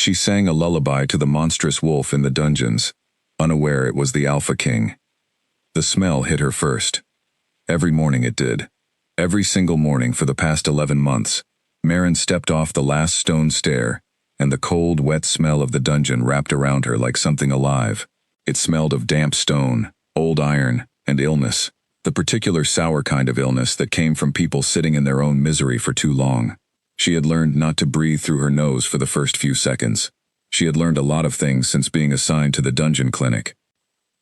She sang a lullaby to the monstrous wolf in the dungeons, unaware it was the Alpha King. The smell hit her first. Every morning it did. Every single morning for the past 11 months, Marin stepped off the last stone stair, and the cold, wet smell of the dungeon wrapped around her like something alive. It smelled of damp stone, old iron, and illness, the particular sour kind of illness that came from people sitting in their own misery for too long. She had learned not to breathe through her nose for the first few seconds. She had learned a lot of things since being assigned to the dungeon clinic.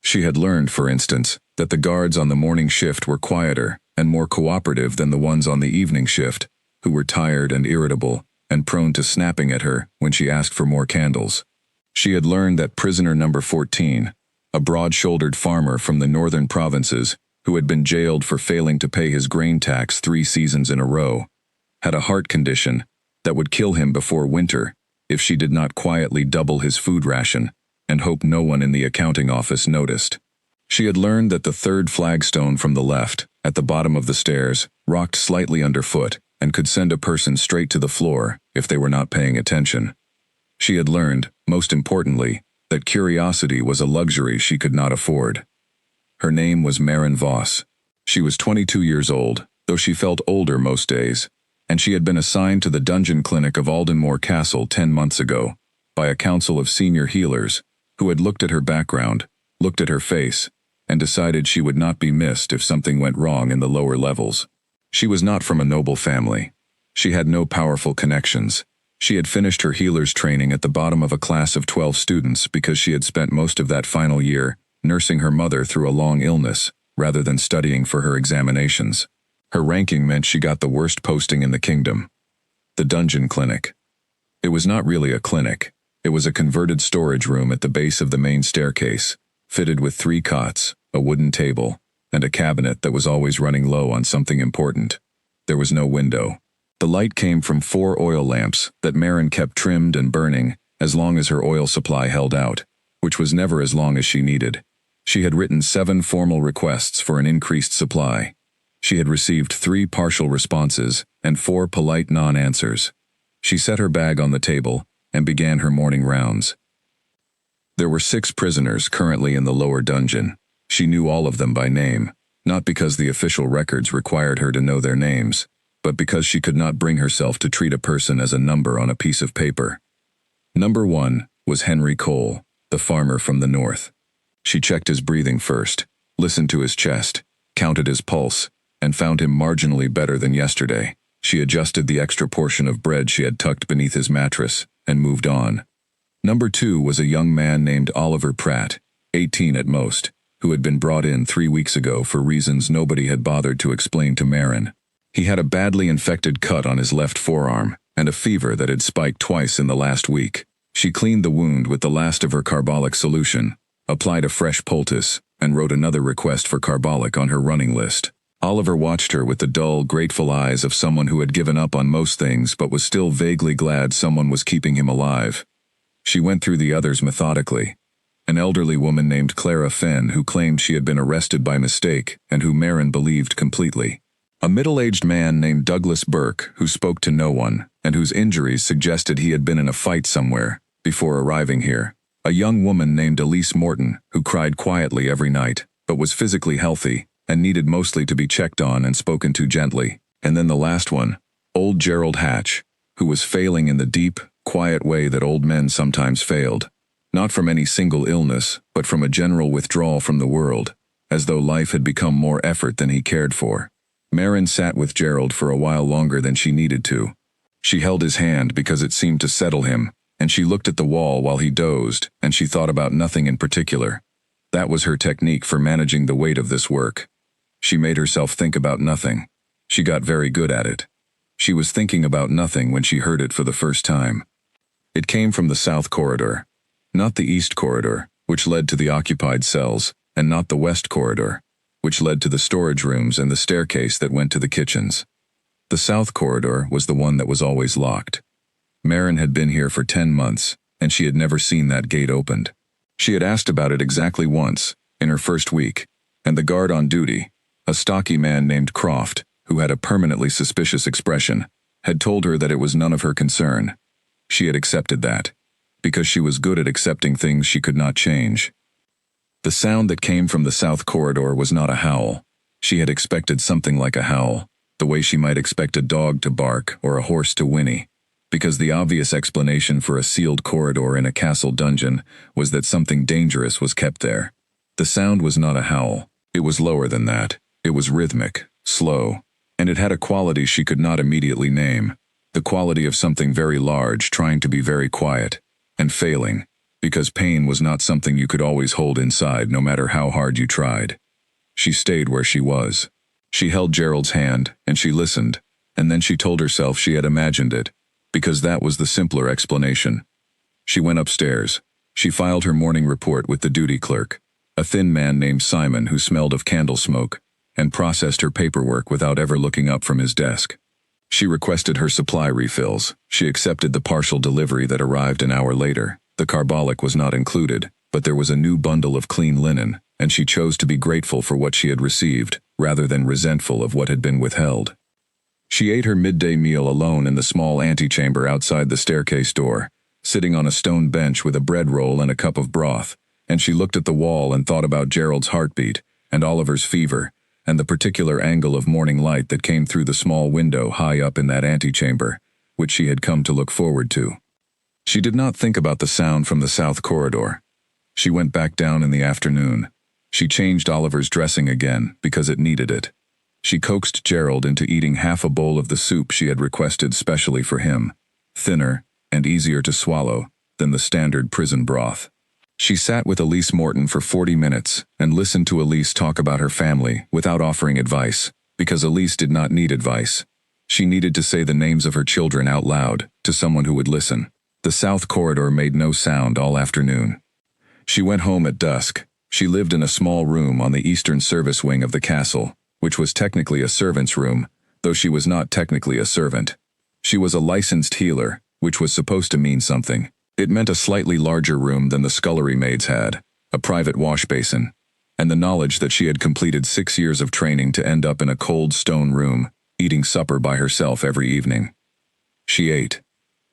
She had learned, for instance, that the guards on the morning shift were quieter and more cooperative than the ones on the evening shift, who were tired and irritable and prone to snapping at her when she asked for more candles. She had learned that prisoner number 14, a broad-shouldered farmer from the northern provinces who had been jailed for failing to pay his grain tax 3 seasons in a row, had a heart condition that would kill him before winter if she did not quietly double his food ration and hope no one in the accounting office noticed. She had learned that the third flagstone from the left, at the bottom of the stairs, rocked slightly underfoot and could send a person straight to the floor if they were not paying attention. She had learned, most importantly, that curiosity was a luxury she could not afford. Her name was Marin Voss. She was 22 years old, though she felt older most days, and she had been assigned to the dungeon clinic of Aldenmore Castle 10 months ago by a council of senior healers who had looked at her background, looked at her face, and decided she would not be missed if something went wrong in the lower levels. She was not from a noble family. She had no powerful connections. She had finished her healer's training at the bottom of a class of 12 students because she had spent most of that final year nursing her mother through a long illness rather than studying for her examinations. Her ranking meant she got the worst posting in the kingdom. The dungeon clinic. It was not really a clinic. It was a converted storage room at the base of the main staircase, fitted with 3 cots, a wooden table, and a cabinet that was always running low on something important. There was no window. The light came from 4 oil lamps that Marin kept trimmed and burning as long as her oil supply held out, which was never as long as she needed. She had written 7 formal requests for an increased supply. She had received 3 partial responses and 4 polite non-answers. She set her bag on the table and began her morning rounds. There were 6 prisoners currently in the lower dungeon. She knew all of them by name, not because the official records required her to know their names, but because she could not bring herself to treat a person as a number on a piece of paper. Number 1 was Henry Cole, the farmer from the north. She checked his breathing first, listened to his chest, counted his pulse, and found him marginally better than yesterday. She adjusted the extra portion of bread she had tucked beneath his mattress and moved on. Number 2 was a young man named Oliver Pratt, 18 at most, who had been brought in 3 weeks ago for reasons nobody had bothered to explain to Marin. He had a badly infected cut on his left forearm and a fever that had spiked twice in the last week. She cleaned the wound with the last of her carbolic solution, applied a fresh poultice, and wrote another request for carbolic on her running list. Oliver watched her with the dull, grateful eyes of someone who had given up on most things but was still vaguely glad someone was keeping him alive. She went through the others methodically. An elderly woman named Clara Fenn who claimed she had been arrested by mistake and who Marin believed completely. A middle-aged man named Douglas Burke who spoke to no one and whose injuries suggested he had been in a fight somewhere before arriving here. A young woman named Elise Morton who cried quietly every night but was physically healthy and needed mostly to be checked on and spoken to gently. And then the last one, old Gerald Hatch, who was failing in the deep, quiet way that old men sometimes failed. Not from any single illness, but from a general withdrawal from the world, as though life had become more effort than he cared for. Marin sat with Gerald for a while longer than she needed to. She held his hand because it seemed to settle him, and she looked at the wall while he dozed, and she thought about nothing in particular. That was her technique for managing the weight of this work. She made herself think about nothing. She got very good at it. She was thinking about nothing when she heard it for the first time. It came from the south corridor. Not the east corridor, which led to the occupied cells, and not the west corridor, which led to the storage rooms and the staircase that went to the kitchens. The south corridor was the one that was always locked. Marin had been here for 10 months, and she had never seen that gate opened. She had asked about it exactly once, in her first week, and the guard on duty, a stocky man named Croft, who had a permanently suspicious expression, had told her that it was none of her concern. She had accepted that. because she was good at accepting things she could not change. The sound that came from the south corridor was not a howl. She had expected something like a howl, the way she might expect a dog to bark or a horse to whinny, because the obvious explanation for a sealed corridor in a castle dungeon was that something dangerous was kept there. The sound was not a howl. It was lower than that. It was rhythmic, slow, and it had a quality she could not immediately name, the quality of something very large trying to be very quiet, and failing, because pain was not something you could always hold inside no matter how hard you tried. She stayed where she was. She held Gerald's hand, and she listened, and then she told herself she had imagined it, because that was the simpler explanation. She went upstairs. She filed her morning report with the duty clerk, a thin man named Simon who smelled of candle smoke, and processed her paperwork without ever looking up from his desk. She requested her supply refills. She accepted the partial delivery that arrived an hour later. The carbolic was not included, but there was a new bundle of clean linen, and she chose to be grateful for what she had received, rather than resentful of what had been withheld. She ate her midday meal alone in the small antechamber outside the staircase door, sitting on a stone bench with a bread roll and a cup of broth, and she looked at the wall and thought about Gerald's heartbeat, and Oliver's fever, and the particular angle of morning light that came through the small window high up in that antechamber, which she had come to look forward to. She did not think about the sound from the south corridor. She went back down in the afternoon. She changed Oliver's dressing again, because it needed it. She coaxed Gerald into eating half a bowl of the soup she had requested specially for him, thinner and easier to swallow than the standard prison broth. She sat with Elise Morton for 40 minutes and listened to Elise talk about her family without offering advice, because Elise did not need advice. She needed to say the names of her children out loud to someone who would listen. The south corridor made no sound all afternoon. She went home at dusk. She lived in a small room on the eastern service wing of the castle, which was technically a servant's room, though she was not technically a servant. She was a licensed healer, which was supposed to mean something. It meant a slightly larger room than the scullery maids had, a private wash basin, and the knowledge that she had completed 6 years of training to end up in a cold stone room, eating supper by herself every evening. She ate.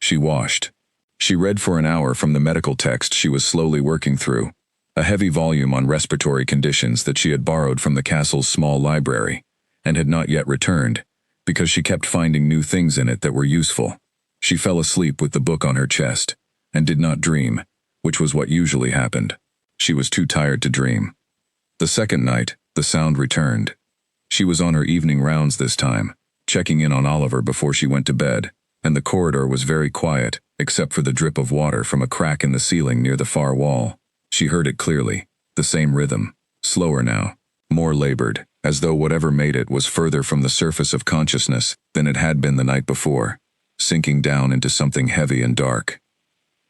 She washed. She read for an hour from the medical text she was slowly working through, a heavy volume on respiratory conditions that she had borrowed from the castle's small library, and had not yet returned, because she kept finding new things in it that were useful. She fell asleep with the book on her chest, and did not dream, which was what usually happened. She was too tired to dream. The second night, the sound returned. She was on her evening rounds this time, checking in on Oliver before she went to bed, and the corridor was very quiet, except for the drip of water from a crack in the ceiling near the far wall. She heard it clearly, the same rhythm, slower now, more labored, as though whatever made it was further from the surface of consciousness than it had been the night before, sinking down into something heavy and dark.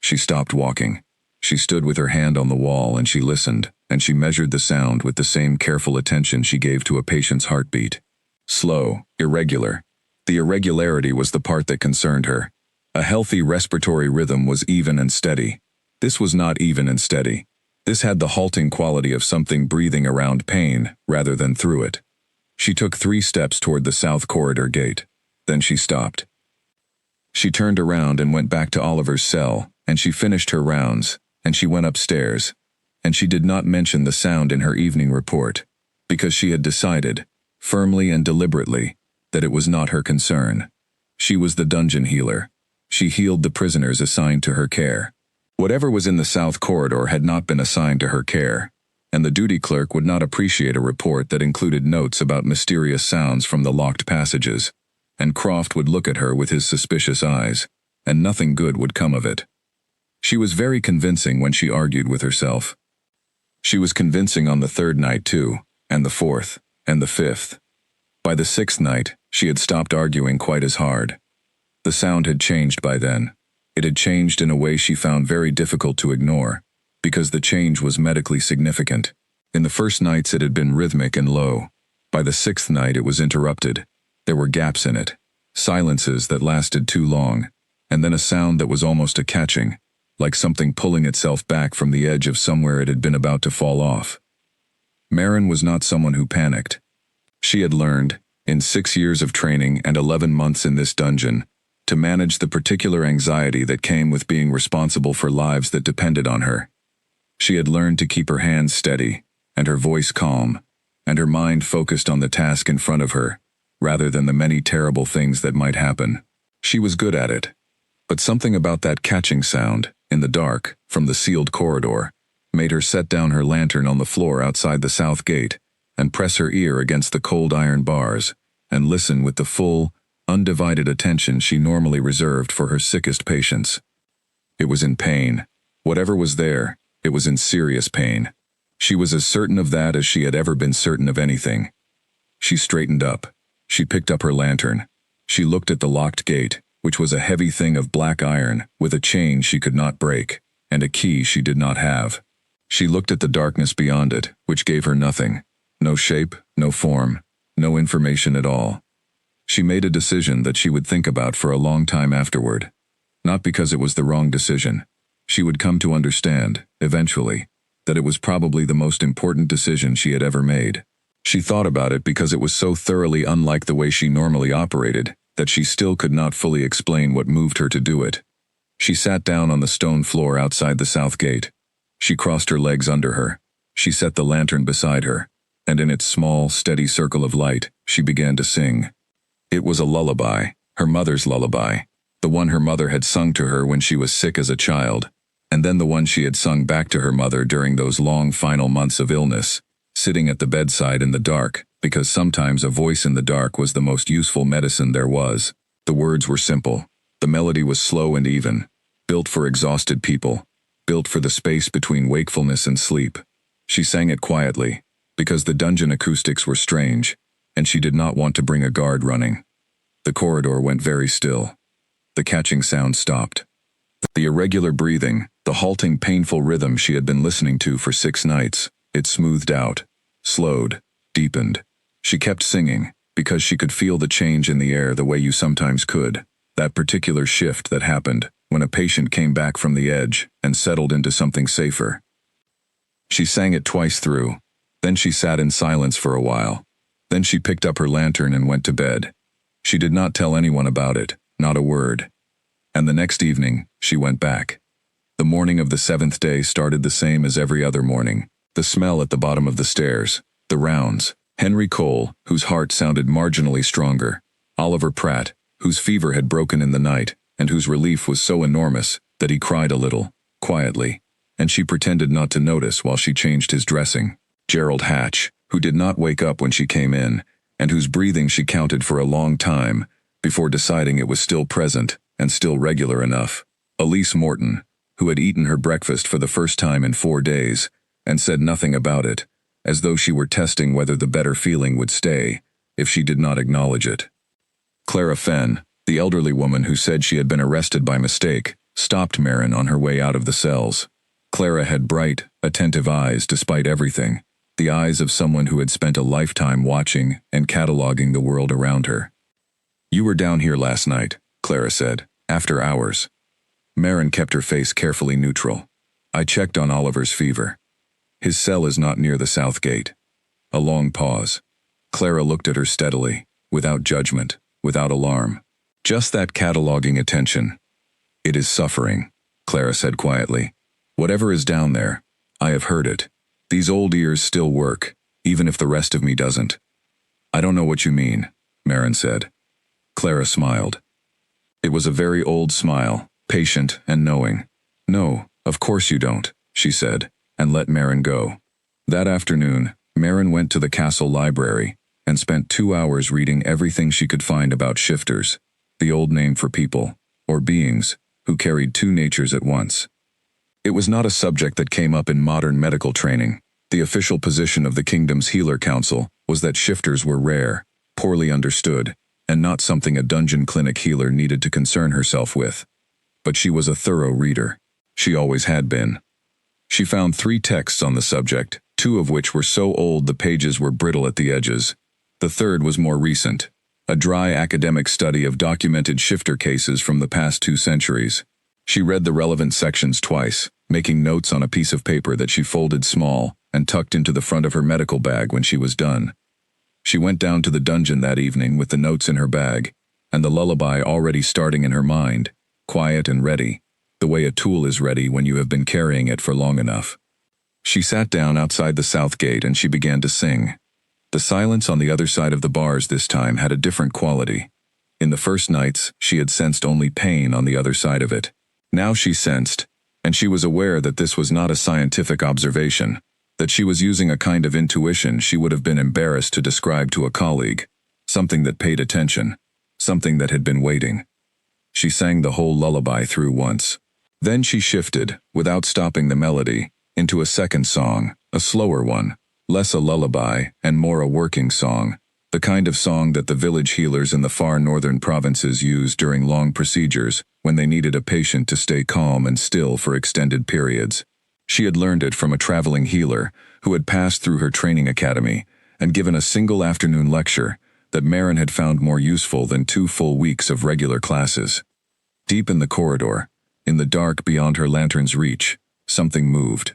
She stopped walking. She stood with her hand on the wall and she listened, and she measured the sound with the same careful attention she gave to a patient's heartbeat. Slow, irregular. The irregularity was the part that concerned her. A healthy respiratory rhythm was even and steady. This was not even and steady. This had the halting quality of something breathing around pain rather than through it. She took 3 steps toward the south corridor gate. Then she stopped. She turned around and went back to Oliver's cell, and she finished her rounds, and she went upstairs, and she did not mention the sound in her evening report, because she had decided, firmly and deliberately, that it was not her concern. She was the dungeon healer. She healed the prisoners assigned to her care. Whatever was in the south corridor had not been assigned to her care, and the duty clerk would not appreciate a report that included notes about mysterious sounds from the locked passages, and Croft would look at her with his suspicious eyes, and nothing good would come of it. She was very convincing when she argued with herself. She was convincing on the 3rd night too, and the 4th, and the 5th. By the 6th night, she had stopped arguing quite as hard. The sound had changed by then. It had changed in a way she found very difficult to ignore, because the change was medically significant. In the first nights it had been rhythmic and low. By the 6th night it was interrupted. There were gaps in it, silences that lasted too long, and then a sound that was almost a catching, like something pulling itself back from the edge of somewhere it had been about to fall off. Marin was not someone who panicked. She had learned, in 6 years of training and 11 months in this dungeon, to manage the particular anxiety that came with being responsible for lives that depended on her. She had learned to keep her hands steady, and her voice calm, and her mind focused on the task in front of her, rather than the many terrible things that might happen. She was good at it. But something about that catching sound, in the dark, from the sealed corridor, made her set down her lantern on the floor outside the south gate, and press her ear against the cold iron bars, and listen with the full, undivided attention she normally reserved for her sickest patients. It was in pain. Whatever was there, it was in serious pain. She was as certain of that as she had ever been certain of anything. She straightened up. She picked up her lantern. She looked at the locked gate, which was a heavy thing of black iron, with a chain she could not break, and a key she did not have. She looked at the darkness beyond it, which gave her nothing. No shape, no form, no information at all. She made a decision that she would think about for a long time afterward. Not because it was the wrong decision. She would come to understand, eventually, that it was probably the most important decision she had ever made. She thought about it because it was so thoroughly unlike the way she normally operated, that she still could not fully explain what moved her to do it. She sat down on the stone floor outside the south gate. She crossed her legs under her. She set the lantern beside her, and in its small, steady circle of light, she began to sing. It was a lullaby, her mother's lullaby, the one her mother had sung to her when she was sick as a child, and then the one she had sung back to her mother during those long final months of illness, sitting at the bedside in the dark, because sometimes a voice in the dark was the most useful medicine there was. The words were simple. The melody was slow and even, built for exhausted people, built for the space between wakefulness and sleep. She sang it quietly, because the dungeon acoustics were strange, and she did not want to bring a guard running. The corridor went very still. The catching sound stopped. The irregular breathing, the halting, painful rhythm she had been listening to for 6 nights, it smoothed out, slowed, deepened. She kept singing, because she could feel the change in the air the way you sometimes could, that particular shift that happened when a patient came back from the edge and settled into something safer. She sang it twice through. Then she sat in silence for a while. Then she picked up her lantern and went to bed. She did not tell anyone about it, not a word. And the next evening, she went back. The morning of the 7th day started the same as every other morning. The smell at the bottom of the stairs, the rounds, Henry Cole, whose heart sounded marginally stronger, Oliver Pratt, whose fever had broken in the night, and whose relief was so enormous that he cried a little, quietly, and she pretended not to notice while she changed his dressing. Gerald Hatch, who did not wake up when she came in, and whose breathing she counted for a long time, before deciding it was still present and still regular enough. Elise Morton, who had eaten her breakfast for the first time in 4 days, and said nothing about it, as though she were testing whether the better feeling would stay, if she did not acknowledge it. Clara Fenn, the elderly woman who said she had been arrested by mistake, stopped Marin on her way out of the cells. Clara had bright, attentive eyes despite everything, the eyes of someone who had spent a lifetime watching and cataloging the world around her. "You were down here last night," Clara said, "after hours." Marin kept her face carefully neutral. "I checked on Oliver's fever. His cell is not near the south gate." A long pause. Clara looked at her steadily, without judgment, without alarm. Just that cataloging attention. "It is suffering," Clara said quietly. "Whatever is down there, I have heard it. These old ears still work, even if the rest of me doesn't." "I don't know what you mean," Marin said. Clara smiled. It was a very old smile, patient and knowing. "No, of course you don't," she said, and let Marin go. That afternoon, Marin went to the castle library and spent 2 hours reading everything she could find about shifters, the old name for people, or beings, who carried 2 natures at once. It was not a subject that came up in modern medical training. The official position of the kingdom's healer council was that shifters were rare, poorly understood, and not something a dungeon clinic healer needed to concern herself with. But she was a thorough reader. She always had been. She found 3 texts on the subject, 2 of which were so old the pages were brittle at the edges. The third was more recent, a dry academic study of documented shifter cases from the past 2 centuries. She read the relevant sections twice, making notes on a piece of paper that she folded small and tucked into the front of her medical bag when she was done. She went down to the dungeon that evening with the notes in her bag, and the lullaby already starting in her mind, quiet and ready, the way a tool is ready when you have been carrying it for long enough. She sat down outside the south gate and she began to sing. The silence on the other side of the bars this time had a different quality. In the first nights, she had sensed only pain on the other side of it. Now she sensed, and she was aware that this was not a scientific observation, that she was using a kind of intuition she would have been embarrassed to describe to a colleague, something that paid attention, something that had been waiting. She sang the whole lullaby through once. Then she shifted, without stopping the melody, into a second song, a slower one, less a lullaby and more a working song, the kind of song that the village healers in the far northern provinces used during long procedures when they needed a patient to stay calm and still for extended periods. She had learned it from a traveling healer who had passed through her training academy and given a single afternoon lecture that Marin had found more useful than 2 full weeks of regular classes. Deep in the corridor, in the dark beyond her lantern's reach, something moved.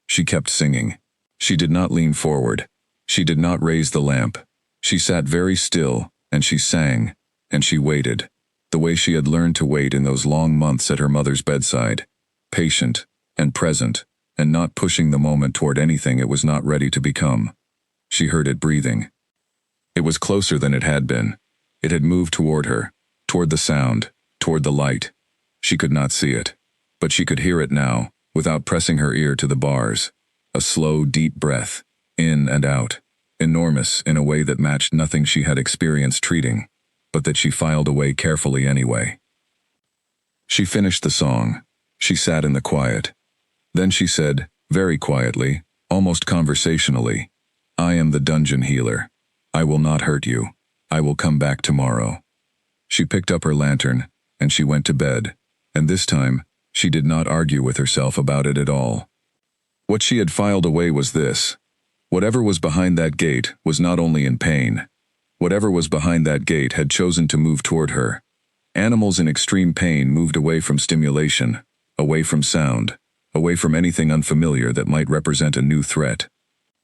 She kept singing. She did not lean forward. She did not raise the lamp. She sat very still, and she sang, and she waited, the way she had learned to wait in those long months at her mother's bedside, patient and present, and not pushing the moment toward anything it was not ready to become. She heard it breathing. It was closer than it had been. It had moved toward her, toward the sound, toward the light. She could not see it, but she could hear it now, without pressing her ear to the bars. A slow, deep breath, in and out, enormous in a way that matched nothing she had experienced treating, but that she filed away carefully anyway. She finished the song. She sat in the quiet. Then she said, very quietly, almost conversationally, "I am the dungeon healer. I will not hurt you. I will come back tomorrow." She picked up her lantern, and she went to bed, and this time, she did not argue with herself about it at all. What she had filed away was this: whatever was behind that gate was not only in pain. Whatever was behind that gate had chosen to move toward her. Animals in extreme pain moved away from stimulation, away from sound, away from anything unfamiliar that might represent a new threat.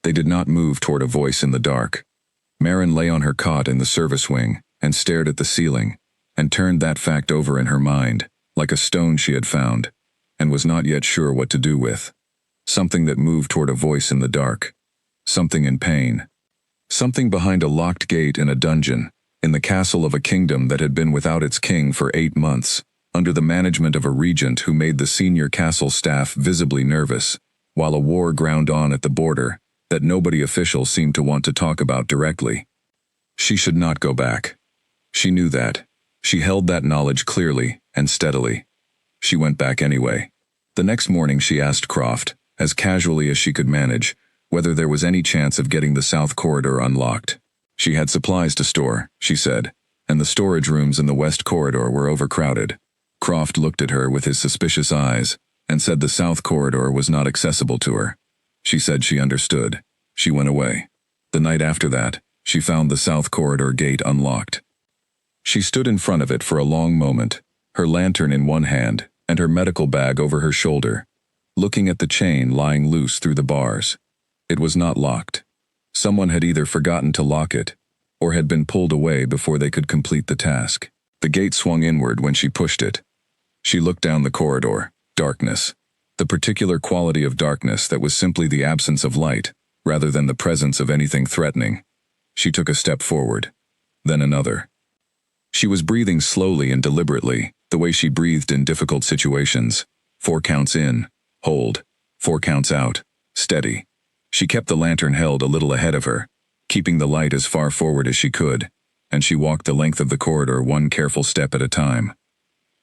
They did not move toward a voice in the dark. Marin lay on her cot in the service wing and stared at the ceiling, and turned that fact over in her mind, like a stone she had found, and was not yet sure what to do with. Something that moved toward a voice in the dark. Something in pain. Something behind a locked gate in a dungeon, in the castle of a kingdom that had been without its king for 8 months, under the management of a regent who made the senior castle staff visibly nervous, while a war ground on at the border that nobody official seemed to want to talk about directly. She should not go back. She knew that. She held that knowledge clearly and steadily. She went back anyway. The next morning she asked Croft, as casually as she could manage, whether there was any chance of getting the south corridor unlocked. She had supplies to store, she said, and the storage rooms in the west corridor were overcrowded. Croft looked at her with his suspicious eyes and said the south corridor was not accessible to her. She said she understood. She went away. The night after that, she found the south corridor gate unlocked. She stood in front of it for a long moment, her lantern in one hand and her medical bag over her shoulder, looking at the chain lying loose through the bars. It was not locked. Someone had either forgotten to lock it, or had been pulled away before they could complete the task. The gate swung inward when she pushed it. She looked down the corridor. Darkness. The particular quality of darkness that was simply the absence of light, rather than the presence of anything threatening. She took a step forward. Then another. She was breathing slowly and deliberately, the way she breathed in difficult situations. 4 counts in. Hold. 4 counts out. Steady. She kept the lantern held a little ahead of her, keeping the light as far forward as she could, and she walked the length of the corridor one careful step at a time.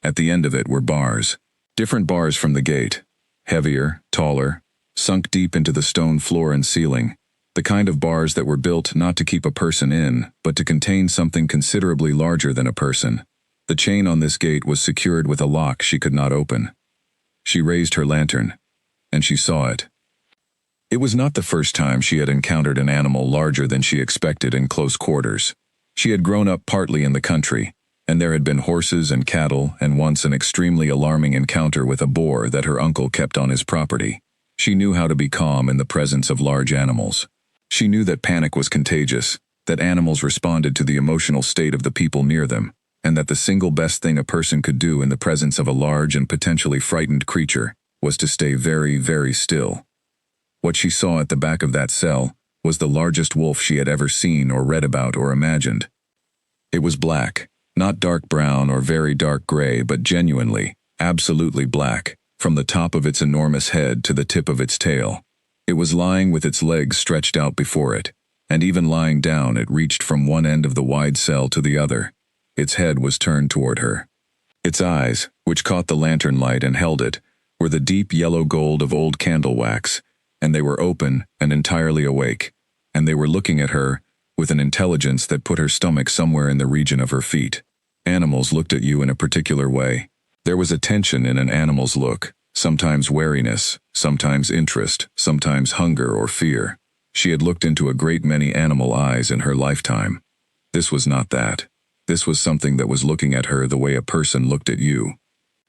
At the end of it were bars. Different bars from the gate. Heavier, taller, sunk deep into the stone floor and ceiling. The kind of bars that were built not to keep a person in, but to contain something considerably larger than a person. The chain on this gate was secured with a lock she could not open. She raised her lantern, and she saw it. It was not the first time she had encountered an animal larger than she expected in close quarters. She had grown up partly in the country, and there had been horses and cattle and once an extremely alarming encounter with a boar that her uncle kept on his property. She knew how to be calm in the presence of large animals. She knew that panic was contagious, that animals responded to the emotional state of the people near them, and that the single best thing a person could do in the presence of a large and potentially frightened creature was to stay very, very still. What she saw at the back of that cell was the largest wolf she had ever seen or read about or imagined. It was black, not dark brown or very dark gray, but genuinely, absolutely black, from the top of its enormous head to the tip of its tail. It was lying with its legs stretched out before it, and even lying down it reached from one end of the wide cell to the other. Its head was turned toward her. Its eyes, which caught the lantern light and held it, were the deep yellow gold of old candle wax, and they were open and entirely awake, and they were looking at her with an intelligence that put her stomach somewhere in the region of her feet. Animals looked at you in a particular way. There was a tension in an animal's look, sometimes wariness, sometimes interest, sometimes hunger or fear. She had looked into a great many animal eyes in her lifetime. This was not that. This was something that was looking at her the way a person looked at you.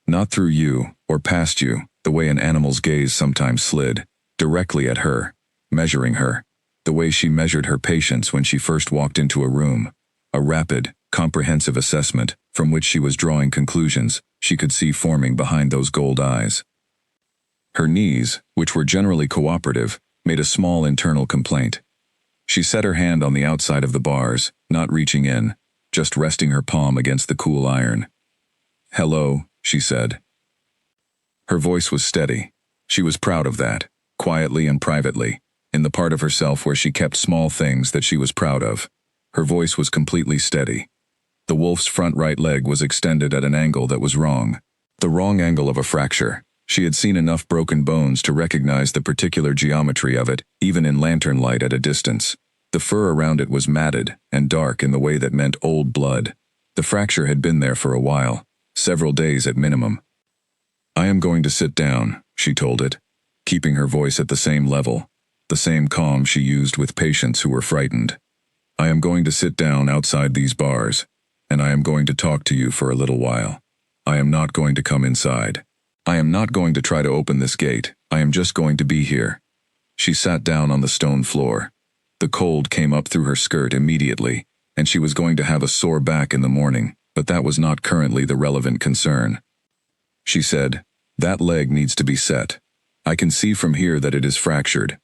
Not through you, or past you, the way an animal's gaze sometimes slid, directly at her, measuring her, the way she measured her patience when she first walked into a room, a rapid, comprehensive assessment from which she was drawing conclusions she could see forming behind those gold eyes. Her knees, which were generally cooperative, made a small internal complaint. She set her hand on the outside of the bars, not reaching in, just resting her palm against the cool iron. "Hello," she said. Her voice was steady. She was proud of that, quietly and privately, in the part of herself where she kept small things that she was proud of. Her voice was completely steady. The wolf's front right leg was extended at an angle that was wrong. The wrong angle of a fracture. She had seen enough broken bones to recognize the particular geometry of it, even in lantern light at a distance. The fur around it was matted and dark in the way that meant old blood. The fracture had been there for a while, several days at minimum. "I am going to sit down," she told it, keeping her voice at the same level, the same calm she used with patients who were frightened. "I am going to sit down outside these bars, and I am going to talk to you for a little while. I am not going to come inside. I am not going to try to open this gate. I am just going to be here." She sat down on the stone floor. The cold came up through her skirt immediately, and she was going to have a sore back in the morning, but that was not currently the relevant concern. She said, "That leg needs to be set. I can see from here that it is fractured.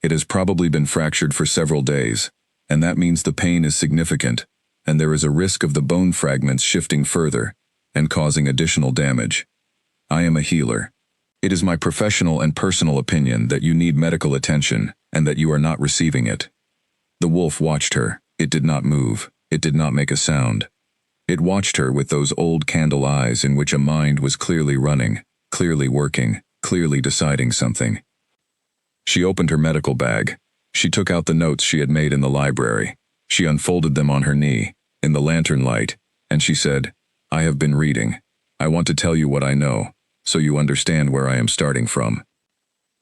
It has probably been fractured for several days, and that means the pain is significant, and there is a risk of the bone fragments shifting further and causing additional damage. I am a healer. It is my professional and personal opinion that you need medical attention and that you are not receiving it." The wolf watched her. It did not move. It did not make a sound. It watched her with those old candle eyes in which a mind was clearly running, clearly working, clearly deciding something. She opened her medical bag. She took out the notes she had made in the library. She unfolded them on her knee, in the lantern light, and she said, "I have been reading. I want to tell you what I know, so you understand where I am starting from."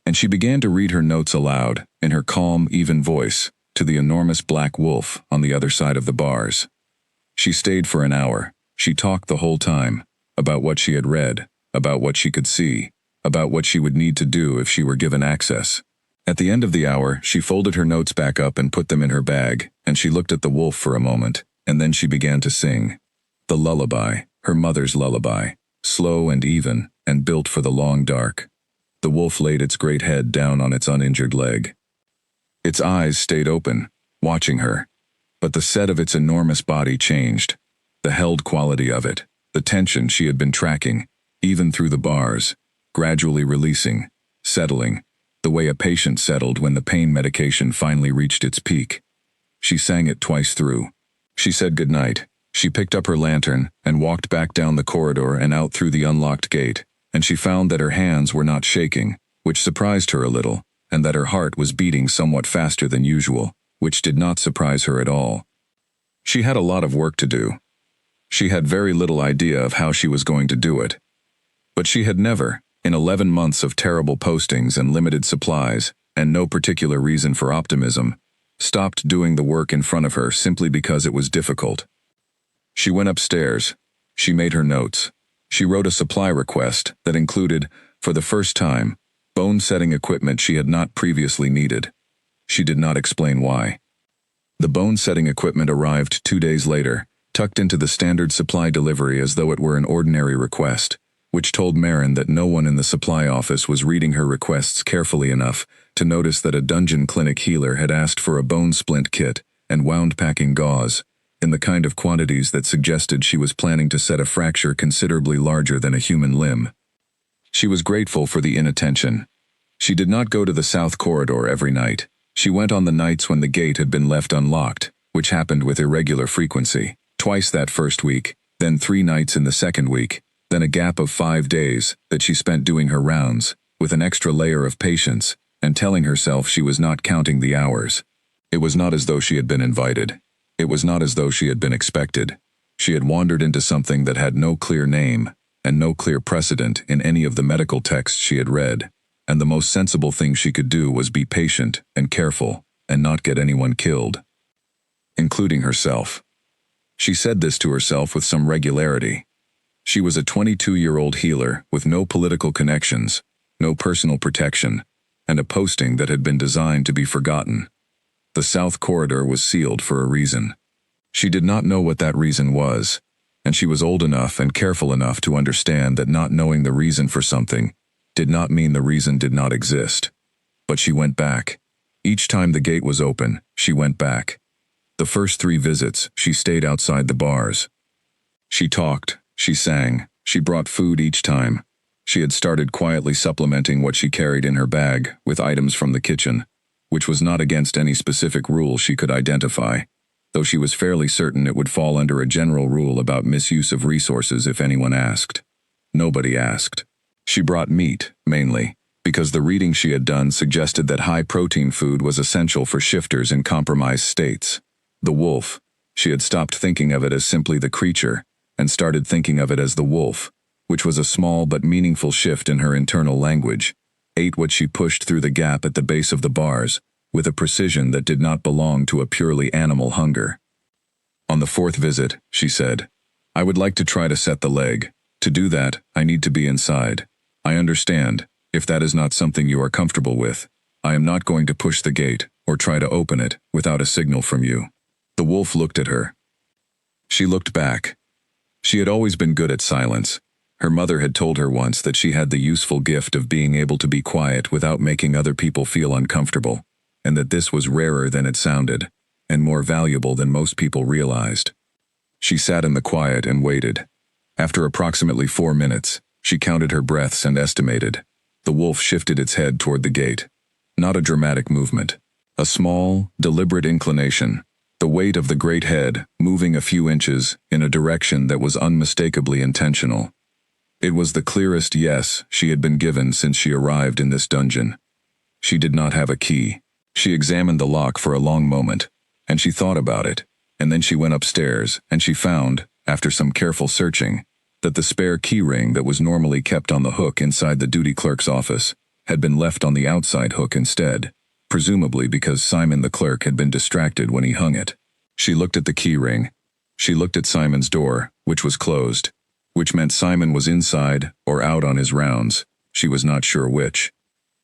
And she began to read her notes aloud, in her calm, even voice, to the enormous black wolf on the other side of the bars. She stayed for an hour. She talked the whole time, about what she had read, about what she could see, about what she would need to do if she were given access. At the end of the hour, she folded her notes back up and put them in her bag, and she looked at the wolf for a moment, and then she began to sing. The lullaby, her mother's lullaby, slow and even, and built for the long dark. The wolf laid its great head down on its uninjured leg. Its eyes stayed open, watching her, but the set of its enormous body changed. The held quality of it, the tension she had been tracking, even through the bars, gradually releasing, settling, the way a patient settled when the pain medication finally reached its peak. She sang it twice through. She said goodnight. She picked up her lantern and walked back down the corridor and out through the unlocked gate, and she found that her hands were not shaking, which surprised her a little, and that her heart was beating somewhat faster than usual, which did not surprise her at all. She had a lot of work to do. She had very little idea of how she was going to do it. But she had never, in 11 months of terrible postings and limited supplies, and no particular reason for optimism, stopped doing the work in front of her simply because it was difficult. She went upstairs. She made her notes. She wrote a supply request that included, for the first time, bone-setting equipment she had not previously needed. She did not explain why. The bone-setting equipment arrived 2 days later, tucked into the standard supply delivery as though it were an ordinary request, which told Marin that no one in the supply office was reading her requests carefully enough to notice that a dungeon clinic healer had asked for a bone splint kit and wound-packing gauze, in the kind of quantities that suggested she was planning to set a fracture considerably larger than a human limb. She was grateful for the inattention. She did not go to the south corridor every night. She went on the nights when the gate had been left unlocked, which happened with irregular frequency, twice that first week, then 3 nights in the second week, then a gap of 5 days that she spent doing her rounds, with an extra layer of patience, and telling herself she was not counting the hours. It was not as though she had been invited. It was not as though she had been expected. She had wandered into something that had no clear name, and no clear precedent in any of the medical texts she had read, and the most sensible thing she could do was be patient and careful, and not get anyone killed, including herself. She said this to herself with some regularity. She was a 22-year-old healer with no political connections, no personal protection, and a posting that had been designed to be forgotten. The South Corridor was sealed for a reason. She did not know what that reason was, and she was old enough and careful enough to understand that not knowing the reason for something did not mean the reason did not exist. But she went back. Each time the gate was open, she went back. The first 3 visits, she stayed outside the bars. She talked, she sang, she brought food each time. She had started quietly supplementing what she carried in her bag with items from the kitchen, which was not against any specific rule she could identify, though she was fairly certain it would fall under a general rule about misuse of resources if anyone asked. Nobody asked. She brought meat, mainly, because the reading she had done suggested that high-protein food was essential for shifters in compromised states. The wolf, she had stopped thinking of it as simply the creature, and started thinking of it as the wolf, which was a small but meaningful shift in her internal language, ate what she pushed through the gap at the base of the bars, with a precision that did not belong to a purely animal hunger. On the 4th visit, she said, "I would like to try to set the leg. To do that, I need to be inside. I understand, if that is not something you are comfortable with. I am not going to push the gate, or try to open it, without a signal from you." The wolf looked at her. She looked back. She had always been good at silence. Her mother had told her once that she had the useful gift of being able to be quiet without making other people feel uncomfortable, and that this was rarer than it sounded, and more valuable than most people realized. She sat in the quiet and waited. After approximately 4 minutes, she counted her breaths and estimated. The wolf shifted its head toward the gate. Not a dramatic movement. A small, deliberate inclination. The weight of the great head moving a few inches in a direction that was unmistakably intentional. It was the clearest yes she had been given since she arrived in this dungeon. She did not have a key. She examined the lock for a long moment, and she thought about it, and then she went upstairs, and she found, after some careful searching, that the spare key ring that was normally kept on the hook inside the duty clerk's office had been left on the outside hook instead, presumably because Simon the clerk had been distracted when he hung it. She looked at the key ring. She looked at Simon's door, which was closed, which meant Simon was inside or out on his rounds. She was not sure which.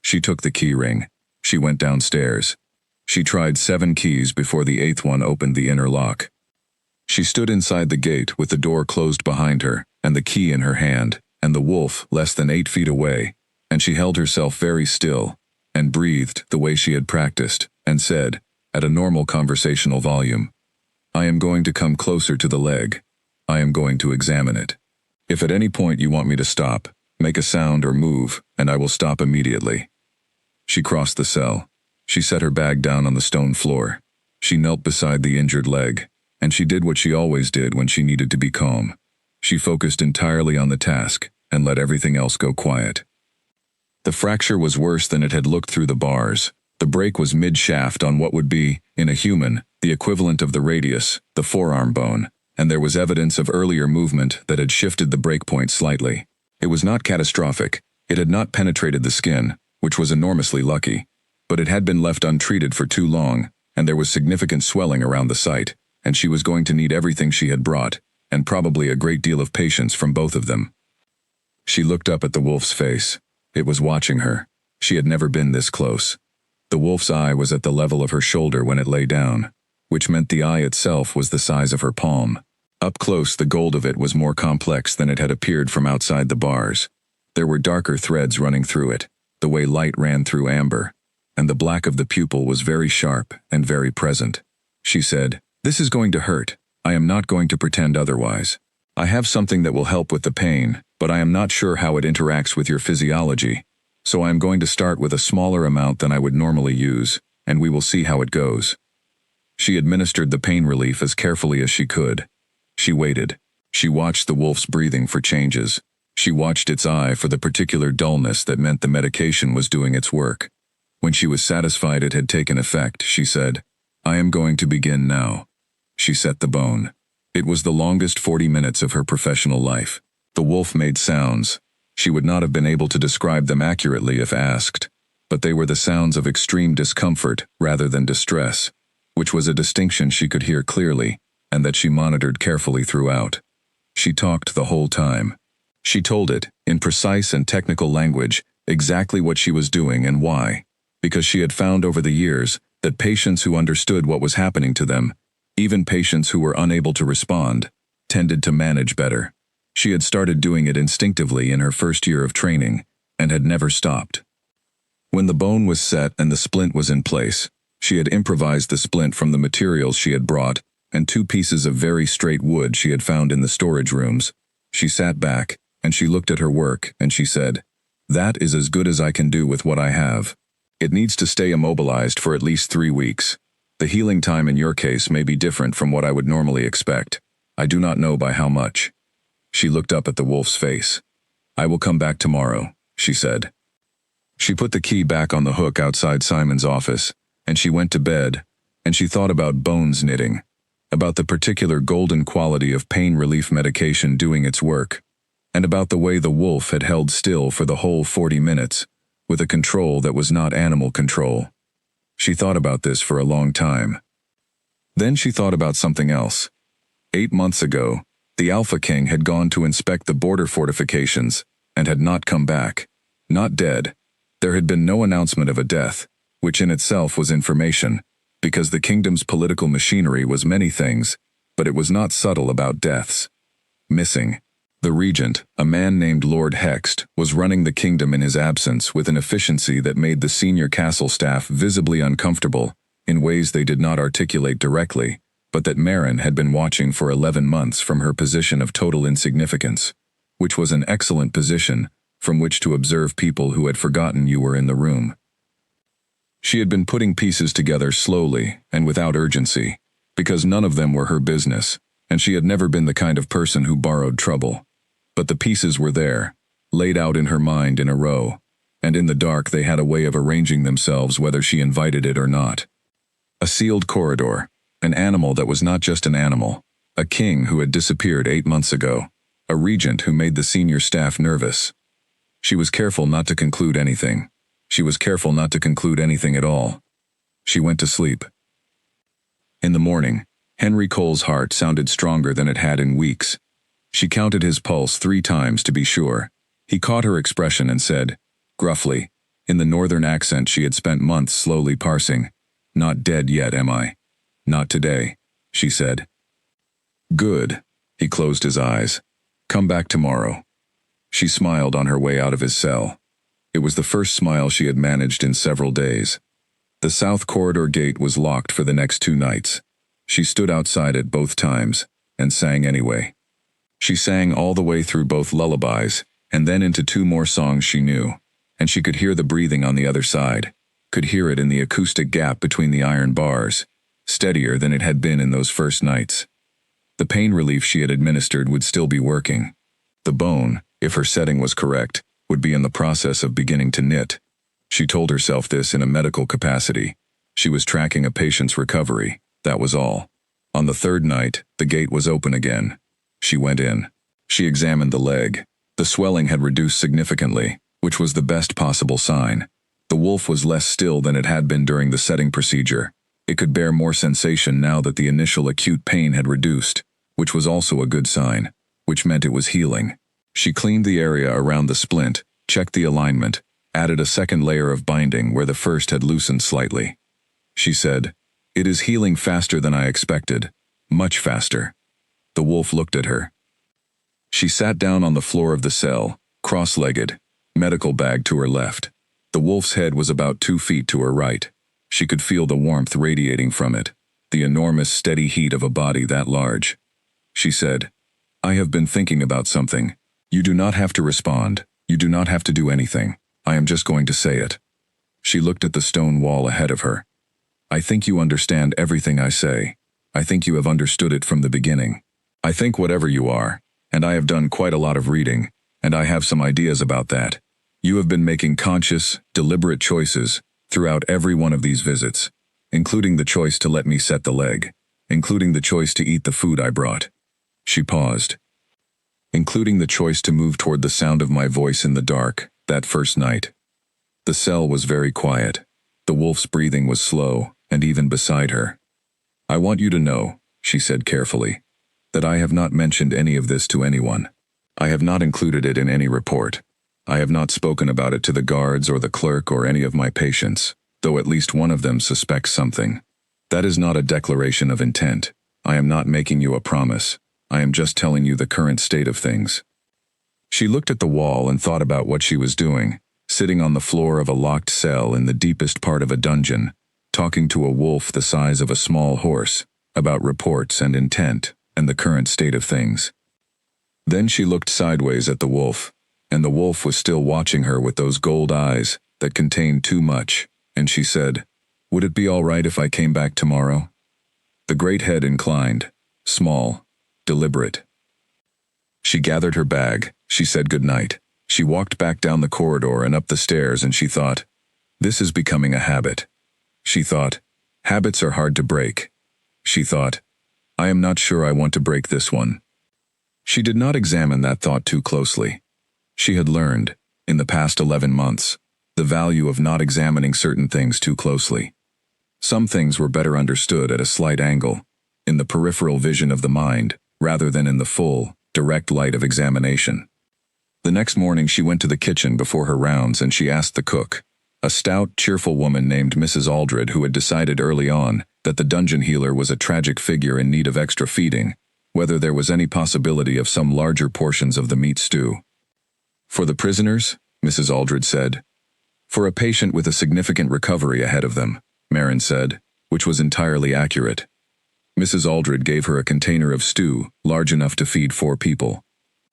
She took the key ring. She went downstairs. She tried 7 keys before the 8th one opened the inner lock. She stood inside the gate with the door closed behind her, and the key in her hand, and the wolf less than 8 feet away, and she held herself very still, and breathed the way she had practiced, and said, at a normal conversational volume, "I am going to come closer to the leg. I am going to examine it. If at any point you want me to stop, make a sound or move, and I will stop immediately." She crossed the cell. She set her bag down on the stone floor. She knelt beside the injured leg, and she did what she always did when she needed to be calm. She focused entirely on the task, and let everything else go quiet. The fracture was worse than it had looked through the bars. The break was mid-shaft on what would be, in a human, the equivalent of the radius, the forearm bone, and there was evidence of earlier movement that had shifted the break point slightly. It was not catastrophic. It had not penetrated the skin, which was enormously lucky, but it had been left untreated for too long, and there was significant swelling around the site, and she was going to need everything she had brought, and probably a great deal of patience from both of them. She looked up at the wolf's face. It was watching her. She had never been this close. The wolf's eye was at the level of her shoulder when it lay down, which meant the eye itself was the size of her palm. Up close, the gold of it was more complex than it had appeared from outside the bars. There were darker threads running through it, the way light ran through amber, and the black of the pupil was very sharp and very present. She said, "This is going to hurt. I am not going to pretend otherwise. I have something that will help with the pain, but I am not sure how it interacts with your physiology, so I am going to start with a smaller amount than I would normally use, and we will see how it goes." She administered the pain relief as carefully as she could. She waited. She watched the wolf's breathing for changes. She watched its eye for the particular dullness that meant the medication was doing its work. When she was satisfied it had taken effect, she said, "I am going to begin now." She set the bone. It was the longest 40 minutes of her professional life. The wolf made sounds. She would not have been able to describe them accurately if asked, but they were the sounds of extreme discomfort rather than distress, which was a distinction she could hear clearly, and that she monitored carefully throughout. She talked the whole time. She told it, in precise and technical language, exactly what she was doing and why, because she had found over the years that patients who understood what was happening to them, even patients who were unable to respond, tended to manage better. She had started doing it instinctively in her first year of training, and had never stopped. When the bone was set and the splint was in place, she had improvised the splint from the materials she had brought and 2 pieces of very straight wood she had found in the storage rooms. She sat back, and she looked at her work, and she said, "That is as good as I can do with what I have. It needs to stay immobilized for at least 3 weeks. The healing time in your case may be different from what I would normally expect. I do not know by how much." She looked up at the wolf's face. "I will come back tomorrow," she said. She put the key back on the hook outside Simon's office, and she went to bed, and she thought about bones knitting, about the particular golden quality of pain relief medication doing its work, and about the way the wolf had held still for the whole 40 minutes, with a control that was not animal control. She thought about this for a long time. Then she thought about something else. 8 months ago, the Alpha King had gone to inspect the border fortifications and had not come back. Not dead. There had been no announcement of a death, which in itself was information, because the kingdom's political machinery was many things, but it was not subtle about deaths. Missing. The regent, a man named Lord Hext, was running the kingdom in his absence with an efficiency that made the senior castle staff visibly uncomfortable in ways they did not articulate directly, but that Marin had been watching for 11 months from her position of total insignificance, which was an excellent position from which to observe people who had forgotten you were in the room. She had been putting pieces together slowly and without urgency, because none of them were her business, and she had never been the kind of person who borrowed trouble. But the pieces were there, laid out in her mind in a row, and in the dark they had a way of arranging themselves whether she invited it or not. A sealed corridor, an animal that was not just an animal, a king who had disappeared 8 months ago, a regent who made the senior staff nervous. She was careful not to conclude anything. She was careful not to conclude anything at all. She went to sleep. In the morning, Henry Cole's heart sounded stronger than it had in weeks. She counted his pulse 3 times to be sure. He caught her expression and said, gruffly, in the northern accent she had spent months slowly parsing, "Not dead yet, am I?" "Not today," she said. "Good." He closed his eyes. "Come back tomorrow." She smiled on her way out of his cell. It was the first smile she had managed in several days. The south corridor gate was locked for the next 2 nights. She stood outside it both times, and sang anyway. She sang all the way through both lullabies, and then into 2 more songs she knew, and she could hear the breathing on the other side, could hear it in the acoustic gap between the iron bars, steadier than it had been in those first nights. The pain relief she had administered would still be working. The bone, if her setting was correct, would be in the process of beginning to knit. She told herself this in a medical capacity. She was tracking a patient's recovery, that was all. On the 3rd night, the gate was open again. She went in. She examined the leg. The swelling had reduced significantly, which was the best possible sign. The wolf was less still than it had been during the setting procedure. It could bear more sensation now that the initial acute pain had reduced, which was also a good sign, which meant it was healing. She cleaned the area around the splint, checked the alignment, added a 2nd layer of binding where the first had loosened slightly. She said, "It is healing faster than I expected, much faster." The wolf looked at her. She sat down on the floor of the cell, cross-legged, medical bag to her left. The wolf's head was about 2 feet to her right. She could feel the warmth radiating from it, the enormous steady heat of a body that large. She said, "I have been thinking about something. You do not have to respond. You do not have to do anything. I am just going to say it." She looked at the stone wall ahead of her. "I think you understand everything I say. I think you have understood it from the beginning. I think whatever you are, and I have done quite a lot of reading, and I have some ideas about that. You have been making conscious, deliberate choices throughout every one of these visits, including the choice to let me set the leg, including the choice to eat the food I brought." She paused. "Including the choice to move toward the sound of my voice in the dark, that first night." The cell was very quiet. The wolf's breathing was slow, and even beside her. "I want you to know," she said carefully, "that I have not mentioned any of this to anyone. I have not included it in any report. I have not spoken about it to the guards or the clerk or any of my patients, though at least one of them suspects something. That is not a declaration of intent. I am not making you a promise. I am just telling you the current state of things." She looked at the wall and thought about what she was doing, sitting on the floor of a locked cell in the deepest part of a dungeon, talking to a wolf the size of a small horse, about reports and intent and the current state of things. Then she looked sideways at the wolf, and the wolf was still watching her with those gold eyes that contained too much, and she said, "Would it be all right if I came back tomorrow?" The great head inclined, small, deliberate. She gathered her bag, she said goodnight. She walked back down the corridor and up the stairs, and she thought, "This is becoming a habit." She thought, "Habits are hard to break." She thought, "I am not sure I want to break this one." She did not examine that thought too closely. She had learned, in the past 11 months, the value of not examining certain things too closely. Some things were better understood at a slight angle, in the peripheral vision of the mind, rather than in the full, direct light of examination. The next morning she went to the kitchen before her rounds and she asked the cook, a stout, cheerful woman named Mrs. Aldred who had decided early on that the dungeon healer was a tragic figure in need of extra feeding, whether there was any possibility of some larger portions of the meat stew. "For the prisoners," Mrs. Aldred said. "For a patient with a significant recovery ahead of them," Marin said, which was entirely accurate. Mrs. Aldred gave her a container of stew, large enough to feed 4 people.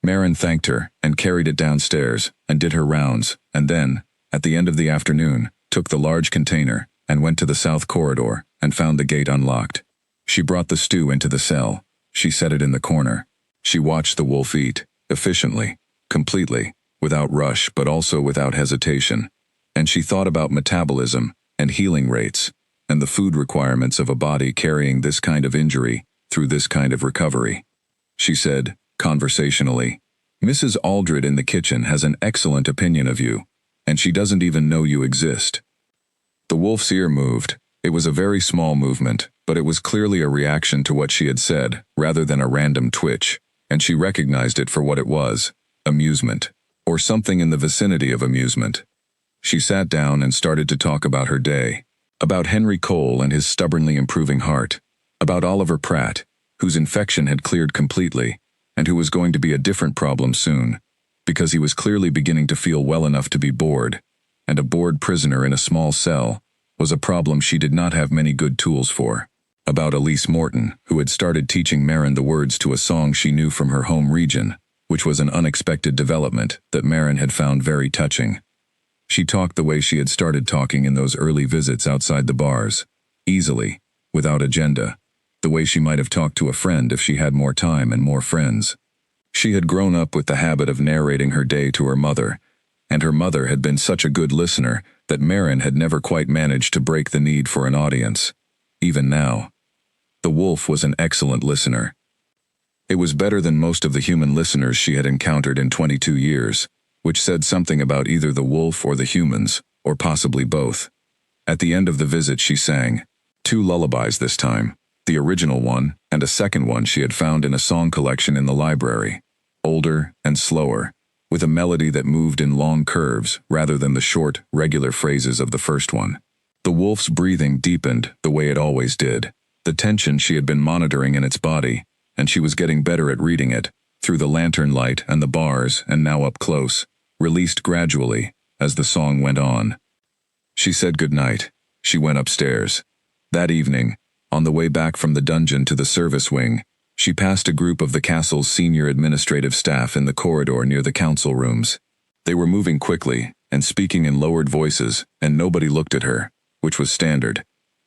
Marin thanked her and carried it downstairs and did her rounds, and then, at the end of the afternoon, took the large container and went to the south corridor and found the gate unlocked. She brought the stew into the cell. She set it in the corner. She watched the wolf eat, efficiently, completely, without rush but also without hesitation. And she thought about metabolism and healing rates and the food requirements of a body carrying this kind of injury through this kind of recovery. She said, conversationally, "Mrs. Aldred in the kitchen has an excellent opinion of you, and she doesn't even know you exist." The wolf's ear moved. It was a very small movement, but it was clearly a reaction to what she had said, rather than a random twitch, and she recognized it for what it was, amusement, or something in the vicinity of amusement. She sat down and started to talk about her day, about Henry Cole and his stubbornly improving heart, about Oliver Pratt, whose infection had cleared completely, and who was going to be a different problem soon, because he was clearly beginning to feel well enough to be bored, and a bored prisoner in a small cell was a problem she did not have many good tools for. About Elise Morton, who had started teaching Marin the words to a song she knew from her home region, which was an unexpected development that Marin had found very touching. She talked the way she had started talking in those early visits outside the bars, easily, without agenda, the way she might have talked to a friend if she had more time and more friends. She had grown up with the habit of narrating her day to her mother, and her mother had been such a good listener that Marin had never quite managed to break the need for an audience, even now. The wolf was an excellent listener. It was better than most of the human listeners she had encountered in 22 years, which said something about either the wolf or the humans, or possibly both. At the end of the visit she sang 2 lullabies this time, the original one and a second one she had found in a song collection in the library, older and slower, with a melody that moved in long curves rather than the short, regular phrases of the first one. The wolf's breathing deepened the way it always did. The tension she had been monitoring in its body, and she was getting better at reading it, through the lantern light and the bars, and now up close, released gradually, as the song went on. She said goodnight. She went upstairs. That evening, on the way back from the dungeon to the service wing, she passed a group of the castle's senior administrative staff in the corridor near the council rooms. They were moving quickly, and speaking in lowered voices, and nobody looked at her, which was standard.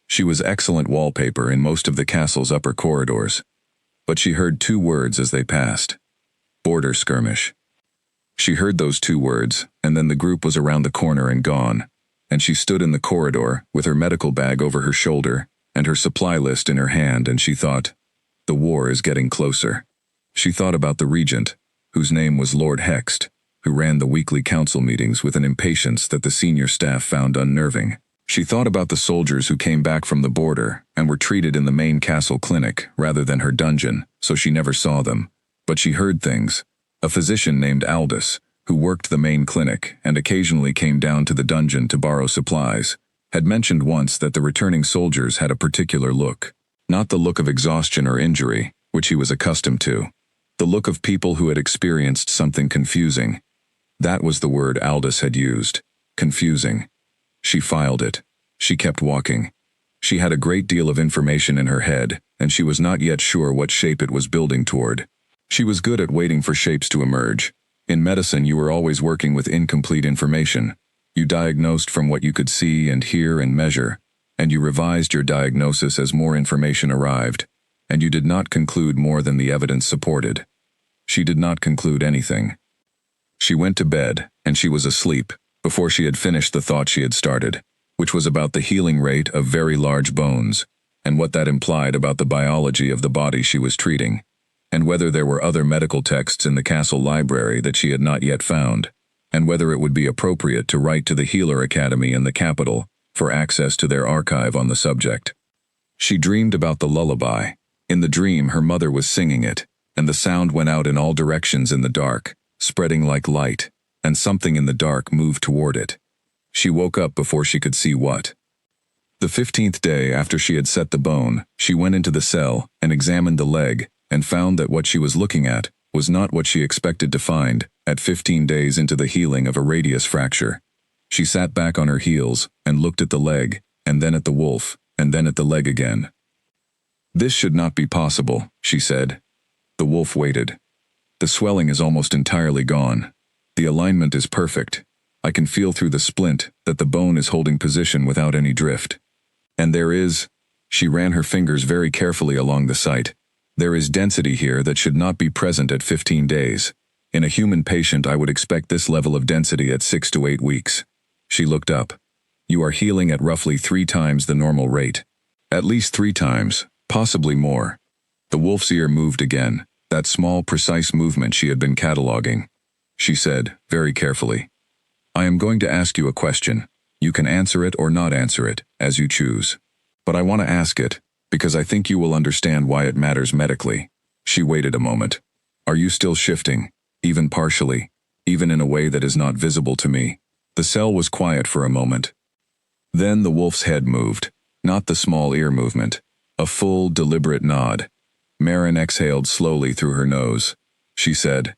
She was excellent wallpaper in most of the castle's upper corridors. But she heard 2 words as they passed. Border skirmish. She heard those 2 words, and then the group was around the corner and gone, and she stood in the corridor with her medical bag over her shoulder and her supply list in her hand, and she thought, the war is getting closer. She thought about the regent, whose name was Lord Hext, who ran the weekly council meetings with an impatience that the senior staff found unnerving. She thought about the soldiers who came back from the border and were treated in the main castle clinic rather than her dungeon, so she never saw them. But she heard things. A physician named Aldous, who worked the main clinic and occasionally came down to the dungeon to borrow supplies, had mentioned once that the returning soldiers had a particular look. Not the look of exhaustion or injury, which he was accustomed to. The look of people who had experienced something confusing. That was the word Aldous had used. Confusing. She filed it. She kept walking. She had a great deal of information in her head, and she was not yet sure what shape it was building toward. She was good at waiting for shapes to emerge. In medicine, you were always working with incomplete information. You diagnosed from what you could see and hear and measure, and you revised your diagnosis as more information arrived, and you did not conclude more than the evidence supported. She did not conclude anything. She went to bed, and she was asleep, before she had finished the thought she had started, which was about the healing rate of very large bones, and what that implied about the biology of the body she was treating, and whether there were other medical texts in the castle library that she had not yet found, and whether it would be appropriate to write to the Healer Academy in the capital for access to their archive on the subject. She dreamed about the lullaby. In the dream, her mother was singing it, and the sound went out in all directions in the dark, spreading like light, and something in the dark moved toward it. She woke up before she could see what. The 15th day after she had set the bone, she went into the cell and examined the leg, and found that what she was looking at was not what she expected to find at 15 days into the healing of a radius fracture. She sat back on her heels and looked at the leg, and then at the wolf, and then at the leg again. This should not be possible, she said. The wolf waited. The swelling is almost entirely gone. The alignment is perfect. I can feel through the splint that the bone is holding position without any drift. And there is, she ran her fingers very carefully along the site. There is density here that should not be present at 15 days. In a human patient, I would expect this level of density at 6 to 8 weeks. She looked up. You are healing at roughly 3 times the normal rate. At least 3 times, possibly more. The wolf's ear moved again, that small, precise movement she had been cataloging. She said, very carefully, I am going to ask you a question. You can answer it or not answer it, as you choose. But I want to ask it, because I think you will understand why it matters medically. She waited a moment. Are you still shifting, even partially, even in a way that is not visible to me? The cell was quiet for a moment. Then the wolf's head moved, not the small ear movement, a full, deliberate nod. Marin exhaled slowly through her nose. She said,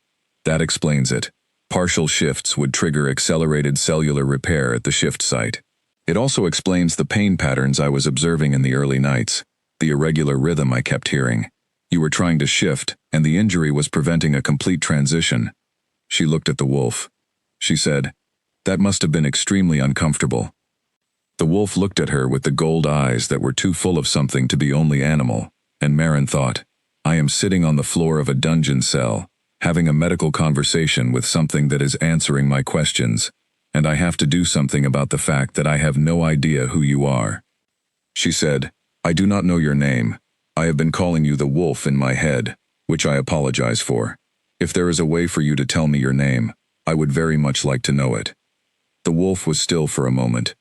that explains it. Partial shifts would trigger accelerated cellular repair at the shift site. It also explains the pain patterns I was observing in the early nights. The irregular rhythm I kept hearing. You were trying to shift, and the injury was preventing a complete transition. She looked at the wolf. She said, that must have been extremely uncomfortable. The wolf looked at her with the gold eyes that were too full of something to be only animal, and Marin thought, I am sitting on the floor of a dungeon cell, having a medical conversation with something that is answering my questions, and I have to do something about the fact that I have no idea who you are. She said, I do not know your name. I have been calling you the wolf in my head, which I apologize for. If there is a way for you to tell me your name, I would very much like to know it. The wolf was still for a moment.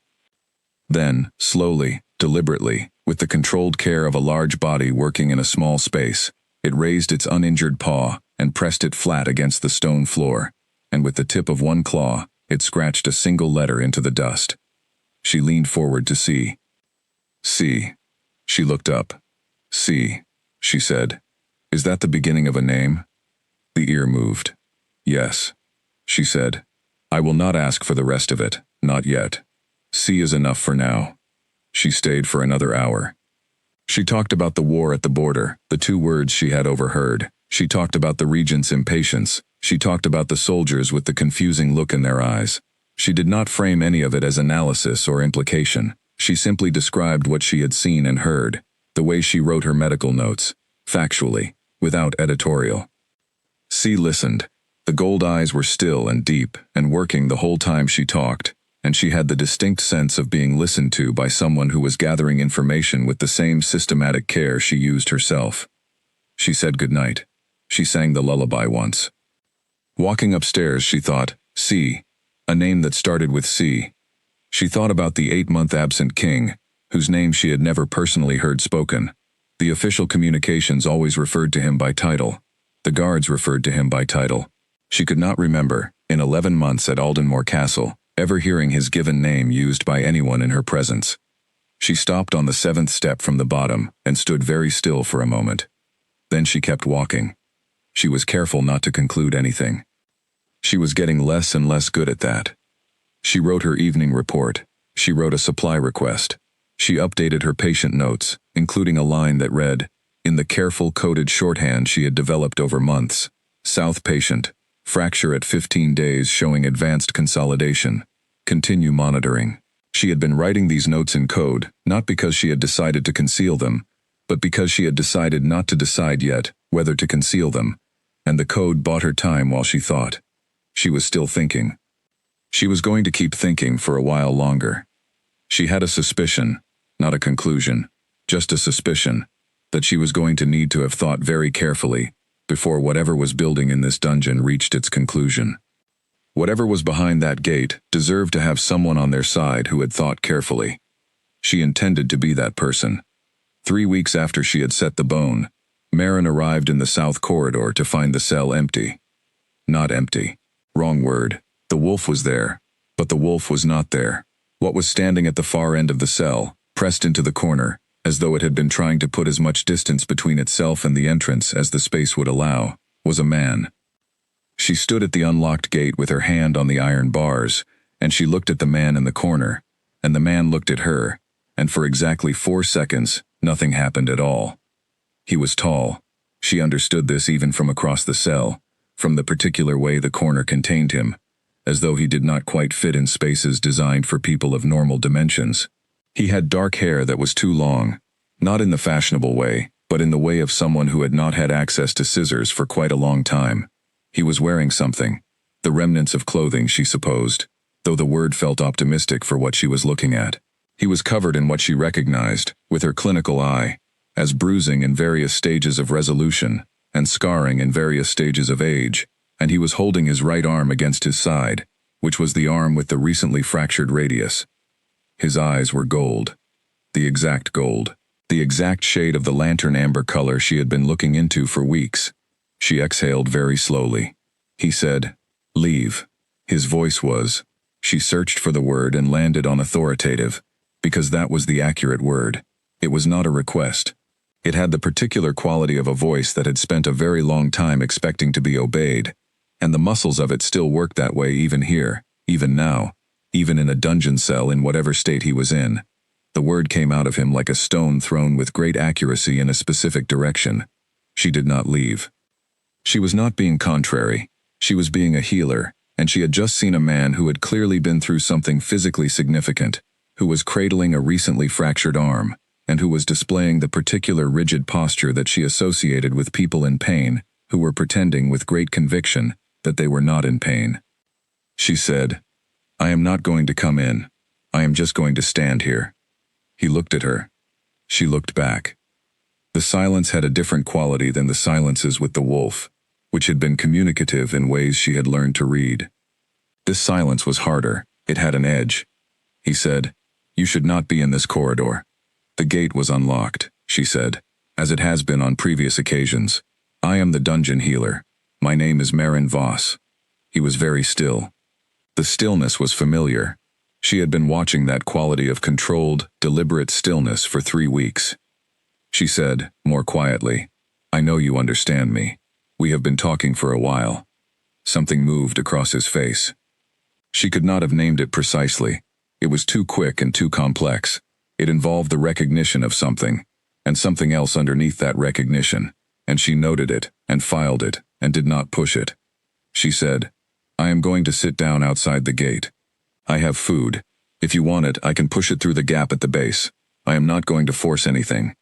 Then, slowly, deliberately, with the controlled care of a large body working in a small space, it raised its uninjured paw and pressed it flat against the stone floor, and with the tip of one claw, it scratched a single letter into the dust. She leaned forward to see. See. She looked up. See, she said. Is that the beginning of a name? The ear moved. Yes, she said. I will not ask for the rest of it, not yet. C is enough for now. She stayed for another hour. She talked about the war at the border, the 2 words she had overheard. She talked about the regent's impatience. She talked about the soldiers with the confusing look in their eyes. She did not frame any of it as analysis or implication. She simply described what she had seen and heard, the way she wrote her medical notes, factually, without editorial. C listened. The gold eyes were still and deep and working the whole time she talked, and she had the distinct sense of being listened to by someone who was gathering information with the same systematic care she used herself. She said goodnight. She sang the lullaby once. Walking upstairs, she thought, C, a name that started with C. She thought about the 8-month absent king, whose name she had never personally heard spoken. The official communications always referred to him by title. The guards referred to him by title. She could not remember, in 11 months at Aldenmore Castle, ever hearing his given name used by anyone in her presence. She stopped on the 7th step from the bottom and stood very still for a moment. Then she kept walking. She was careful not to conclude anything. She was getting less and less good at that. She wrote her evening report. She wrote a supply request. She updated her patient notes, including a line that read, in the careful coded shorthand she had developed over months, South patient, fracture at 15 days showing advanced consolidation. Continue monitoring. She had been writing these notes in code, not because she had decided to conceal them, but because she had decided not to decide yet whether to conceal them, and the code bought her time while she thought. She was still thinking. She was going to keep thinking for a while longer. She had a suspicion, not a conclusion, just a suspicion, that she was going to need to have thought very carefully before whatever was building in this dungeon reached its conclusion. Whatever was behind that gate deserved to have someone on their side who had thought carefully. She intended to be that person. 3 weeks after she had set the bone, Marin arrived in the south corridor to find the cell empty. Not empty. Wrong word. The wolf was there, but the wolf was not there. What was standing at the far end of the cell, pressed into the corner, as though it had been trying to put as much distance between itself and the entrance as the space would allow, was a man. She stood at the unlocked gate with her hand on the iron bars, and she looked at the man in the corner, and the man looked at her, and for exactly 4 seconds, nothing happened at all. He was tall. She understood this even from across the cell, from the particular way the corner contained him, as though he did not quite fit in spaces designed for people of normal dimensions. He had dark hair that was too long, not in the fashionable way, but in the way of someone who had not had access to scissors for quite a long time. He was wearing something, the remnants of clothing, she supposed, though the word felt optimistic for what she was looking at. He was covered in what she recognized, with her clinical eye, as bruising in various stages of resolution, and scarring in various stages of age, and he was holding his right arm against his side, which was the arm with the recently fractured radius. His eyes were gold. The exact gold. The exact shade of the lantern amber color she had been looking into for weeks. She exhaled very slowly. He said, "Leave." His voice was. She searched for the word and landed on authoritative, because that was the accurate word. It was not a request. It had the particular quality of a voice that had spent a very long time expecting to be obeyed, and the muscles of it still worked that way even here, even now, even in a dungeon cell in whatever state he was in. The word came out of him like a stone thrown with great accuracy in a specific direction. She did not leave. She was not being contrary. She was being a healer, and she had just seen a man who had clearly been through something physically significant, who was cradling a recently fractured arm, and who was displaying the particular rigid posture that she associated with people in pain, who were pretending with great conviction that they were not in pain. She said, "I am not going to come in. I am just going to stand here." He looked at her. She looked back. The silence had a different quality than the silences with the wolf, which had been communicative in ways she had learned to read. This silence was harder. It had an edge. He said, "You should not be in this corridor." The gate was unlocked, she said, as it has been on previous occasions. "I am the dungeon healer. My name is Marin Voss." He was very still. The stillness was familiar. She had been watching that quality of controlled, deliberate stillness for 3 weeks. She said, more quietly, "I I know you understand me. We have been talking for a while. Something moved across his face. She could not have named it precisely. It was too quick and too complex. It involved the recognition of something, and something else underneath that recognition, and she noted it, and filed it, and did not push it. She said, I am going to sit down outside the gate. I have food. If you want it, I can push it through the gap at the base. I am not going to force anything.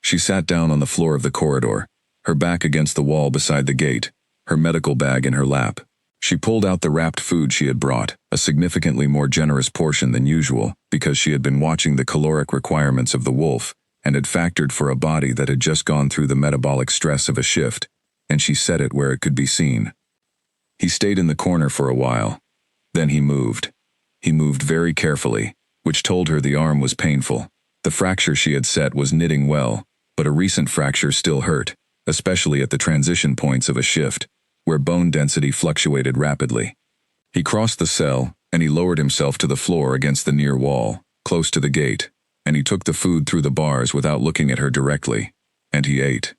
She sat down on the floor of the corridor, her back against the wall beside the gate, her medical bag in her lap. She pulled out the wrapped food she had brought, a significantly more generous portion than usual, because she had been watching the caloric requirements of the wolf, and had factored for a body that had just gone through the metabolic stress of a shift, and she set it where it could be seen. He stayed in the corner for a while. Then he moved. He moved very carefully, which told her the arm was painful. The fracture she had set was knitting well, but a recent fracture still hurt, especially at the transition points of a shift, where bone density fluctuated rapidly. He crossed the cell, and he lowered himself to the floor against the near wall, close to the gate, and he took the food through the bars without looking at her directly, and he ate.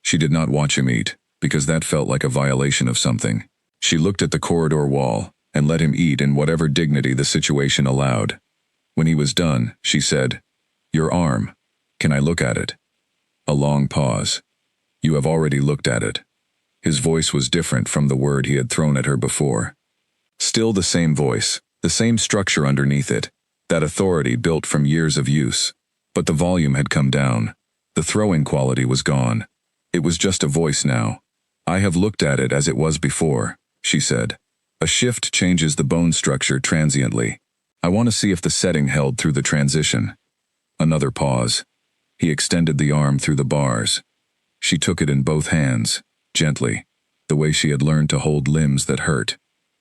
She did not watch him eat, because that felt like a violation of something. She looked at the corridor wall, and let him eat in whatever dignity the situation allowed. When he was done, she said, Your arm. Can I look at it? A long pause. You have already looked at it. His voice was different from the word he had thrown at her before. Still the same voice, the same structure underneath it, that authority built from years of use. But the volume had come down. The throwing quality was gone. It was just a voice now. I have looked at it as it was before, she said. A shift changes the bone structure transiently. I want to see if the setting held through the transition. Another pause. He extended the arm through the bars. She took it in both hands, gently, the way she had learned to hold limbs that hurt,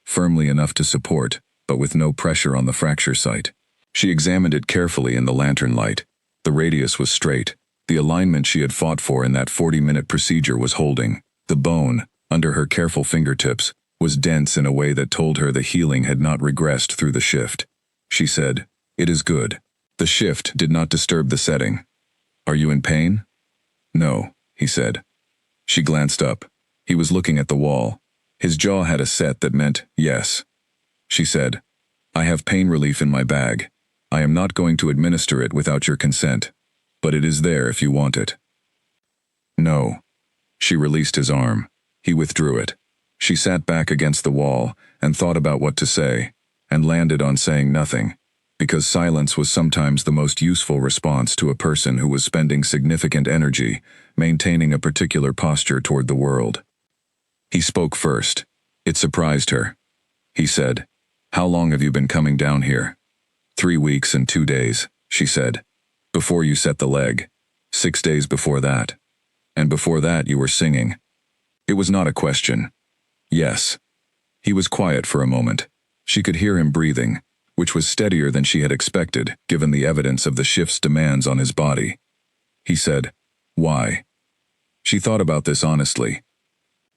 firmly enough to support, but with no pressure on the fracture site. She examined it carefully in the lantern light. The radius was straight. The alignment she had fought for in that 40-minute procedure was holding. The bone, under her careful fingertips, was dense in a way that told her the healing had not regressed through the shift. She said, It is good. The shift did not disturb the setting. Are you in pain? No, he said. She glanced up. He was looking at the wall. His jaw had a set that meant yes. She said, I have pain relief in my bag. I am not going to administer it without your consent, but it is there if you want it. No. She released his arm. He withdrew it. She sat back against the wall and thought about what to say, and landed on saying nothing, because silence was sometimes the most useful response to a person who was spending significant energy maintaining a particular posture toward the world. He spoke first. It surprised her. He said, How long have you been coming down here? 3 weeks and 2 days, she said. Before you set the leg. 6 days before that. And before that you were singing. It was not a question. Yes. He was quiet for a moment. She could hear him breathing, which was steadier than she had expected, given the evidence of the shift's demands on his body. He said, Why? She thought about this honestly.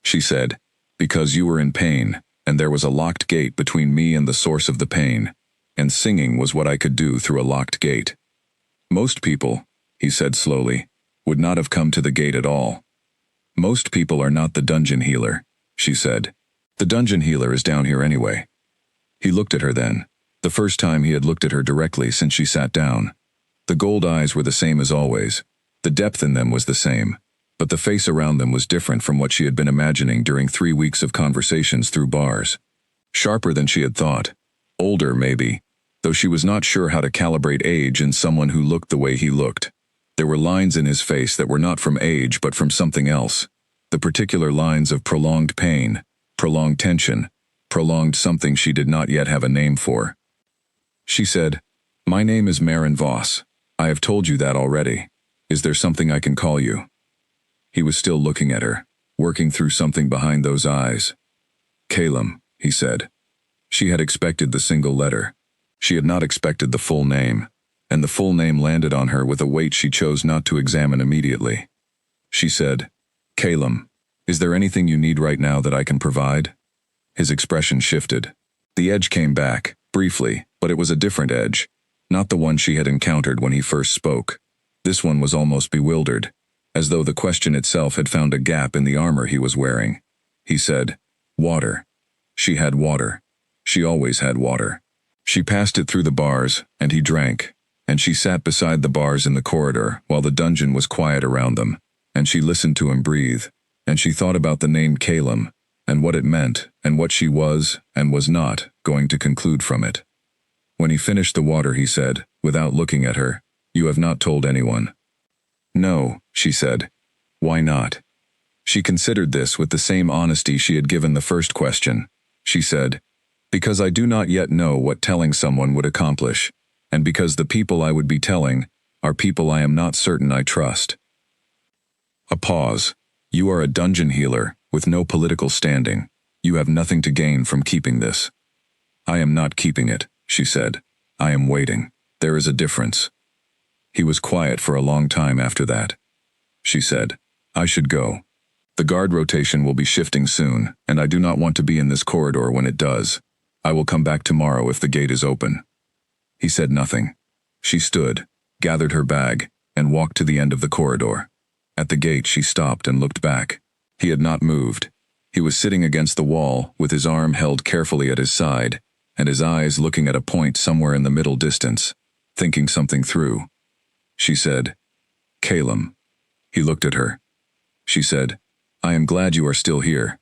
She said, Because you were in pain, and there was a locked gate between me and the source of the pain, and singing was what I could do through a locked gate. Most people, he said slowly, would not have come to the gate at all. Most people are not the dungeon healer, she said. The dungeon healer is down here anyway. He looked at her then, the first time he had looked at her directly since she sat down. The gold eyes were the same as always. The depth in them was the same, but the face around them was different from what she had been imagining during 3 weeks of conversations through bars. Sharper than she had thought. Older, maybe, though she was not sure how to calibrate age in someone who looked the way he looked. There were lines in his face that were not from age but from something else. The particular lines of prolonged pain, prolonged tension, prolonged something she did not yet have a name for. She said, My name is Marin Voss. I have told you that already. Is there something I can call you? He was still looking at her, working through something behind those eyes. Calum, he said. She had expected the single letter. She had not expected the full name, and the full name landed on her with a weight she chose not to examine immediately. She said, Calum, is there anything you need right now that I can provide? His expression shifted. The edge came back, briefly, but it was a different edge, not the one she had encountered when he first spoke. This one was almost bewildered. as though the question itself had found a gap in the armor he was wearing. He said, "Water." She had water. She always had water. She passed it through the bars, and he drank, and she sat beside the bars in the corridor while the dungeon was quiet around them, and she listened to him breathe, and she thought about the name Calum, and what it meant, and what she was, and was not, going to conclude from it. When he finished the water, he said, without looking at her, "You have not told anyone." "No," she said. "Why not?" She considered this with the same honesty she had given the first question. She said, "Because I do not yet know what telling someone would accomplish, and because the people I would be telling are people I am not certain I trust." A pause. "You are a dungeon healer, with no political standing. You have nothing to gain from keeping this." "I am not keeping it," she said. "I am waiting. There is a difference." He was quiet for a long time after that. She said, "I should go. The guard rotation will be shifting soon, and I do not want to be in this corridor when it does. I will come back tomorrow if the gate is open." He said nothing. She stood, gathered her bag, and walked to the end of the corridor. At the gate she stopped and looked back. He had not moved. He was sitting against the wall, with his arm held carefully at his side, and his eyes looking at a point somewhere in the middle distance, thinking something through. She said, "Calum." He looked at her. She said, "I am glad you are still here."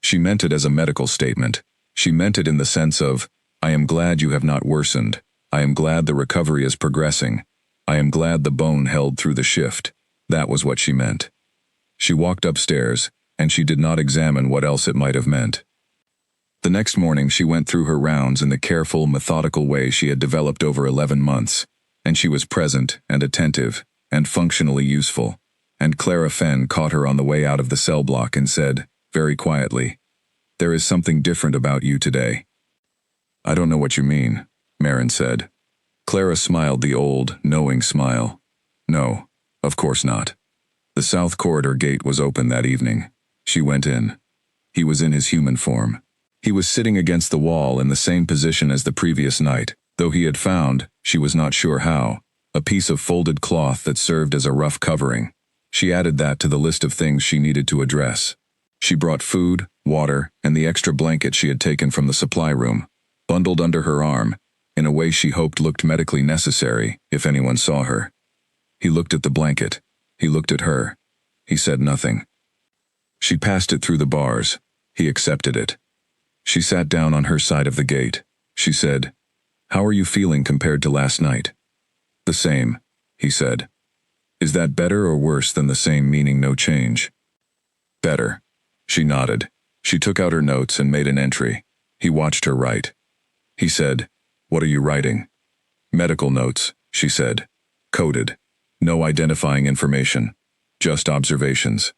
She meant it as a medical statement. She meant it in the sense of, "I am glad you have not worsened. I am glad the recovery is progressing. I am glad the bone held through the shift." That was what she meant. She walked upstairs, and she did not examine what else it might have meant. The next morning she went through her rounds in the careful, methodical way she had developed over 11 months, and she was present and attentive and functionally useful, and Clara Fenn caught her on the way out of the cell block and said, very quietly, "There is something different about you today." "I don't know what you mean," Marin said. Clara smiled the old, knowing smile. "No, of course not." The south corridor gate was open that evening. She went in. He was in his human form. He was sitting against the wall in the same position as the previous night, though he had found, she was not sure how, a piece of folded cloth that served as a rough covering. She added that to the list of things she needed to address. She brought food, water, and the extra blanket she had taken from the supply room, bundled under her arm, in a way she hoped looked medically necessary if anyone saw her. He looked at the blanket. He looked at her. He said nothing. She passed it through the bars. He accepted it. She sat down on her side of the gate. She said, "How are you feeling compared to last night?" "The same," he said. "Is that better or worse than the same, meaning no change?" "Better." She nodded. She took out her notes and made an entry. He watched her write. He said, "What are you writing?" "Medical notes," she said. "Coded. No identifying information. Just observations."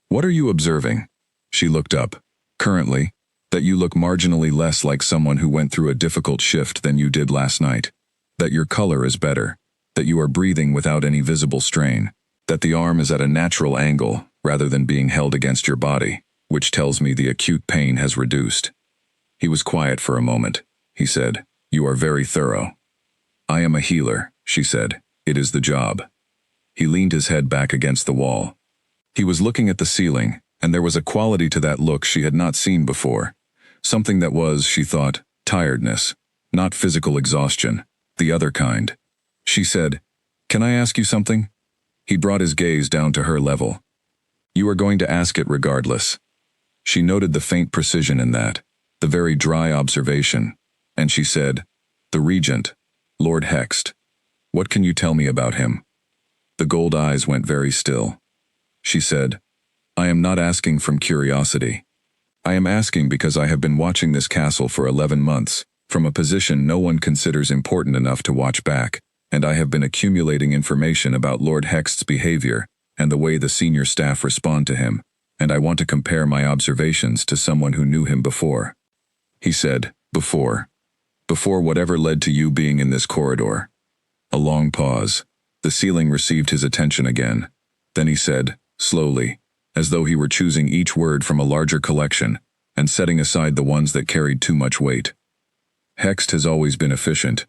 "What are you observing?" She looked up. "Currently, that you look marginally less like someone who went through a difficult shift than you did last night. That your color is better. That you are breathing without any visible strain. That the arm is at a natural angle, rather than being held against your body, which tells me the acute pain has reduced." He was quiet for a moment. He said, "You are very thorough." "I am a healer," she said. "It is the job." He leaned his head back against the wall. He was looking at the ceiling, and there was a quality to that look she had not seen before. Something that was, she thought, tiredness, not physical exhaustion, the other kind. She said, "Can I ask you something?" He brought his gaze down to her level. "You are going to ask it regardless." She noted the faint precision in that, the very dry observation, and she said, "The Regent, Lord Hext. What can you tell me about him?" The gold eyes went very still. She said, "I am not asking from curiosity. I am asking because I have been watching this castle for 11 months, from a position no one considers important enough to watch back, and I have been accumulating information about Lord Hext's behavior and the way the senior staff respond to him, and I want to compare my observations to someone who knew him before." He said, "Before. Before whatever led to you being in this corridor." A long pause. The ceiling received his attention again. Then he said, slowly, as though he were choosing each word from a larger collection and setting aside the ones that carried too much weight. "Hext has always been efficient.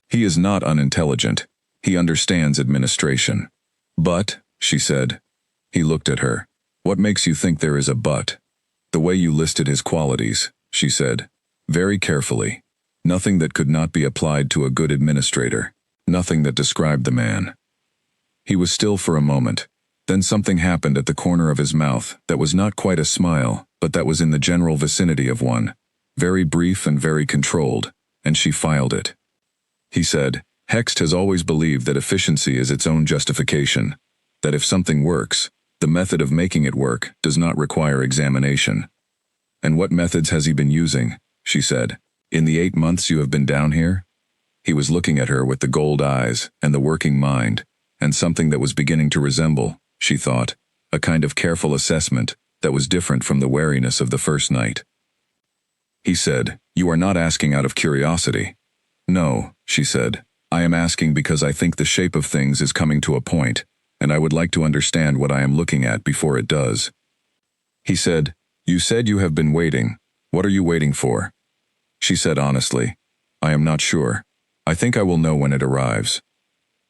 He is not unintelligent. He understands administration. "But," she said. He looked at her. "What makes you think there is a but?" "The way you listed his qualities," she said. "Very carefully. Nothing that could not be applied to a good administrator. Nothing that described the man." He was still for a moment. Then something happened at the corner of his mouth that was not quite a smile, but that was in the general vicinity of one. Very brief and very controlled, and she filed it. He said, "Hext has always believed that efficiency is its own justification. That if something works, the method of making it work does not require examination." "And what methods has he been using?" she said. "In the 8 months you have been down here?" He was looking at her with the gold eyes and the working mind, and something that was beginning to resemble, she thought, a kind of careful assessment that was different from the wariness of the first night. He said, "You are not asking out of curiosity." "No," she said. "I am asking because I think the shape of things is coming to a point, and I would like to understand what I am looking at before it does." He said, "You said you have been waiting. What are you waiting for?" She said honestly, "I am not sure. I think I will know when it arrives."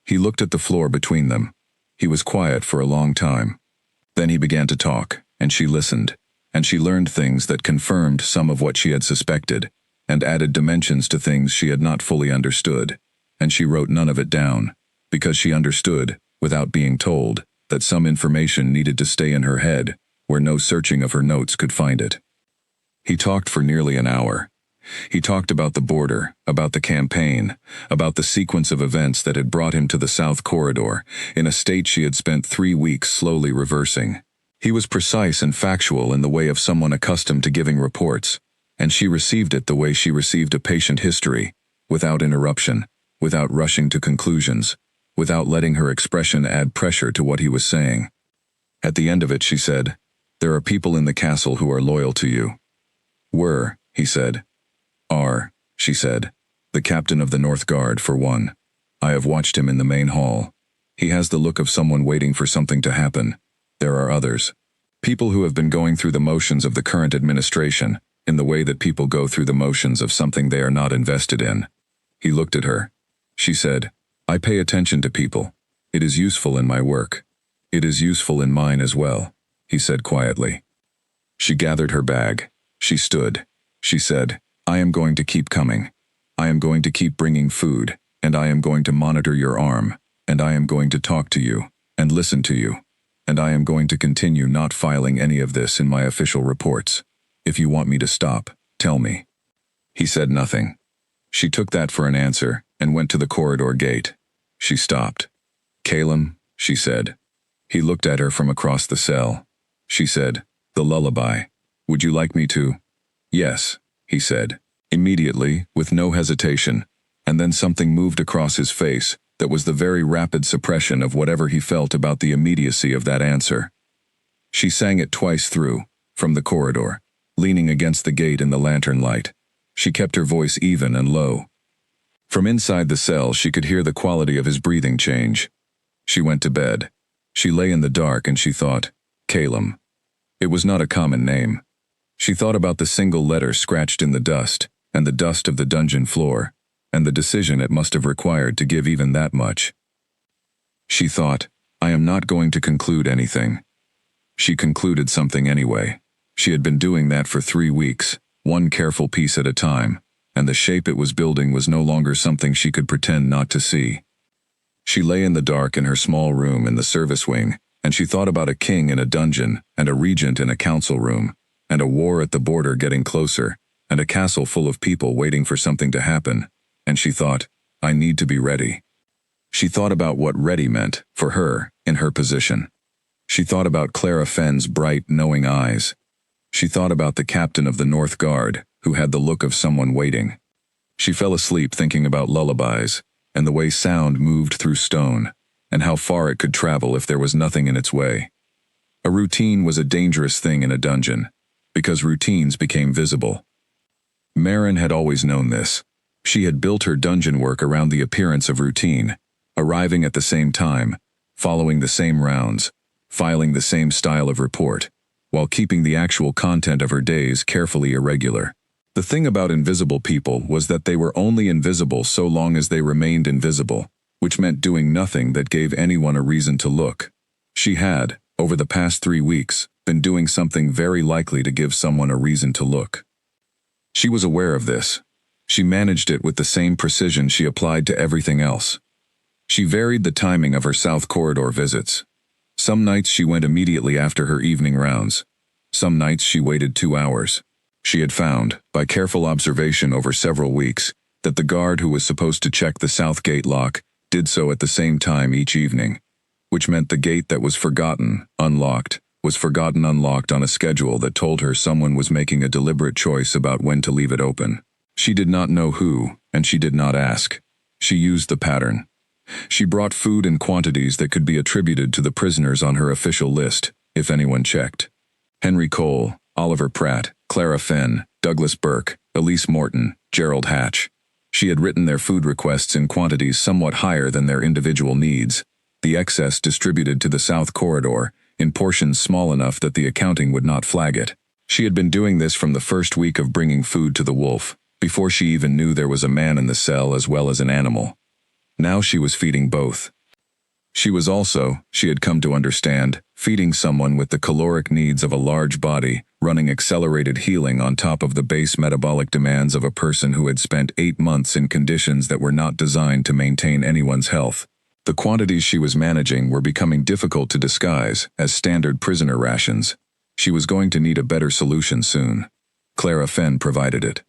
He looked at the floor between them. He was quiet for a long time. Then he began to talk, and she listened, and she learned things that confirmed some of what she had suspected, and added dimensions to things she had not fully understood, and she wrote none of it down, because she understood, without being told, that some information needed to stay in her head, where no searching of her notes could find it. He talked for nearly an hour. He talked about the border, about the campaign, about the sequence of events that had brought him to the South Corridor, in a state she had spent 3 weeks slowly reversing. He was precise and factual in the way of someone accustomed to giving reports, and she received it the way she received a patient history, without interruption, without rushing to conclusions, without letting her expression add pressure to what he was saying. At the end of it she said, "There are people in the castle who are loyal to you." "Were," he said. "Are," she said. "The captain of the North Guard, for one. I have watched him in the main hall. He has the look of someone waiting for something to happen. There are others. People who have been going through the motions of the current administration, in the way that people go through the motions of something they are not invested in." He looked at her. She said, "I pay attention to people. It is useful in my work. It is useful in mine as well," he said quietly. She gathered her bag. She stood. She said, "I am going to keep coming. I am going to keep bringing food, and I am going to monitor your arm, and I am going to talk to you, and listen to you, and I am going to continue not filing any of this in my official reports. If you want me to stop, tell me." He said nothing. She took that for an answer, and went to the corridor gate. She stopped. "Calum," she said. He looked at her from across the cell. She said, "The lullaby. Would you like me to?" "Yes," he said, immediately, with no hesitation, and then something moved across his face that was the very rapid suppression of whatever he felt about the immediacy of that answer. She sang it twice through, from the corridor, leaning against the gate in the lantern light. She kept her voice even and low. From inside the cell she could hear the quality of his breathing change. She went to bed. She lay in the dark and she thought, Calum. It was not a common name. She thought about the single letter scratched in the dust, and the dust of the dungeon floor, and the decision it must have required to give even that much. She thought, I am not going to conclude anything. She concluded something anyway. She had been doing that for 3 weeks, one careful piece at a time, and the shape it was building was no longer something she could pretend not to see. She lay in the dark in her small room in the service wing, and she thought about a king in a dungeon, and a regent in a council room, and a war at the border getting closer, and a castle full of people waiting for something to happen, and she thought, I need to be ready. She thought about what ready meant, for her, in her position. She thought about Clara Fenn's bright, knowing eyes. She thought about the captain of the North Guard, who had the look of someone waiting. She fell asleep thinking about lullabies, and the way sound moved through stone, and how far it could travel if there was nothing in its way. A routine was a dangerous thing in a dungeon, because routines became visible. Marin had always known this. She had built her dungeon work around the appearance of routine, arriving at the same time, following the same rounds, filing the same style of report, while keeping the actual content of her days carefully irregular. The thing about invisible people was that they were only invisible so long as they remained invisible, which meant doing nothing that gave anyone a reason to look. She had, over the past 3 weeks, been doing something very likely to give someone a reason to look. She was aware of this. She managed it with the same precision she applied to everything else. She varied the timing of her South Corridor visits. Some nights she went immediately after her evening rounds. Some nights she waited 2 hours. She had found, by careful observation over several weeks, that the guard who was supposed to check the south gate lock did so at the same time each evening, which meant the gate that was forgotten unlocked on a schedule that told her someone was making a deliberate choice about when to leave it open. She did not know who, and she did not ask. She used the pattern. She brought food in quantities that could be attributed to the prisoners on her official list, if anyone checked. Henry Cole, Oliver Pratt, Clara Fenn, Douglas Burke, Elise Morton, Gerald Hatch. She had written their food requests in quantities somewhat higher than their individual needs, the excess distributed to the South Corridor, in portions small enough that the accounting would not flag it. She had been doing this from the first week of bringing food to the wolf, before she even knew there was a man in the cell as well as an animal. Now she was feeding both. She was also, she had come to understand, feeding someone with the caloric needs of a large body, running accelerated healing on top of the base metabolic demands of a person who had spent 8 months in conditions that were not designed to maintain anyone's health. The quantities she was managing were becoming difficult to disguise as standard prisoner rations. She was going to need a better solution soon. Clara Fenn provided it.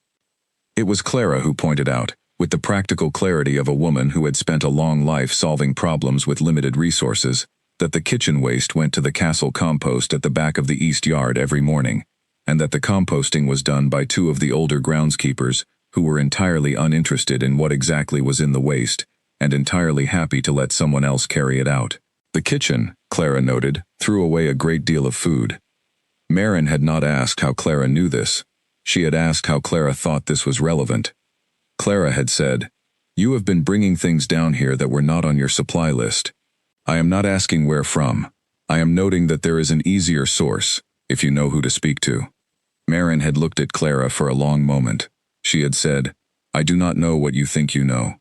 It was Clara who pointed out, with the practical clarity of a woman who had spent a long life solving problems with limited resources, that the kitchen waste went to the castle compost at the back of the east yard every morning, and that the composting was done by 2 of the older groundskeepers who were entirely uninterested in what exactly was in the waste, and entirely happy to let someone else carry it out. The kitchen, Clara noted, threw away a great deal of food. Marin had not asked how Clara knew this. She had asked how Clara thought this was relevant. Clara had said, "You have been bringing things down here that were not on your supply list. I am not asking where from. I am noting that there is an easier source, if you know who to speak to." Marin had looked at Clara for a long moment. She had said, "I do not know what you think you know."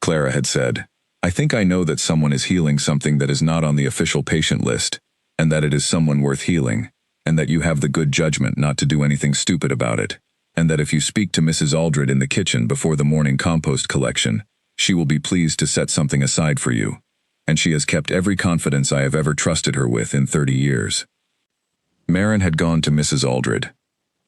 Clara had said, "I think I know that someone is healing something that is not on the official patient list, and that it is someone worth healing, and that you have the good judgment not to do anything stupid about it, and that if you speak to Mrs. Aldred in the kitchen before the morning compost collection, she will be pleased to set something aside for you, and she has kept every confidence I have ever trusted her with in 30 years. Marin had gone to Mrs. Aldred.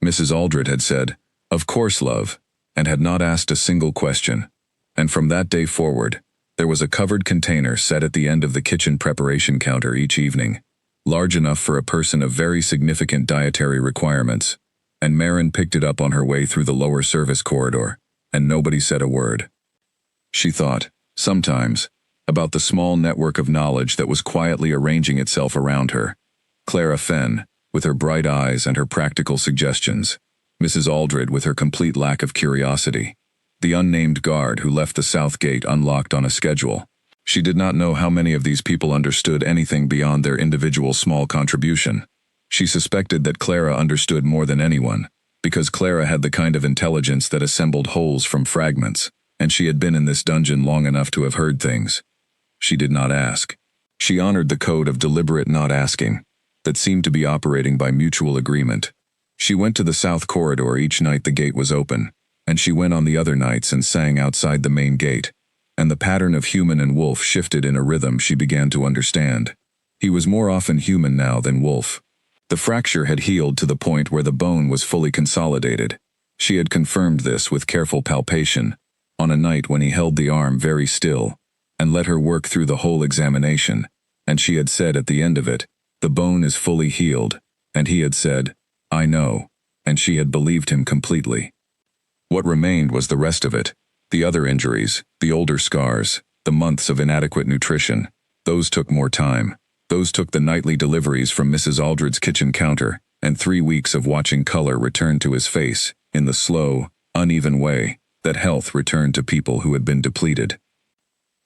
Mrs. Aldred had said, "Of course, love," and had not asked a single question. And from that day forward, there was a covered container set at the end of the kitchen preparation counter each evening, large enough for a person of very significant dietary requirements, and Marin picked it up on her way through the lower service corridor, and nobody said a word. She thought, sometimes, about the small network of knowledge that was quietly arranging itself around her. Clara Fenn, with her bright eyes and her practical suggestions, Mrs. Aldred with her complete lack of curiosity, the unnamed guard who left the south gate unlocked on a schedule. She did not know how many of these people understood anything beyond their individual small contribution. She suspected that Clara understood more than anyone, because Clara had the kind of intelligence that assembled wholes from fragments, and she had been in this dungeon long enough to have heard things. She did not ask. She honored the code of deliberate not asking, that seemed to be operating by mutual agreement. She went to the south corridor each night the gate was open, and she went on the other nights and sang outside the main gate, and the pattern of human and wolf shifted in a rhythm she began to understand. He was more often human now than wolf. The fracture had healed to the point where the bone was fully consolidated. She had confirmed this with careful palpation, on a night when he held the arm very still, and let her work through the whole examination, and she had said at the end of it, "The bone is fully healed," and he had said, "I know," and she had believed him completely. What remained was the rest of it, the other injuries, the older scars, the months of inadequate nutrition. Those took more time. Those took the nightly deliveries from Mrs. Aldred's kitchen counter, and 3 weeks of watching color return to his face, in the slow, uneven way that health returned to people who had been depleted.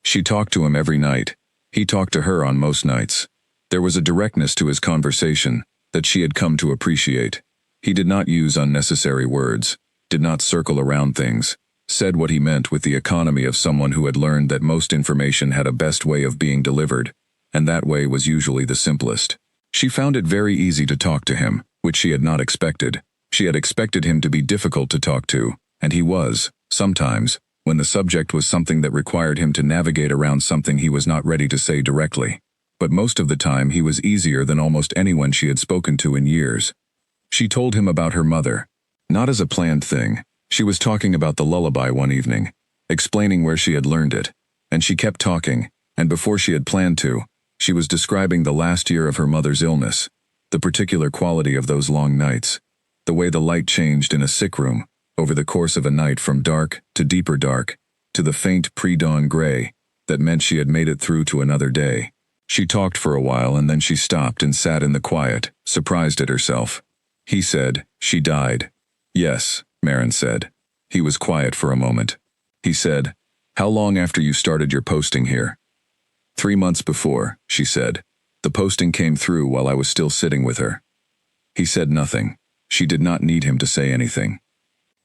She talked to him every night. He talked to her on most nights. There was a directness to his conversation that she had come to appreciate. He did not use unnecessary words, did not circle around things. said what he meant with the economy of someone who had learned that most information had a best way of being delivered, and that way was usually the simplest. She found it very easy to talk to him, which she had not expected. She had expected him to be difficult to talk to, and he was, sometimes, when the subject was something that required him to navigate around something he was not ready to say directly. But most of the time he was easier than almost anyone she had spoken to in years. She told him about her mother. Not as a planned thing. She was talking about the lullaby one evening, explaining where she had learned it, and she kept talking, and before she had planned to, she was describing the last year of her mother's illness, the particular quality of those long nights, the way the light changed in a sick room, over the course of a night from dark to deeper dark, to the faint pre-dawn gray, that meant she had made it through to another day. She talked for a while and then she stopped and sat in the quiet, surprised at herself. He said, "She died." "Yes," Marin said. He was quiet for a moment. He said, "How long after you started your posting here?" 3 months before, she said. The posting came through while I was still sitting with her. He said nothing. She did not need him to say anything.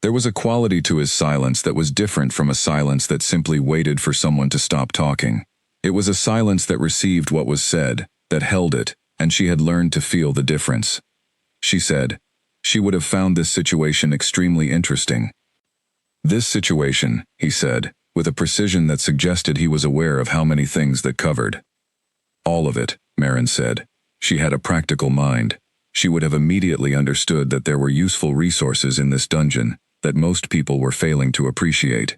There was a quality to his silence that was different from a silence that simply waited for someone to stop talking. It was a silence that received what was said, that held it, and she had learned to feel the difference. She said, she would have found this situation extremely interesting. "This situation," he said, with a precision that suggested he was aware of how many things that covered. "All of it," Marin said. She had a practical mind. She would have immediately understood that there were useful resources in this dungeon that most people were failing to appreciate.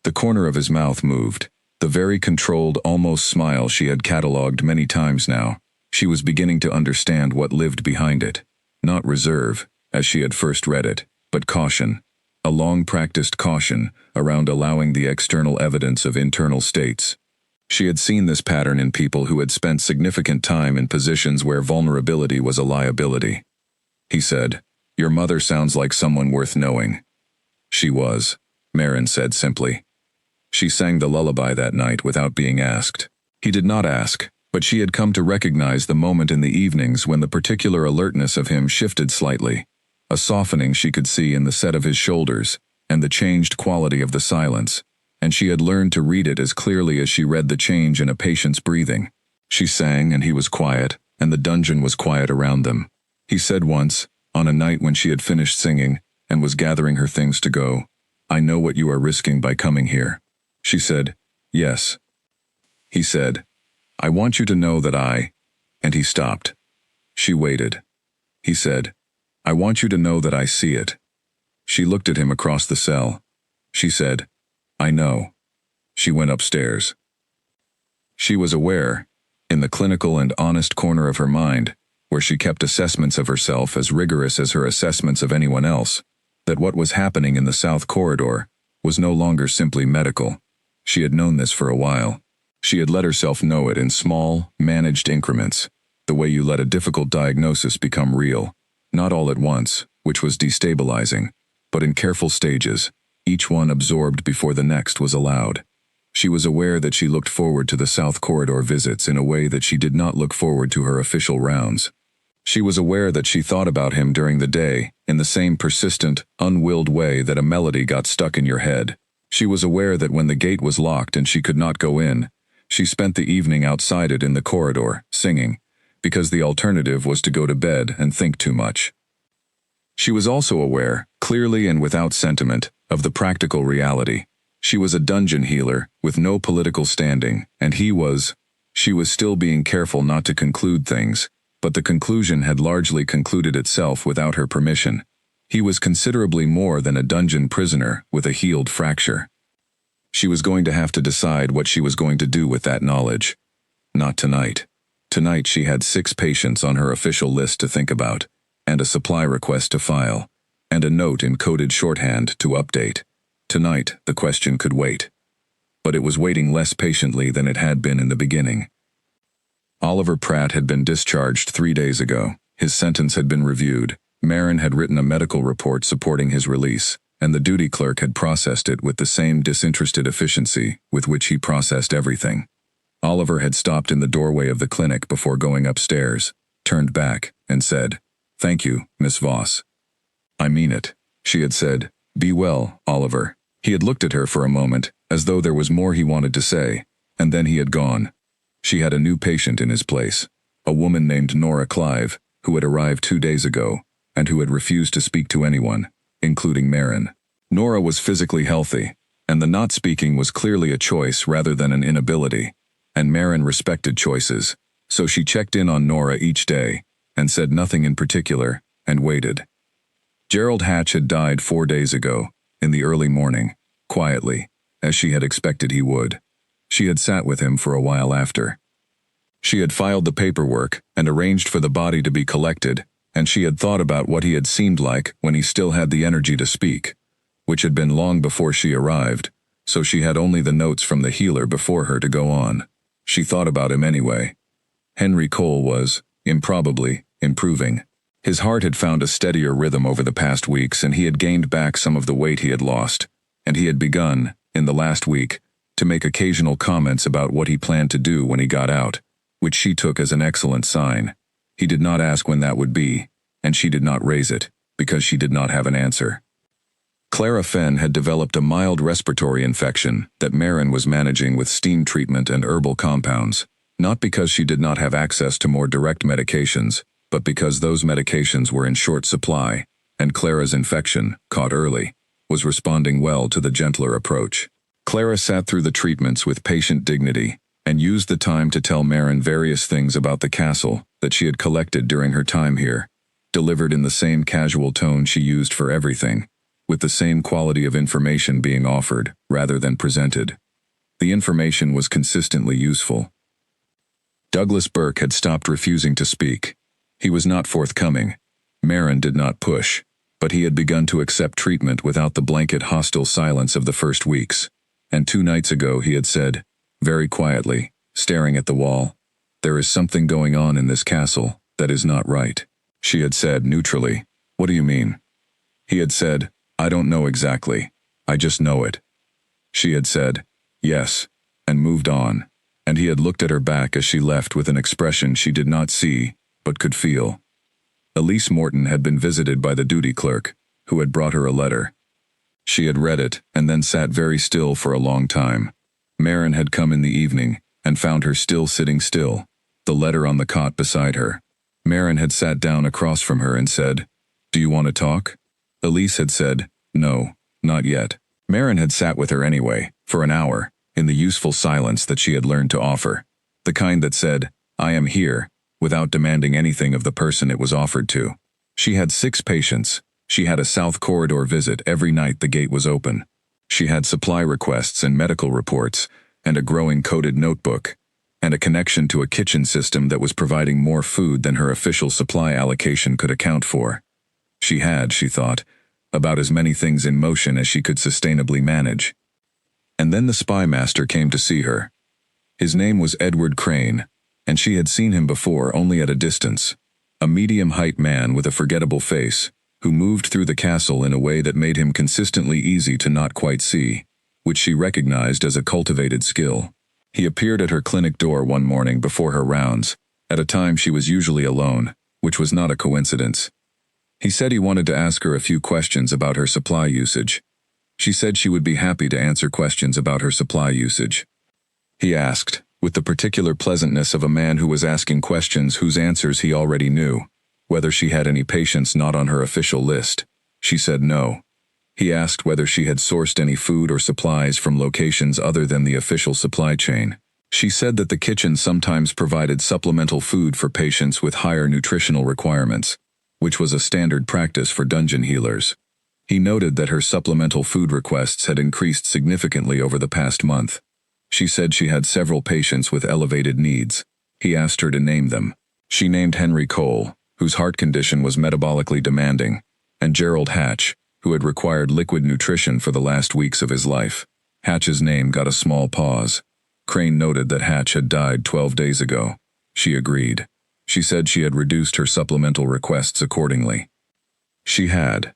The corner of his mouth moved, the very controlled, almost smile she had catalogued many times now. She was beginning to understand what lived behind it. Not reserve, as she had first read it, but caution. A long-practiced caution around allowing the external evidence of internal states. She had seen this pattern in people who had spent significant time in positions where vulnerability was a liability. He said, "Your mother sounds like someone worth knowing." She was, Marin said simply. She sang the lullaby that night without being asked. He did not ask, but she had come to recognize the moment in the evenings when the particular alertness of him shifted slightly, a softening she could see in the set of his shoulders, and the changed quality of the silence, and she had learned to read it as clearly as she read the change in a patient's breathing. She sang and he was quiet, and the dungeon was quiet around them. He said once, on a night when she had finished singing, and was gathering her things to go, "I know what you are risking by coming here." She said, "Yes." He said, "I want you to know that I—" and he stopped. She waited. He said, "I want you to know that I see it." She looked at him across the cell. She said, "I know." She went upstairs. She was aware, in the clinical and honest corner of her mind, where she kept assessments of herself as rigorous as her assessments of anyone else, that what was happening in the South Corridor was no longer simply medical. She had known this for a while. She had let herself know it in small, managed increments, the way you let a difficult diagnosis become real, not all at once, which was destabilizing, but in careful stages, each one absorbed before the next was allowed. She was aware that she looked forward to the South Corridor visits in a way that she did not look forward to her official rounds. She was aware that she thought about him during the day in the same persistent, unwilled way that a melody got stuck in your head. She was aware that when the gate was locked and she could not go in, she spent the evening outside it in the corridor, singing, because the alternative was to go to bed and think too much. She was also aware, clearly and without sentiment, of the practical reality. She was a dungeon healer with no political standing, and she was still being careful not to conclude things, but the conclusion had largely concluded itself without her permission. He was considerably more than a dungeon prisoner with a healed fracture. She was going to have to decide what she was going to do with that knowledge. Not tonight. Tonight she had 6 patients on her official list to think about, and a supply request to file, and a note in coded shorthand to update. Tonight, the question could wait. But it was waiting less patiently than it had been in the beginning. Oliver Pratt had been discharged 3 days ago. His sentence had been reviewed. Marin had written a medical report supporting his release, and the duty clerk had processed it with the same disinterested efficiency with which he processed everything. Oliver had stopped in the doorway of the clinic before going upstairs, turned back, and said, "Thank you, Miss Voss." "I mean it," she had said. "Be well, Oliver." He had looked at her for a moment, as though there was more he wanted to say, and then he had gone. She had a new patient in his place, a woman named Nora Clive, who had arrived 2 days ago, and who had refused to speak to anyone, including Marin. Nora was physically healthy, and the not speaking was clearly a choice rather than an inability, and Marin respected choices, so she checked in on Nora each day, and said nothing in particular, and waited. Gerald Hatch had died 4 days ago, in the early morning, quietly, as she had expected he would. She had sat with him for a while after. She had filed the paperwork and arranged for the body to be collected, and she had thought about what he had seemed like when he still had the energy to speak, which had been long before she arrived, so she had only the notes from the healer before her to go on. She thought about him anyway. Henry Cole was, improbably, improving. His heart had found a steadier rhythm over the past weeks, and he had gained back some of the weight he had lost, and he had begun, in the last week, to make occasional comments about what he planned to do when he got out, which she took as an excellent sign. He did not ask when that would be, and she did not raise it, because she did not have an answer. Clara Fenn had developed a mild respiratory infection that Marin was managing with steam treatment and herbal compounds, not because she did not have access to more direct medications, but because those medications were in short supply, and Clara's infection, caught early, was responding well to the gentler approach. Clara sat through the treatments with patient dignity, and used the time to tell Marin various things about the castle that she had collected during her time here, delivered in the same casual tone she used for everything, with the same quality of information being offered rather than presented. The information was consistently useful. Douglas Burke had stopped refusing to speak. He was not forthcoming. Marin did not push, but he had begun to accept treatment without the blanket hostile silence of the first weeks, and 2 nights ago he had said, very quietly, staring at the wall, "There is something going on in this castle that is not right." She had said neutrally, "What do you mean?" He had said, "I don't know exactly. I just know it." She had said, "Yes," and moved on, and he had looked at her back as she left with an expression she did not see, but could feel. Elise Morton had been visited by the duty clerk, who had brought her a letter. She had read it, and then sat very still for a long time. Marin had come in the evening, and found her still sitting still, the letter on the cot beside her. Marin had sat down across from her and said, "Do you want to talk?" Elise had said, "No, not yet." Marin had sat with her anyway, for an hour, in the useful silence that she had learned to offer, the kind that said, "I am here," without demanding anything of the person it was offered to. She had 6 patients. She had a south corridor visit every night the gate was open. She had supply requests and medical reports, and a growing coded notebook, and a connection to a kitchen system that was providing more food than her official supply allocation could account for. She had, she thought, about as many things in motion as she could sustainably manage. And then the spy master came to see her. His name was Edward Crane, and she had seen him before only at a distance, a medium-height man with a forgettable face, who moved through the castle in a way that made him consistently easy to not quite see, which she recognized as a cultivated skill. He appeared at her clinic door one morning before her rounds, at a time she was usually alone, which was not a coincidence. He said he wanted to ask her a few questions about her supply usage. She said she would be happy to answer questions about her supply usage. He asked, with the particular pleasantness of a man who was asking questions whose answers he already knew, whether she had any patients not on her official list. She said no. He asked whether she had sourced any food or supplies from locations other than the official supply chain. She said that the kitchen sometimes provided supplemental food for patients with higher nutritional requirements, which was a standard practice for dungeon healers. He noted that her supplemental food requests had increased significantly over the past month. She said she had several patients with elevated needs. He asked her to name them. She named Henry Cole, whose heart condition was metabolically demanding, and Gerald Hatch, who had required liquid nutrition for the last weeks of his life. Hatch's name got a small pause. Crane noted that Hatch had died 12 days ago. She agreed. She said she had reduced her supplemental requests accordingly. She had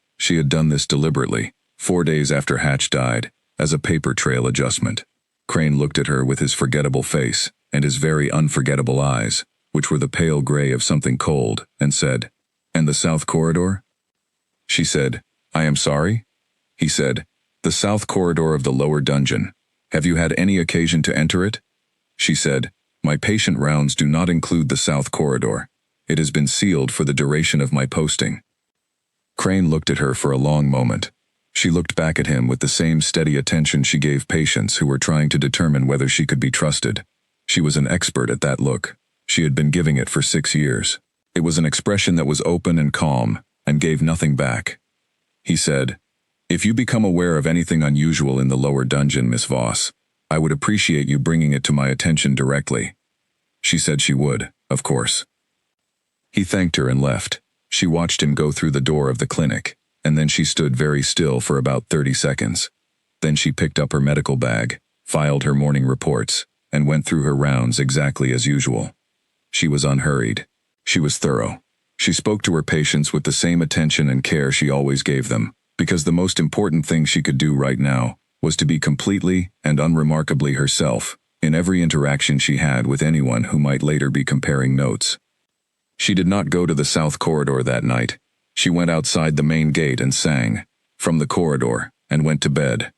done this deliberately, 4 days after Hatch died, as a paper trail adjustment. Crane looked at her with his forgettable face, and his very unforgettable eyes, which were the pale gray of something cold, and said, "And the south corridor?" She said, "I am sorry?" He said, The south corridor of the lower dungeon. Have you had any occasion to enter it? She said, my patient rounds do not include the south corridor. It has been sealed for the duration of my posting. Crane looked at her for a long moment. She looked back at him with the same steady attention she gave patients who were trying to determine whether she could be trusted. She was an expert at that look. She had been giving it for 6 years. It was an expression that was open and calm, and gave nothing back. He said, if you become aware of anything unusual in the lower dungeon, Miss Voss, I would appreciate you bringing it to my attention directly. She said she would, of course. He thanked her and left. She watched him go through the door of the clinic, and then she stood very still for about 30 seconds. Then she picked up her medical bag, filed her morning reports, and went through her rounds exactly as usual. She was unhurried. She was thorough. She spoke to her patients with the same attention and care she always gave them, because the most important thing she could do right now was to be completely and unremarkably herself in every interaction she had with anyone who might later be comparing notes. She did not go to the south corridor that night. She went outside the main gate and sang, from the corridor, and went to bed.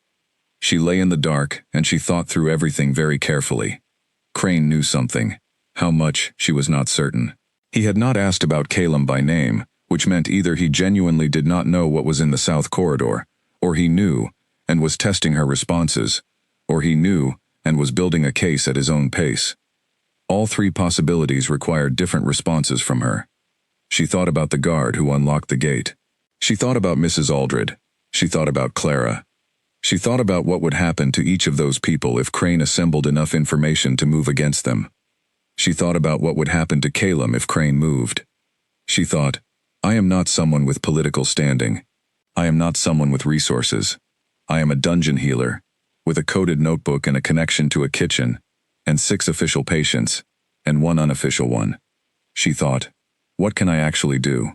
She lay in the dark, and she thought through everything very carefully. Crane knew something. How much, she was not certain. He had not asked about Calum by name, which meant either he genuinely did not know what was in the south corridor, or he knew, and was testing her responses, or he knew, and was building a case at his own pace. All 3 possibilities required different responses from her. She thought about the guard who unlocked the gate. She thought about Mrs. Aldred. She thought about Clara. She thought about what would happen to each of those people if Crane assembled enough information to move against them. She thought about what would happen to Calum if Crane moved. She thought, I am not someone with political standing. I am not someone with resources. I am a dungeon healer, with a coded notebook and a connection to a kitchen, and 6 official patients, and 1 unofficial one. She thought, what can I actually do?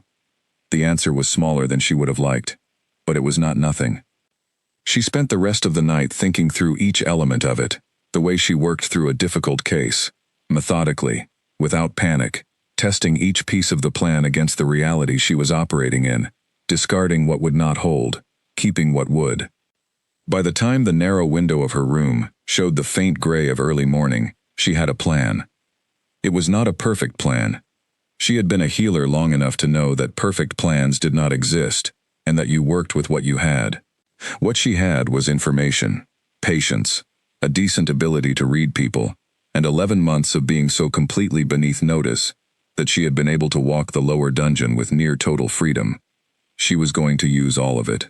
The answer was smaller than she would have liked, but it was not nothing. She spent the rest of the night thinking through each element of it, the way she worked through a difficult case, methodically, without panic, testing each piece of the plan against the reality she was operating in, discarding what would not hold, keeping what would. By the time the narrow window of her room showed the faint gray of early morning, she had a plan. It was not a perfect plan. She had been a healer long enough to know that perfect plans did not exist, and that you worked with what you had. What she had was information, patience, a decent ability to read people, and 11 months of being so completely beneath notice that she had been able to walk the lower dungeon with near total freedom. She was going to use all of it.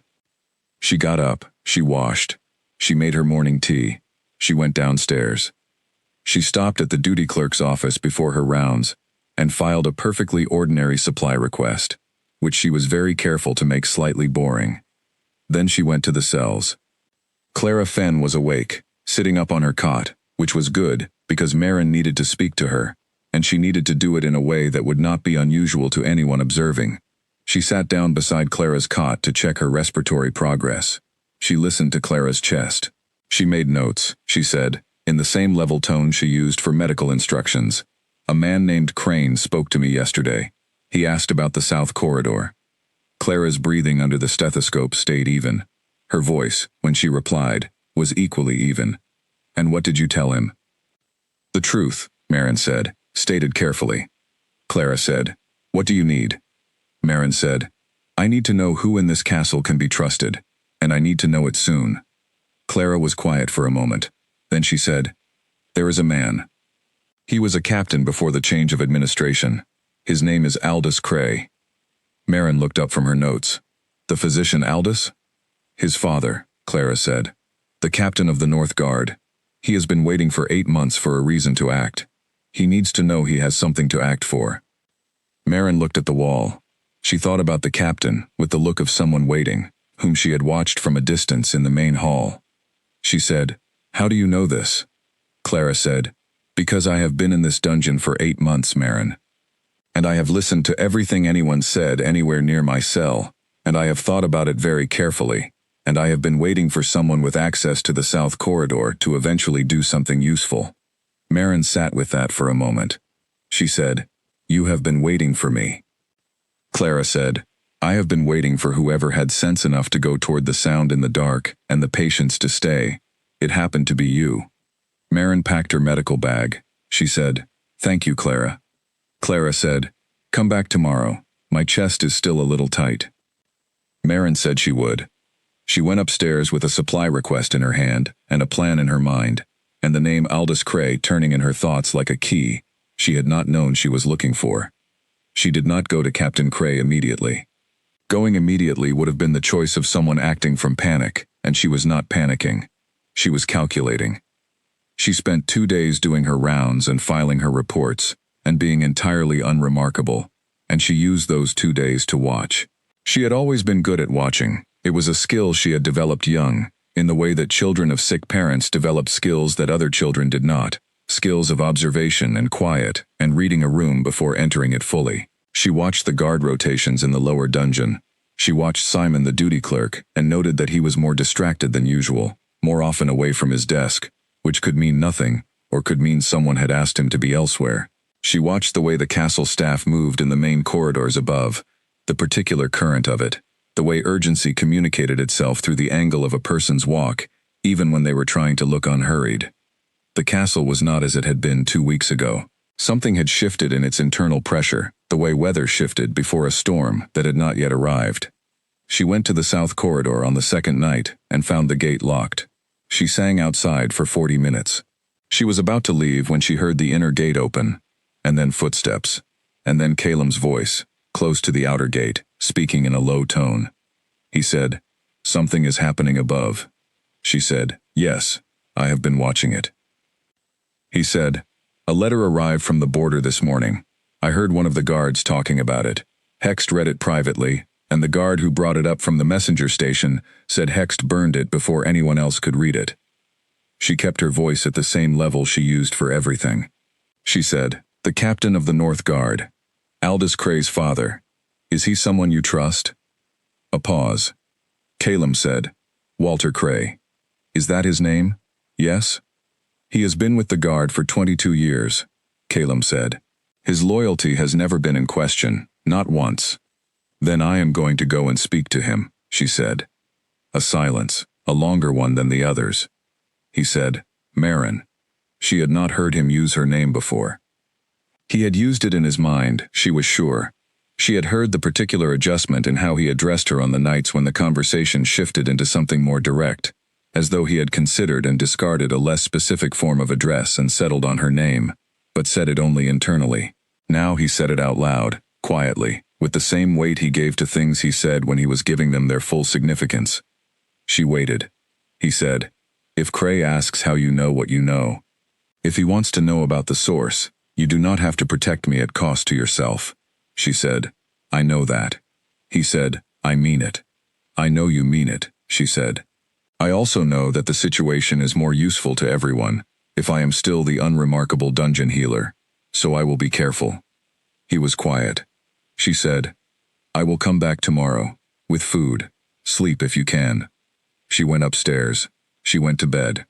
She got up, she washed, she made her morning tea, she went downstairs. She stopped at the duty clerk's office before her rounds and filed a perfectly ordinary supply request, which she was very careful to make slightly boring. Then she went to the cells. Clara Fenn was awake, sitting up on her cot, which was good because Marin needed to speak to her, and she needed to do it in a way that would not be unusual to anyone observing. She sat down beside Clara's cot to check her respiratory progress. She listened to Clara's chest. She made notes, she said, in the same level tone she used for medical instructions. A man named Crane spoke to me yesterday. He asked about the south corridor. Clara's breathing under the stethoscope stayed even. Her voice, when she replied, was equally even. And what did you tell him? The truth, Marin said, stated carefully. Clara said, what do you need? Marin said, I need to know who in this castle can be trusted, and I need to know it soon. Clara was quiet for a moment. Then she said, there is a man. He was a captain before the change of administration. His name is Aldous Cray. Marin looked up from her notes. The physician Aldous? His father, Clara said. The captain of the North Guard. He has been waiting for 8 months for a reason to act. He needs to know he has something to act for. Marin looked at the wall. She thought about the captain, with the look of someone waiting, whom she had watched from a distance in the main hall. She said, how do you know this? Clara said, because I have been in this dungeon for 8 months, Marin. And I have listened to everything anyone said anywhere near my cell, and I have thought about it very carefully, and I have been waiting for someone with access to the south corridor to eventually do something useful. Marin sat with that for a moment. She said, you have been waiting for me. Clara said, I have been waiting for whoever had sense enough to go toward the sound in the dark and the patience to stay. It happened to be you. Marin packed her medical bag. She said, "Thank you, Clara." Clara said, "Come back tomorrow. My chest is still a little tight." Marin said she would. She went upstairs with a supply request in her hand and a plan in her mind, and the name Aldous Cray turning in her thoughts like a key she had not known she was looking for. She did not go to Captain Cray immediately. Going immediately would have been the choice of someone acting from panic, and she was not panicking. She was calculating. She spent 2 days doing her rounds and filing her reports, and being entirely unremarkable, and she used those 2 days to watch. She had always been good at watching. It was a skill she had developed young, in the way that children of sick parents develop skills that other children did not, skills of observation and quiet, and reading a room before entering it fully. She watched the guard rotations in the lower dungeon. She watched Simon the duty clerk and noted that he was more distracted than usual, more often away from his desk, which could mean nothing, or could mean someone had asked him to be elsewhere. She watched the way the castle staff moved in the main corridors above, the particular current of it, the way urgency communicated itself through the angle of a person's walk, even when they were trying to look unhurried. The castle was not as it had been 2 weeks ago. Something had shifted in its internal pressure, the way weather shifted before a storm that had not yet arrived. She went to the south corridor on the second night and found the gate locked. She sang outside for 40 minutes. She was about to leave when she heard the inner gate open, and then footsteps, and then Calum's voice, close to the outer gate, speaking in a low tone. He said, "Something is happening above." She said, "Yes, I have been watching it." He said, "A letter arrived from the border this morning. I heard one of the guards talking about it. Hext read it privately, and the guard who brought it up from the messenger station said Hext burned it before anyone else could read it." She kept her voice at the same level she used for everything. She said, "The captain of the North Guard, Aldous Cray's father. Is he someone you trust?" A pause. Calum said, "Walter Cray. Is that his name?" "Yes." "He has been with the Guard for 22 years, Calum said. "His loyalty has never been in question, not once." "Then I am going to go and speak to him," she said. A silence, a longer one than the others. He said, "Marin." She had not heard him use her name before. He had used it in his mind, she was sure. She had heard the particular adjustment in how he addressed her on the nights when the conversation shifted into something more direct, as though he had considered and discarded a less specific form of address and settled on her name, but said it only internally. Now he said it out loud, quietly, with the same weight he gave to things he said when he was giving them their full significance. She waited. He said, "If Cray asks how you know what you know, if he wants to know about the source, you do not have to protect me at cost to yourself." She said, "I know that." He said, "I mean it." "I know you mean it," she said. "I also know that the situation is more useful to everyone if I am still the unremarkable dungeon healer, so I will be careful." He was quiet. She said, "I will come back tomorrow, with food. Sleep if you can." She went upstairs. She went to bed.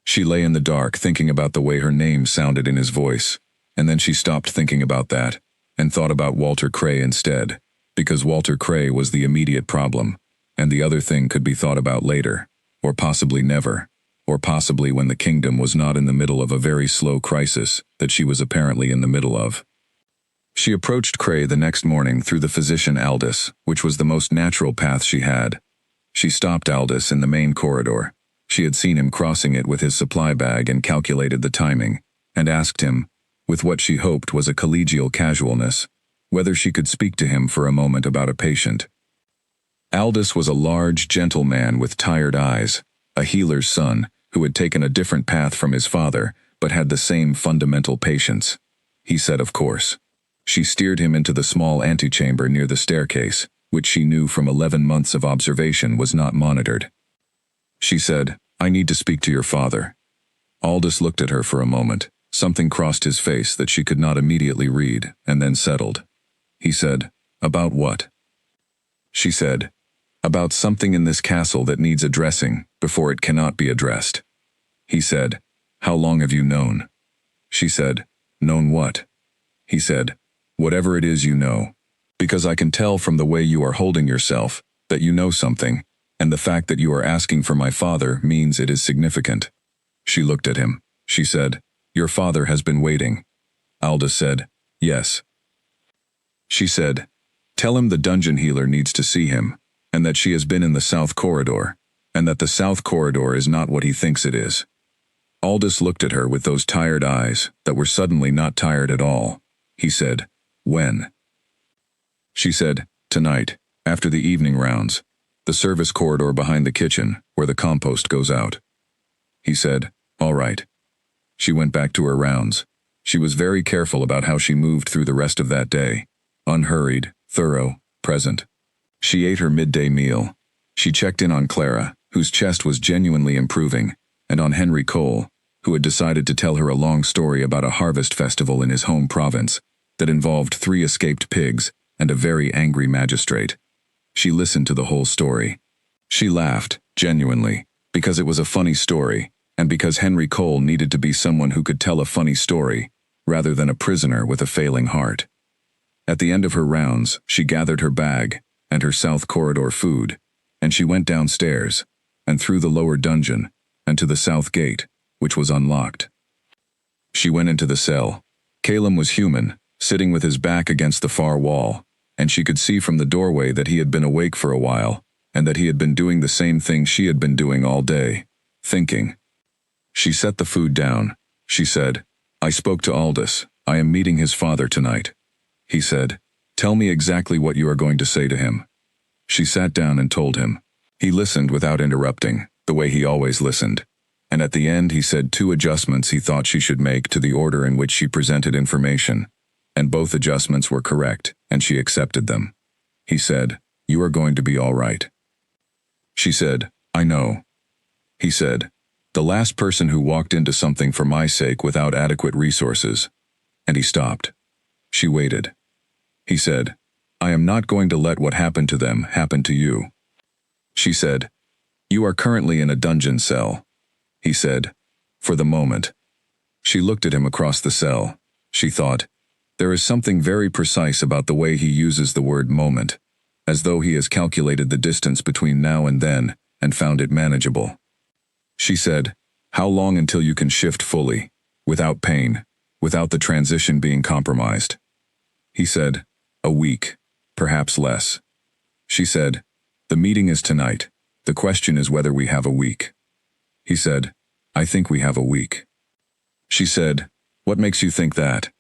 She lay in the dark thinking about the way her name sounded in his voice, and then she stopped thinking about that, and thought about Walter Cray instead, because Walter Cray was the immediate problem, and the other thing could be thought about later, or possibly never, or possibly when the kingdom was not in the middle of a very slow crisis that she was apparently in the middle of. She approached Cray the next morning through the physician Aldous, which was the most natural path she had. She stopped Aldous in the main corridor. She had seen him crossing it with his supply bag and calculated the timing, and asked him, with what she hoped was a collegial casualness, whether she could speak to him for a moment about a patient. Aldous was a large, gentle man with tired eyes, a healer's son who had taken a different path from his father, but had the same fundamental patience. He said, of course. She steered him into the small antechamber near the staircase, which she knew from 11 months of observation was not monitored. She said, "I need to speak to your father." Aldous looked at her for a moment. Something crossed his face that she could not immediately read, and then settled. He said, "About what?" She said, "About something in this castle that needs addressing before it cannot be addressed." He said, "How long have you known?" She said, "Known what?" He said, "Whatever it is you know." Because I can tell from the way you are holding yourself that you know something, and the fact that you are asking for my father means it is significant. She looked at him. She said, "Your father has been waiting." Aldous said, "Yes." She said, "Tell him the dungeon healer needs to see him, and that she has been in the south corridor, and that the south corridor is not what he thinks it is." Aldous looked at her with those tired eyes that were suddenly not tired at all. He said, "When?" She said, "Tonight, after the evening rounds. The service corridor behind the kitchen, where the compost goes out." He said, "All right." She went back to her rounds. She was very careful about how she moved through the rest of that day. Unhurried, thorough, present. She ate her midday meal. She checked in on Clara, whose chest was genuinely improving, and on Henry Cole, who had decided to tell her a long story about a harvest festival in his home province that involved 3 escaped pigs and a very angry magistrate. She listened to the whole story. She laughed, genuinely, because it was a funny story, and because Henry Cole needed to be someone who could tell a funny story, rather than a prisoner with a failing heart. At the end of her rounds, she gathered her bag and her south corridor food, and she went downstairs, and through the lower dungeon, and to the south gate, which was unlocked. She went into the cell. Calum was human, sitting with his back against the far wall, and she could see from the doorway that he had been awake for a while, and that he had been doing the same thing she had been doing all day, thinking. She set the food down. She said, "I spoke to Aldous. I am meeting his father tonight." He said, "Tell me exactly what you are going to say to him." She sat down and told him. He listened without interrupting, the way he always listened, and at the end he said 2 adjustments he thought she should make to the order in which she presented information, and both adjustments were correct, and she accepted them. He said, "You are going to be all right." She said, "I know." He said, "The last person who walked into something for my sake without adequate resources." And he stopped. She waited. He said, "I am not going to let what happened to them happen to you." She said, "You are currently in a dungeon cell." He said, "For the moment." She looked at him across the cell. She thought, there is something very precise about the way he uses the word moment, as though he has calculated the distance between now and then, and found it manageable. She said, "How long until you can shift fully, without pain, without the transition being compromised?" He said, "A week, perhaps less." She said, "The meeting is tonight. The question is whether we have a week." He said, "I think we have a week." She said, "What makes you think that?"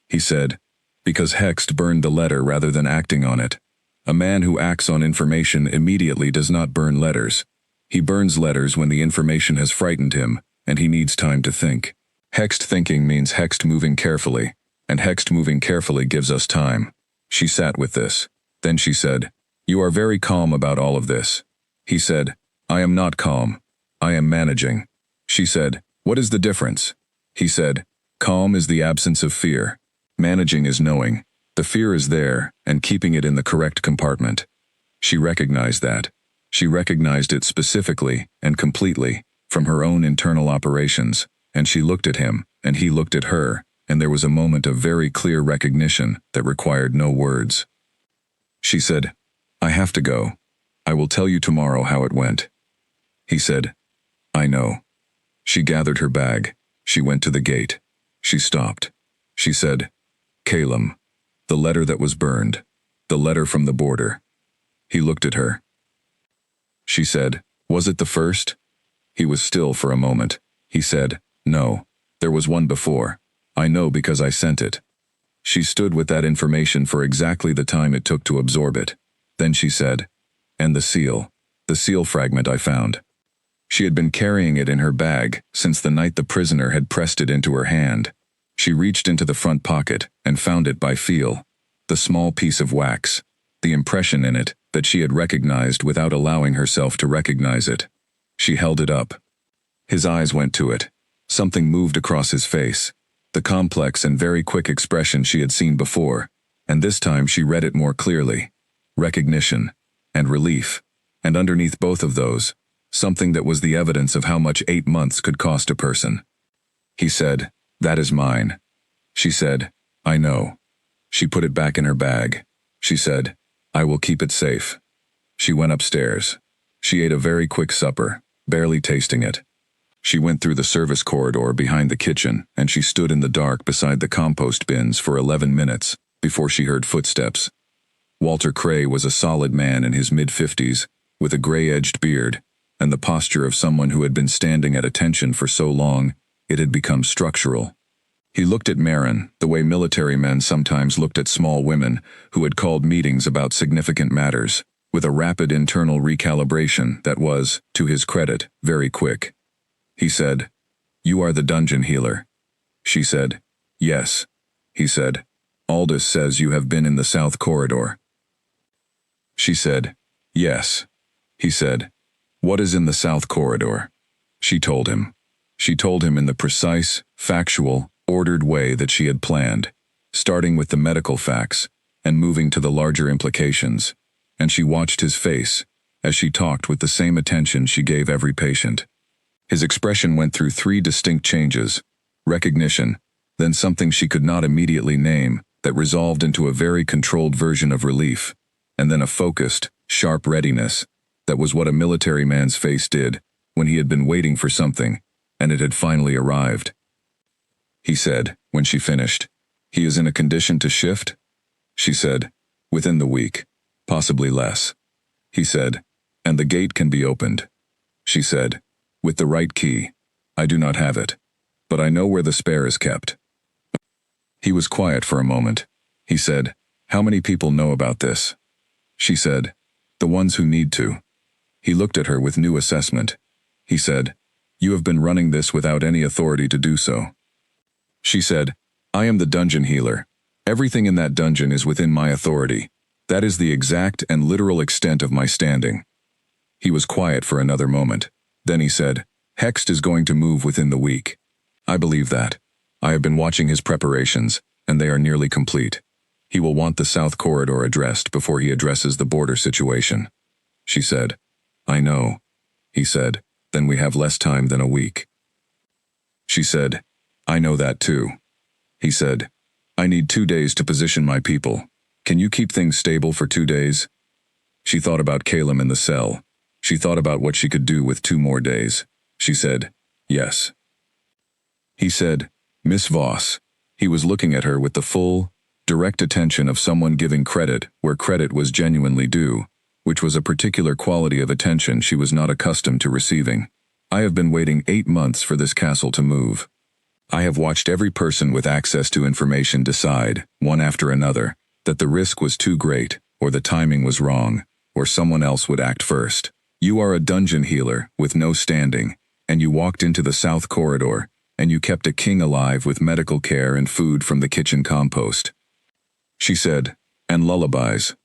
He said, "Because Hext burned the letter rather than acting on it. A man who acts on information immediately does not burn letters. He burns letters when the information has frightened him, and he needs time to think. Hext thinking means Hext moving carefully, and Hext moving carefully gives us time." She sat with this. Then she said, "You are very calm about all of this." He said, "I am not calm. I am managing." She said, "What is the difference?" He said, "Calm is the absence of fear. Managing is knowing. The fear is there, and keeping it in the correct compartment." She recognized that. She recognized it specifically and completely from her own internal operations, and she looked at him, and he looked at her, and there was a moment of very clear recognition that required no words. She said, "I have to go. I will tell you tomorrow how it went." He said, "I know." She gathered her bag. She went to the gate. She stopped. She said, "Calum, the letter that was burned, the letter from the border." He looked at her. She said, "Was it the first?" He was still for a moment. He said, "No, there was one before. I know because I sent it." She stood with that information for exactly the time it took to absorb it. Then she said, "And the seal fragment I found." She had been carrying it in her bag since the night the prisoner had pressed it into her hand. She reached into the front pocket and found it by feel, the small piece of wax, the impression in it that she had recognized without allowing herself to recognize it. She held it up. His eyes went to it. Something moved across his face, the complex and very quick expression she had seen before, and this time she read it more clearly. Recognition and relief, and underneath both of those, something that was the evidence of how much 8 months could cost a person. He said, "That is mine." She said, "I know." She put it back in her bag. She said, "I will keep it safe." She went upstairs. She ate a very quick supper, barely tasting it. She went through the service corridor behind the kitchen, and she stood in the dark beside the compost bins for 11 minutes before she heard footsteps. Walter Cray was a solid man in his mid-50s, with a gray-edged beard, and the posture of someone who had been standing at attention for so long, it had become structural. He looked at Marin the way military men sometimes looked at small women who had called meetings about significant matters, with a rapid internal recalibration that was, to his credit, very quick. He said, "You are the dungeon healer." She said, "Yes." He said, "Aldous says you have been in the south corridor." She said, "Yes." He said, "What is in the south corridor?" She told him. She told him in the precise, factual, ordered way that she had planned, starting with the medical facts and moving to the larger implications, and she watched his face as she talked with the same attention she gave every patient. His expression went through 3 distinct changes: recognition, then something she could not immediately name that resolved into a very controlled version of relief, and then a focused, sharp readiness that was what a military man's face did when he had been waiting for something and it had finally arrived. He said, when she finished, "He is in a condition to shift?" She said, "Within the week, possibly less." He said, "And the gate can be opened?" She said, "With the right key. I do not have it, but I know where the spare is kept." He was quiet for a moment. He said, "How many people know about this?" She said, "The ones who need to." He looked at her with new assessment. He said, "You have been running this without any authority to do so." She said, "I am the dungeon healer. Everything in that dungeon is within my authority. That is the exact and literal extent of my standing." He was quiet for another moment. Then he said, "Hext is going to move within the week. I believe that. I have been watching his preparations, and they are nearly complete. He will want the south corridor addressed before he addresses the border situation." She said, "I know." He said, "Then we have less time than a week." She said, "I know that too." He said, "I need 2 days to position my people. Can you keep things stable for 2 days?" She thought about Caleb in the cell. She thought about what she could do with 2 more days. She said, "Yes." He said, "Miss Voss." He was looking at her with the full, direct attention of someone giving credit where credit was genuinely due, which was a particular quality of attention she was not accustomed to receiving. "I have been waiting 8 months for this castle to move. I have watched every person with access to information decide, one after another, that the risk was too great, or the timing was wrong, or someone else would act first. You are a dungeon healer with no standing, and you walked into the south corridor, and you kept a king alive with medical care and food from the kitchen compost." She said, "And lullabies."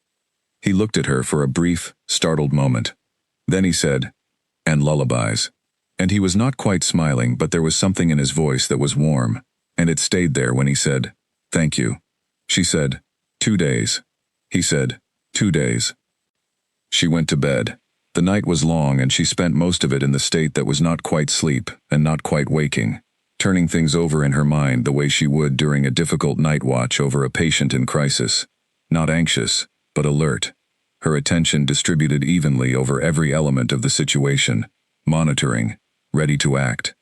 He looked at her for a brief, startled moment. Then he said, "And lullabies." And he was not quite smiling, but there was something in his voice that was warm, and it stayed there when he said, "Thank you." She said, 2 days. He said, 2 days. She went to bed. The night was long, and she spent most of it in the state that was not quite sleep and not quite waking, turning things over in her mind the way she would during a difficult night watch over a patient in crisis. Not anxious, but alert. Her attention distributed evenly over every element of the situation, monitoring, ready to act.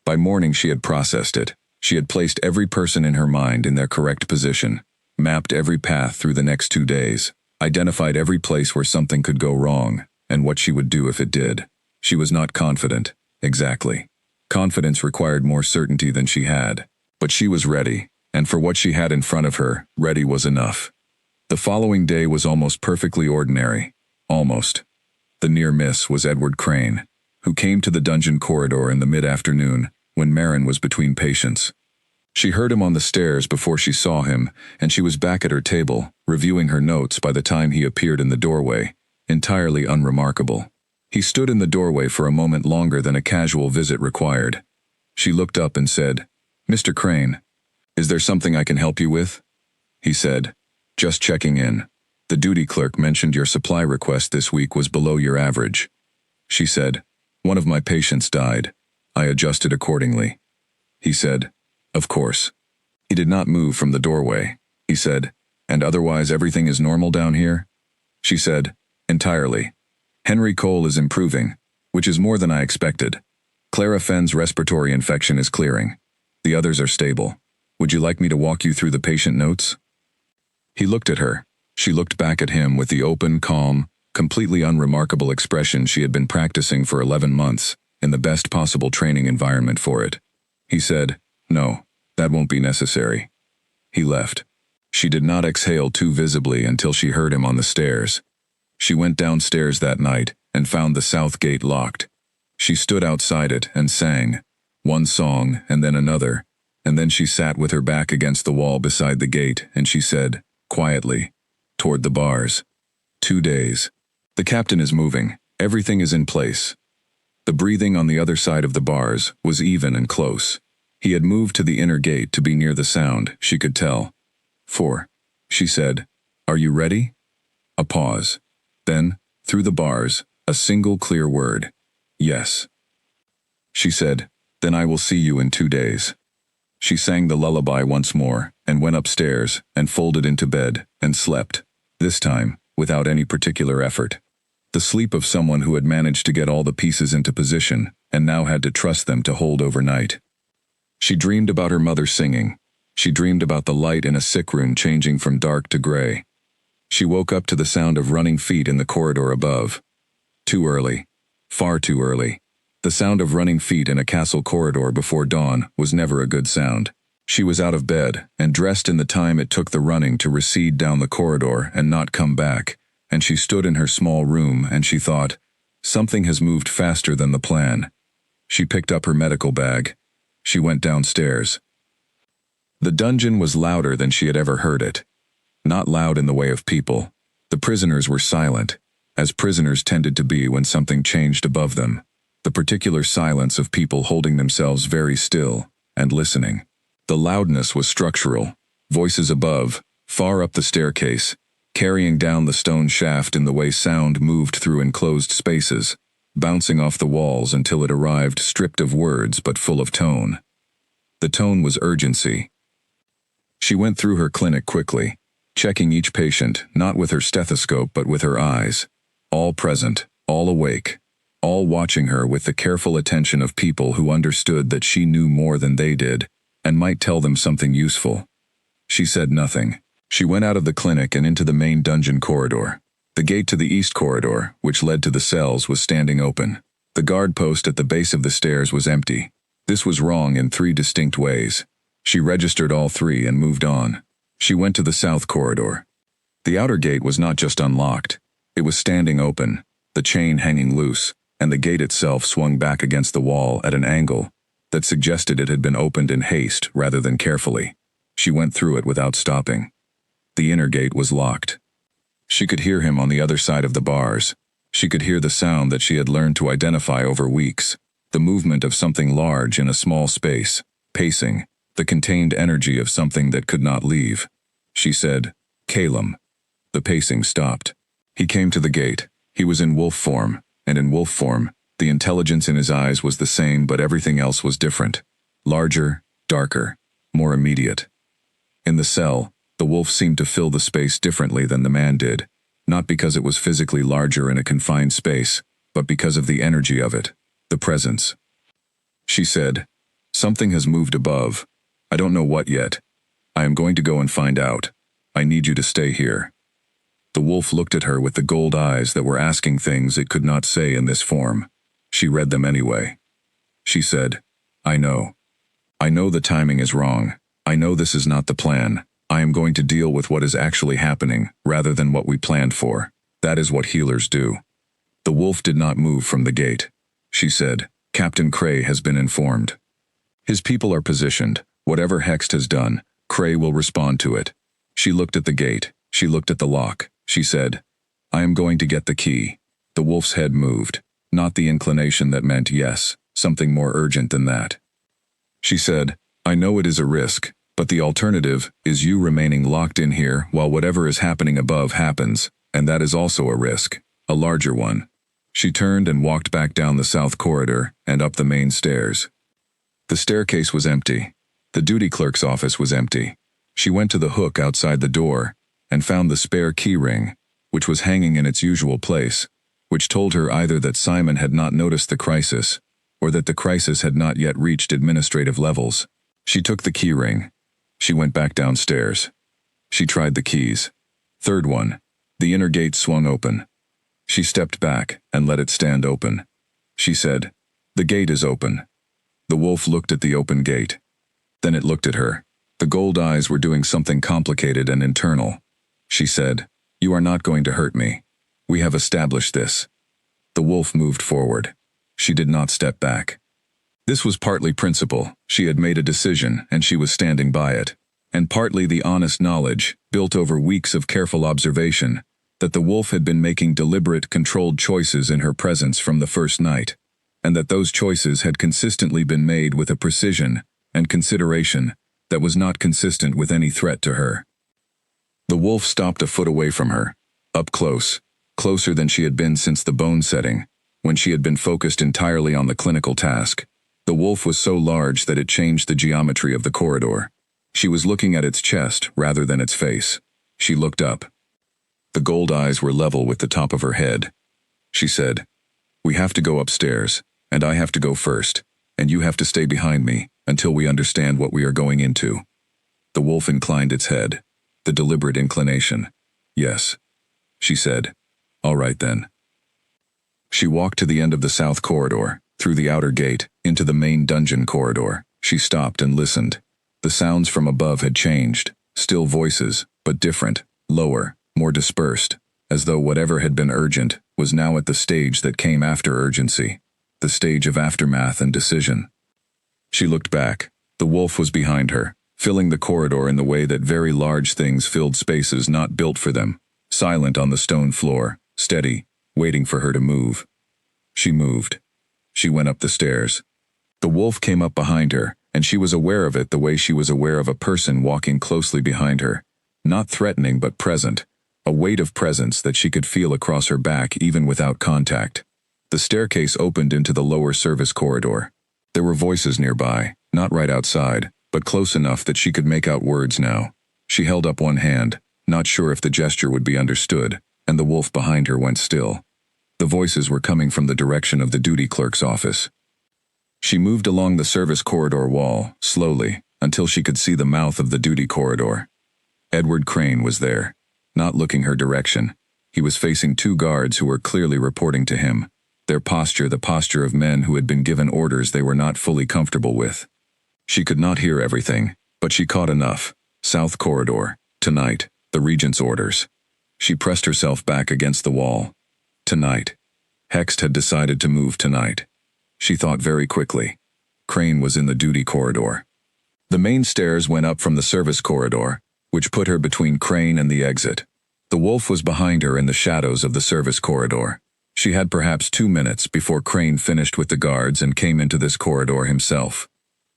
By morning she had processed it. She had placed every person in her mind in their correct position, mapped every path through the next 2 days, identified every place where something could go wrong, and what she would do if it did. She was not confident, exactly. Confidence required more certainty than she had. But she was ready, and for what she had in front of her, ready was enough. The following day was almost perfectly ordinary. Almost. The near miss was Edward Crane, who came to the dungeon corridor in the mid-afternoon, when Marin was between patients. She heard him on the stairs before she saw him, and she was back at her table, reviewing her notes by the time he appeared in the doorway, entirely unremarkable. He stood in the doorway for a moment longer than a casual visit required. She looked up and said, "Mr. Crane, is there something I can help you with?" He said, "Just checking in. The duty clerk mentioned your supply request this week was below your average." She said, "One of my patients died. I adjusted accordingly." He said, "Of course." He did not move from the doorway. He said, And otherwise everything is normal down here? She said, entirely. Henry Cole is improving, which is more than I expected. Clara Fenn's respiratory infection is clearing. The others are stable. Would you like me to walk you through the patient notes? He looked at her. She looked back at him with the open, calm, completely unremarkable expression she had been practicing for 11 months, in the best possible training environment for it. He said, no, that won't be necessary. He left. She did not exhale too visibly until she heard him on the stairs. She went downstairs that night and found the south gate locked. She stood outside it and sang, one song and then another, and then she sat with her back against the wall beside the gate and she said, quietly, toward the bars, 2 days. The captain is moving. Everything is in place. The breathing on the other side of the bars was even and close. He had moved to the inner gate to be near the sound, she could tell. 4. She said, are you ready? A pause. Then, through the bars, a single clear word. Yes. She said, then I will see you in 2 days. She sang the lullaby once more, and went upstairs, and folded into bed, and slept, this time, without any particular effort. The sleep of someone who had managed to get all the pieces into position, and now had to trust them to hold overnight. She dreamed about her mother singing. She dreamed about the light in a sick room changing from dark to gray. She woke up to the sound of running feet in the corridor above. Too early. Far too early. The sound of running feet in a castle corridor before dawn was never a good sound. She was out of bed and dressed in the time it took the running to recede down the corridor and not come back, and she stood in her small room and she thought, something has moved faster than the plan. She picked up her medical bag. She went downstairs. The dungeon was louder than she had ever heard it. Not loud in the way of people. The prisoners were silent, as prisoners tended to be when something changed above them. The particular silence of people holding themselves very still and listening. The loudness was structural. Voices above, far up the staircase, carrying down the stone shaft in the way sound moved through enclosed spaces, bouncing off the walls until it arrived stripped of words but full of tone. The tone was urgency. She went through her clinic quickly, checking each patient, not with her stethoscope but with her eyes. All present, all awake, all watching her with the careful attention of people who understood that she knew more than they did, and might tell them something useful. She said nothing. She went out of the clinic and into the main dungeon corridor. The gate to the east corridor, which led to the cells, was standing open. The guard post at the base of the stairs was empty. This was wrong in 3 distinct ways. She registered all 3 and moved on. She went to the south corridor. The outer gate was not just unlocked. It was standing open, the chain hanging loose, and the gate itself swung back against the wall at an angle that suggested it had been opened in haste rather than carefully. She went through it without stopping. The inner gate was locked. She could hear him on the other side of the bars. She could hear the sound that she had learned to identify over weeks, the movement of something large in a small space, pacing, the contained energy of something that could not leave. She said, Calum. The pacing stopped. He came to the gate. He was in wolf form, and in wolf form, the intelligence in his eyes was the same but everything else was different. Larger, darker, more immediate. In the cell, the wolf seemed to fill the space differently than the man did, not because it was physically larger in a confined space, but because of the energy of it, the presence. She said, something has moved above. I don't know what yet. I am going to go and find out. I need you to stay here. The wolf looked at her with the gold eyes that were asking things it could not say in this form. She read them anyway. She said, I know. I know the timing is wrong. I know this is not the plan. I am going to deal with what is actually happening, rather than what we planned for. That is what healers do. The wolf did not move from the gate. She said, Captain Cray has been informed. His people are positioned. Whatever Hext has done, Cray will respond to it. She looked at the gate. She looked at the lock. She said, I am going to get the key. The wolf's head moved. Not the inclination that meant yes, something more urgent than that. She said, I know it is a risk, but the alternative is you remaining locked in here while whatever is happening above happens, and that is also a risk, a larger one. She turned and walked back down the south corridor and up the main stairs. The staircase was empty. The duty clerk's office was empty. She went to the hook outside the door, and found the spare key ring, which was hanging in its usual place, which told her either that Simon had not noticed the crisis, or that the crisis had not yet reached administrative levels. She took the key ring. She went back downstairs. She tried the keys. Third one. The inner gate swung open. She stepped back and let it stand open. She said, "The gate is open." The wolf looked at the open gate. Then it looked at her. The gold eyes were doing something complicated and internal. She said, "You are not going to hurt me. We have established this." The wolf moved forward. She did not step back. This was partly principle. She had made a decision, and she was standing by it. And partly the honest knowledge, built over weeks of careful observation, that the wolf had been making deliberate, controlled choices in her presence from the first night, and that those choices had consistently been made with a precision and consideration that was not consistent with any threat to her. The wolf stopped a foot away from her, up close, closer than she had been since the bone setting, when she had been focused entirely on the clinical task. The wolf was so large that it changed the geometry of the corridor. She was looking at its chest rather than its face. She looked up. The gold eyes were level with the top of her head. She said, "We have to go upstairs, and I have to go first, and you have to stay behind me until we understand what we are going into." The wolf inclined its head, the deliberate inclination. "Yes," she said. "All right then." She walked to the end of the south corridor, through the outer gate, into the main dungeon corridor. She stopped and listened. The sounds from above had changed, still voices, but different, lower, more dispersed, as though whatever had been urgent was now at the stage that came after urgency, the stage of aftermath and decision. She looked back. The wolf was behind her, filling the corridor in the way that very large things filled spaces not built for them, silent on the stone floor, steady, waiting for her to move. She moved. She went up the stairs. The wolf came up behind her, and she was aware of it the way she was aware of a person walking closely behind her, not threatening but present, a weight of presence that she could feel across her back even without contact. The staircase opened into the lower service corridor. There were voices nearby, not right outside, but close enough that she could make out words now. She held up one hand, not sure if the gesture would be understood, and the wolf behind her went still. The voices were coming from the direction of the duty clerk's office. She moved along the service corridor wall, slowly, until she could see the mouth of the duty corridor. Edward Crane was there, not looking her direction. He was facing two guards who were clearly reporting to him, their posture the posture of men who had been given orders they were not fully comfortable with. She could not hear everything, but she caught enough. South corridor, tonight, the regent's orders. She pressed herself back against the wall. Tonight. Hext had decided to move tonight. She thought very quickly. Crane was in the duty corridor. The main stairs went up from the service corridor, which put her between Crane and the exit. The wolf was behind her in the shadows of the service corridor. She had perhaps 2 minutes before Crane finished with the guards and came into this corridor himself.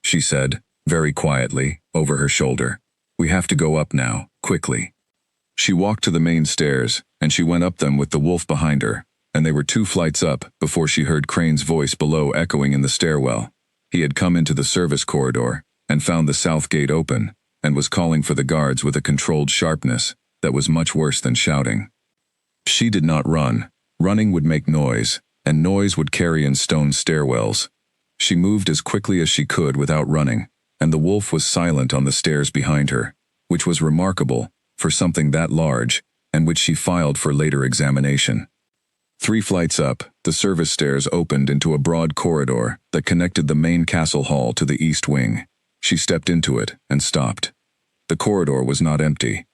She said, very quietly, over her shoulder, "We have to go up now, quickly." She walked to the main stairs, and she went up them with the wolf behind her, and they were 2 flights up before she heard Crane's voice below echoing in the stairwell. He had come into the service corridor and found the south gate open and was calling for the guards with a controlled sharpness that was much worse than shouting. She did not run. Running would make noise, and noise would carry in stone stairwells. She moved as quickly as she could without running, and the wolf was silent on the stairs behind her, which was remarkable for something that large, and which she filed for later examination. 3 flights up, the service stairs opened into a broad corridor that connected the main castle hall to the east wing. She stepped into it and stopped. The corridor was not empty.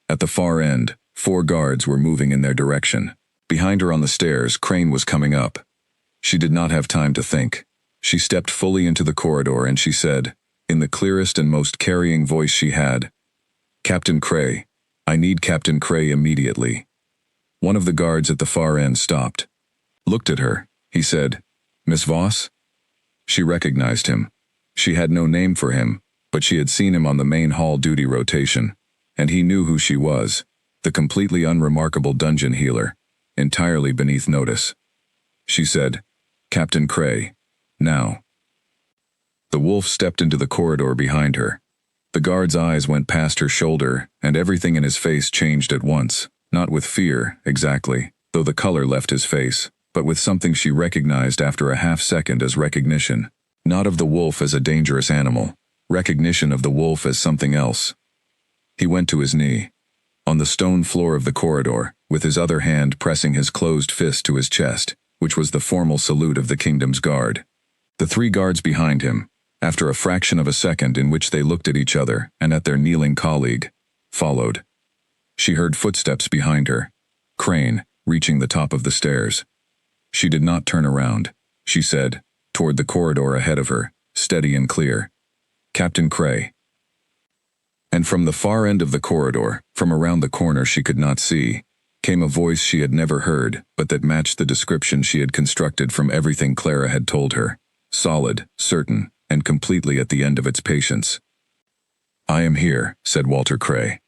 At the far end, 4 guards were moving in their direction. Behind her on the stairs, Crane was coming up. She did not have time to think. She stepped fully into the corridor and she said, in the clearest and most carrying voice she had, "Captain Cray, I need Captain Cray immediately." One of the guards at the far end stopped. Looked at her. He said, "Miss Voss?" She recognized him. She had no name for him, but she had seen him on the main hall duty rotation, and he knew who she was, the completely unremarkable dungeon healer, entirely beneath notice. She said, "Captain Cray, now." The wolf stepped into the corridor behind her. The guard's eyes went past her shoulder, and everything in his face changed at once, not with fear, exactly, though the color left his face, but with something she recognized after a half-second as recognition. Not of the wolf as a dangerous animal, recognition of the wolf as something else. He went to his knee, on the stone floor of the corridor, with his other hand pressing his closed fist to his chest, which was the formal salute of the kingdom's guard. The 3 guards behind him, after a fraction of a second in which they looked at each other and at their kneeling colleague, followed. She heard footsteps behind her, Crane, reaching the top of the stairs. She did not turn around, she said, toward the corridor ahead of her, steady and clear. Captain Cray. And from the far end of the corridor, from around the corner she could not see, came a voice she had never heard, but that matched the description she had constructed from everything Clara had told her, solid, certain, and completely at the end of its patience. "I am here," said Walter Cray.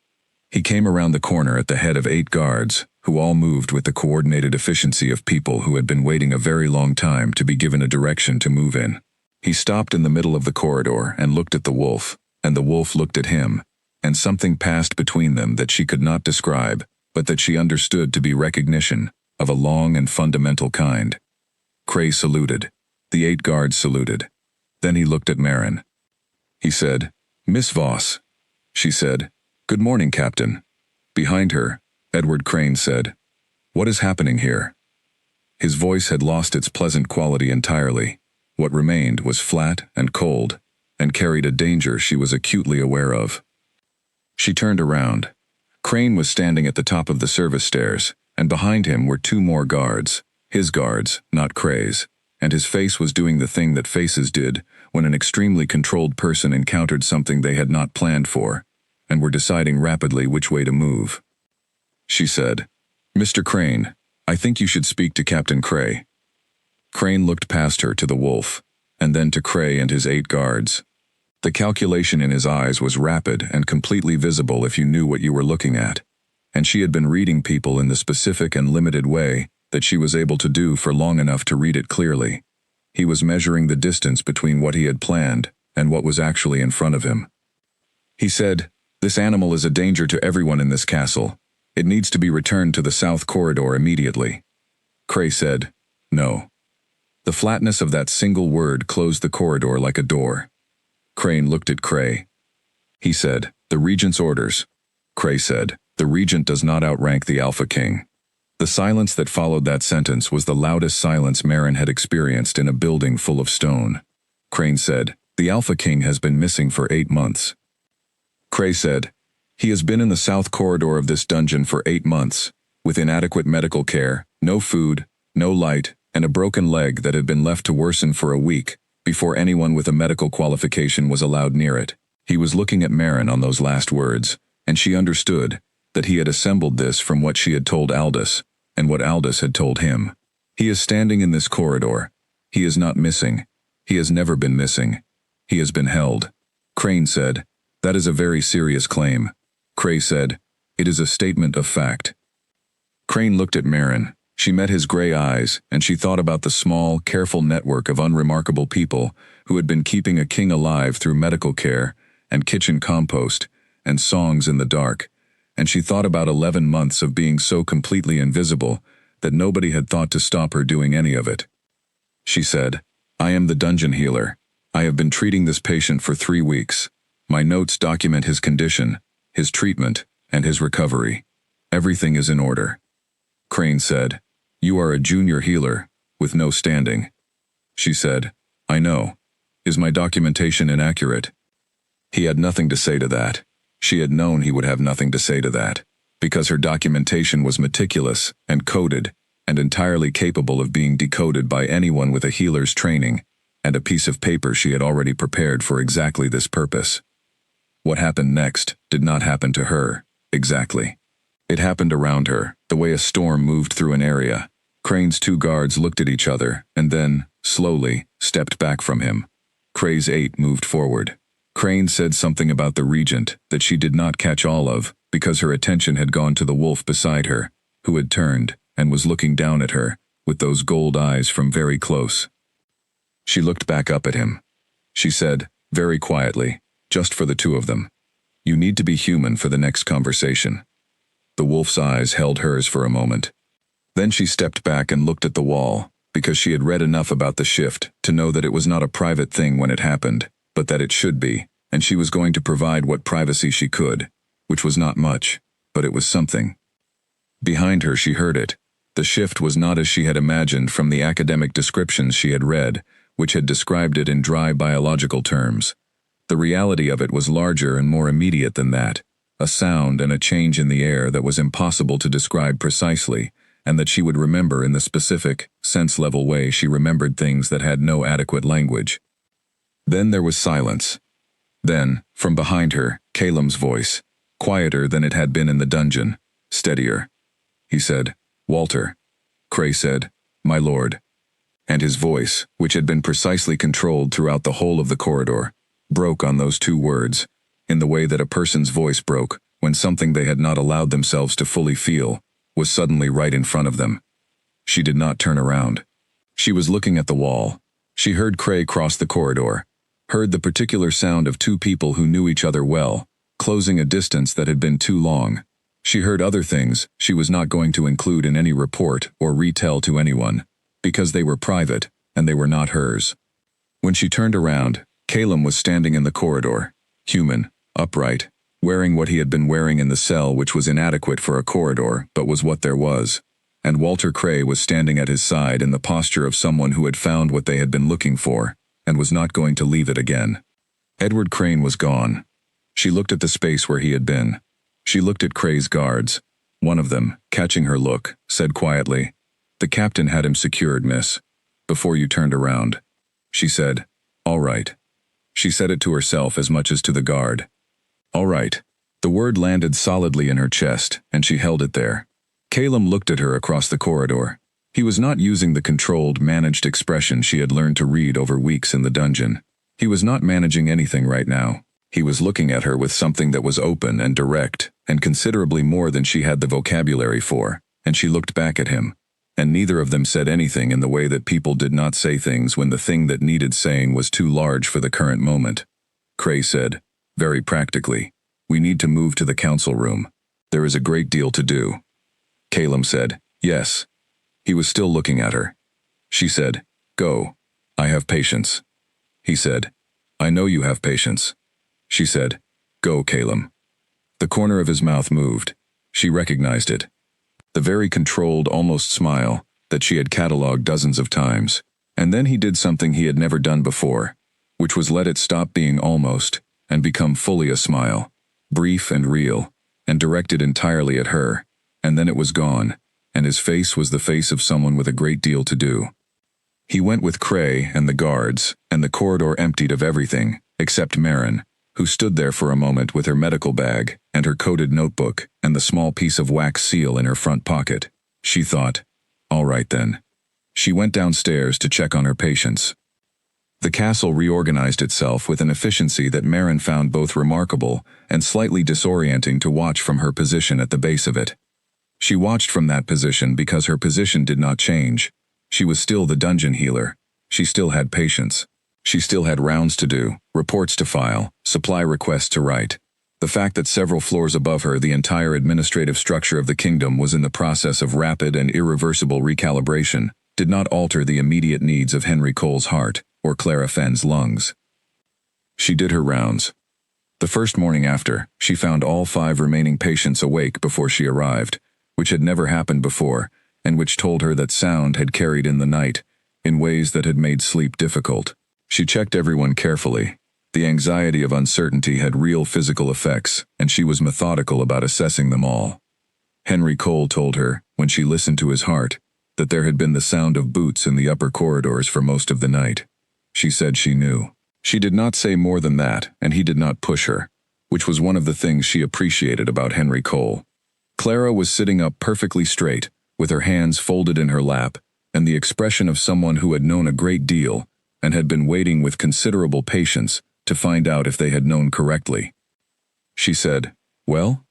He came around the corner at the head of 8 guards, who all moved with the coordinated efficiency of people who had been waiting a very long time to be given a direction to move in. He stopped in the middle of the corridor and looked at the wolf, and the wolf looked at him, and something passed between them that she could not describe, but that she understood to be recognition, of a long and fundamental kind. Cray saluted. The 8 guards saluted. Then he looked at Marin. He said, "Miss Voss." She said, "Good morning, Captain." Behind her, Edward Crane said, "What is happening here?" His voice had lost its pleasant quality entirely. What remained was flat and cold, and carried a danger she was acutely aware of. She turned around. Crane was standing at the top of the service stairs, and behind him were 2 more guards, his guards, not Cray's, and his face was doing the thing that faces did when an extremely controlled person encountered something they had not planned for, and were deciding rapidly which way to move. She said, "Mr. Crane, I think you should speak to Captain Cray." Crane looked past her to the wolf, and then to Cray and his 8 guards. The calculation in his eyes was rapid and completely visible if you knew what you were looking at, and she had been reading people in the specific and limited way that she was able to do for long enough to read it clearly. He was measuring the distance between what he had planned and what was actually in front of him. He said, "This animal is a danger to everyone in this castle. It needs to be returned to the south corridor immediately." Cray said, "No." The flatness of that single word closed the corridor like a door. Crane looked at Cray. He said, "The Regent's orders." Cray said, "The Regent does not outrank the Alpha King." The silence that followed that sentence was the loudest silence Marin had experienced in a building full of stone. Crane said, "The Alpha King has been missing for 8 months." Cray said, "He has been in the south corridor of this dungeon for 8 months, with inadequate medical care, no food, no light, and a broken leg that had been left to worsen for a week, before anyone with a medical qualification was allowed near it." He was looking at Marin on those last words, and she understood that he had assembled this from what she had told Aldous, and what Aldous had told him. He is standing in this corridor. He is not missing. He has never been missing. He has been held. Crane said, "That is a very serious claim." Cray said, "It is a statement of fact." Crane looked at Marin. She met his gray eyes, and she thought about the small, careful network of unremarkable people who had been keeping a king alive through medical care, and kitchen compost, and songs in the dark, and she thought about 11 months of being so completely invisible that nobody had thought to stop her doing any of it. She said, "I am the dungeon healer. I have been treating this patient for 3 weeks. My notes document his condition, his treatment, and his recovery. Everything is in order." Crane said, "You are a junior healer, with no standing." She said, "I know. Is my documentation inaccurate?" He had nothing to say to that. She had known he would have nothing to say to that, because her documentation was meticulous and coded and entirely capable of being decoded by anyone with a healer's training, and a piece of paper she had already prepared for exactly this purpose. What happened next did not happen to her, exactly. It happened around her, the way a storm moved through an area. Crane's 2 guards looked at each other, and then, slowly, stepped back from him. Cray's 8 moved forward. Crane said something about the Regent that she did not catch all of, because her attention had gone to the wolf beside her, who had turned, and was looking down at her, with those gold eyes from very close. She looked back up at him. She said, very quietly, Just for the two of them. You need to be human for the next conversation. The wolf's eyes held hers for a moment. Then she stepped back and looked at the wall, because she had read enough about the shift to know that it was not a private thing when it happened, but that it should be, and she was going to provide what privacy she could, which was not much, but it was something. Behind her she heard it. The shift was not as she had imagined from the academic descriptions she had read, which had described it in dry biological terms. The reality of it was larger and more immediate than that, a sound and a change in the air that was impossible to describe precisely, and that she would remember in the specific, sense-level way she remembered things that had no adequate language. Then there was silence. Then, from behind her, Caleb's voice, quieter than it had been in the dungeon, steadier. He said, "Walter." Cray said, "My lord." And his voice, which had been precisely controlled throughout the whole of the corridor, broke on those two words, in the way that a person's voice broke when something they had not allowed themselves to fully feel was suddenly right in front of them. She did not turn around. She was looking at the wall. She heard Cray cross the corridor, heard the particular sound of two people who knew each other well, closing a distance that had been too long. She heard other things she was not going to include in any report or retell to anyone, because they were private, and they were not hers. When she turned around, Caleb was standing in the corridor, human, upright, wearing what he had been wearing in the cell, which was inadequate for a corridor, but was what there was. And Walter Cray was standing at his side in the posture of someone who had found what they had been looking for, and was not going to leave it again. Edward Crane was gone. She looked at the space where he had been. She looked at Cray's guards. One of them, catching her look, said quietly, "The captain had him secured, miss. Before you turned around." She said, "All right." She said it to herself as much as to the guard. "All right." The word landed solidly in her chest, and she held it there. Caleb looked at her across the corridor. He was not using the controlled, managed expression she had learned to read over weeks in the dungeon. He was not managing anything right now. He was looking at her with something that was open and direct, and considerably more than she had the vocabulary for, and she looked back at him. And neither of them said anything in the way that people did not say things when the thing that needed saying was too large for the current moment. Cray said, very practically, "We need to move to the council room. There is a great deal to do." Caleb said, "Yes." He was still looking at her. She said, "Go. I have patience." He said, "I know you have patience." She said, "Go, Caleb." The corner of his mouth moved. She recognized it. The very controlled, almost smile that she had catalogued dozens of times. And then he did something he had never done before, which was let it stop being almost and become fully a smile, brief and real, and directed entirely at her, and then it was gone, and his face was the face of someone with a great deal to do. He went with Cray and the guards, and the corridor emptied of everything, except Marin, who stood there for a moment with her medical bag and her coded notebook and the small piece of wax seal in her front pocket. She thought, "All right then." She went downstairs to check on her patients. The castle reorganized itself with an efficiency that Marin found both remarkable and slightly disorienting to watch from her position at the base of it. She watched from that position because her position did not change. She was still the dungeon healer. She still had patients. She still had rounds to do, reports to file, supply requests to write. The fact that several floors above her the entire administrative structure of the kingdom was in the process of rapid and irreversible recalibration did not alter the immediate needs of Henry Cole's heart or Clara Fenn's lungs. She did her rounds. The first morning after, she found all 5 remaining patients awake before she arrived, which had never happened before, and which told her that sound had carried in the night, in ways that had made sleep difficult. She checked everyone carefully. The anxiety of uncertainty had real physical effects, and she was methodical about assessing them all. Henry Cole told her, when she listened to his heart, that there had been the sound of boots in the upper corridors for most of the night. She said she knew. She did not say more than that, and he did not push her, which was one of the things she appreciated about Henry Cole. Clara was sitting up perfectly straight, with her hands folded in her lap, and the expression of someone who had known a great deal, and had been waiting with considerable patience to find out if they had known correctly. She said, "Well?"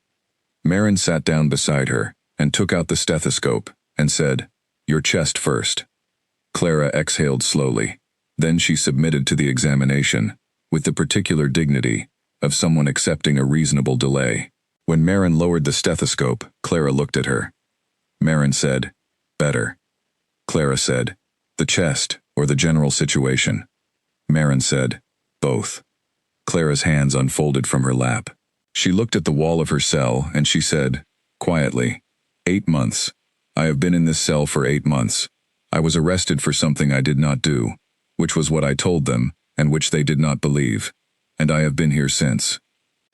Marin sat down beside her, and took out the stethoscope, and said, "Your chest first." Clara exhaled slowly. Then she submitted to the examination, with the particular dignity, of someone accepting a reasonable delay. When Marin lowered the stethoscope, Clara looked at her. Marin said, "Better." Clara said, "The chest, or the general situation?" Marin said, "Both." Clara's hands unfolded from her lap. She looked at the wall of her cell, and she said, quietly, 8 months. I have been in this cell for 8 months. I was arrested for something I did not do, which was what I told them, and which they did not believe. And I have been here since.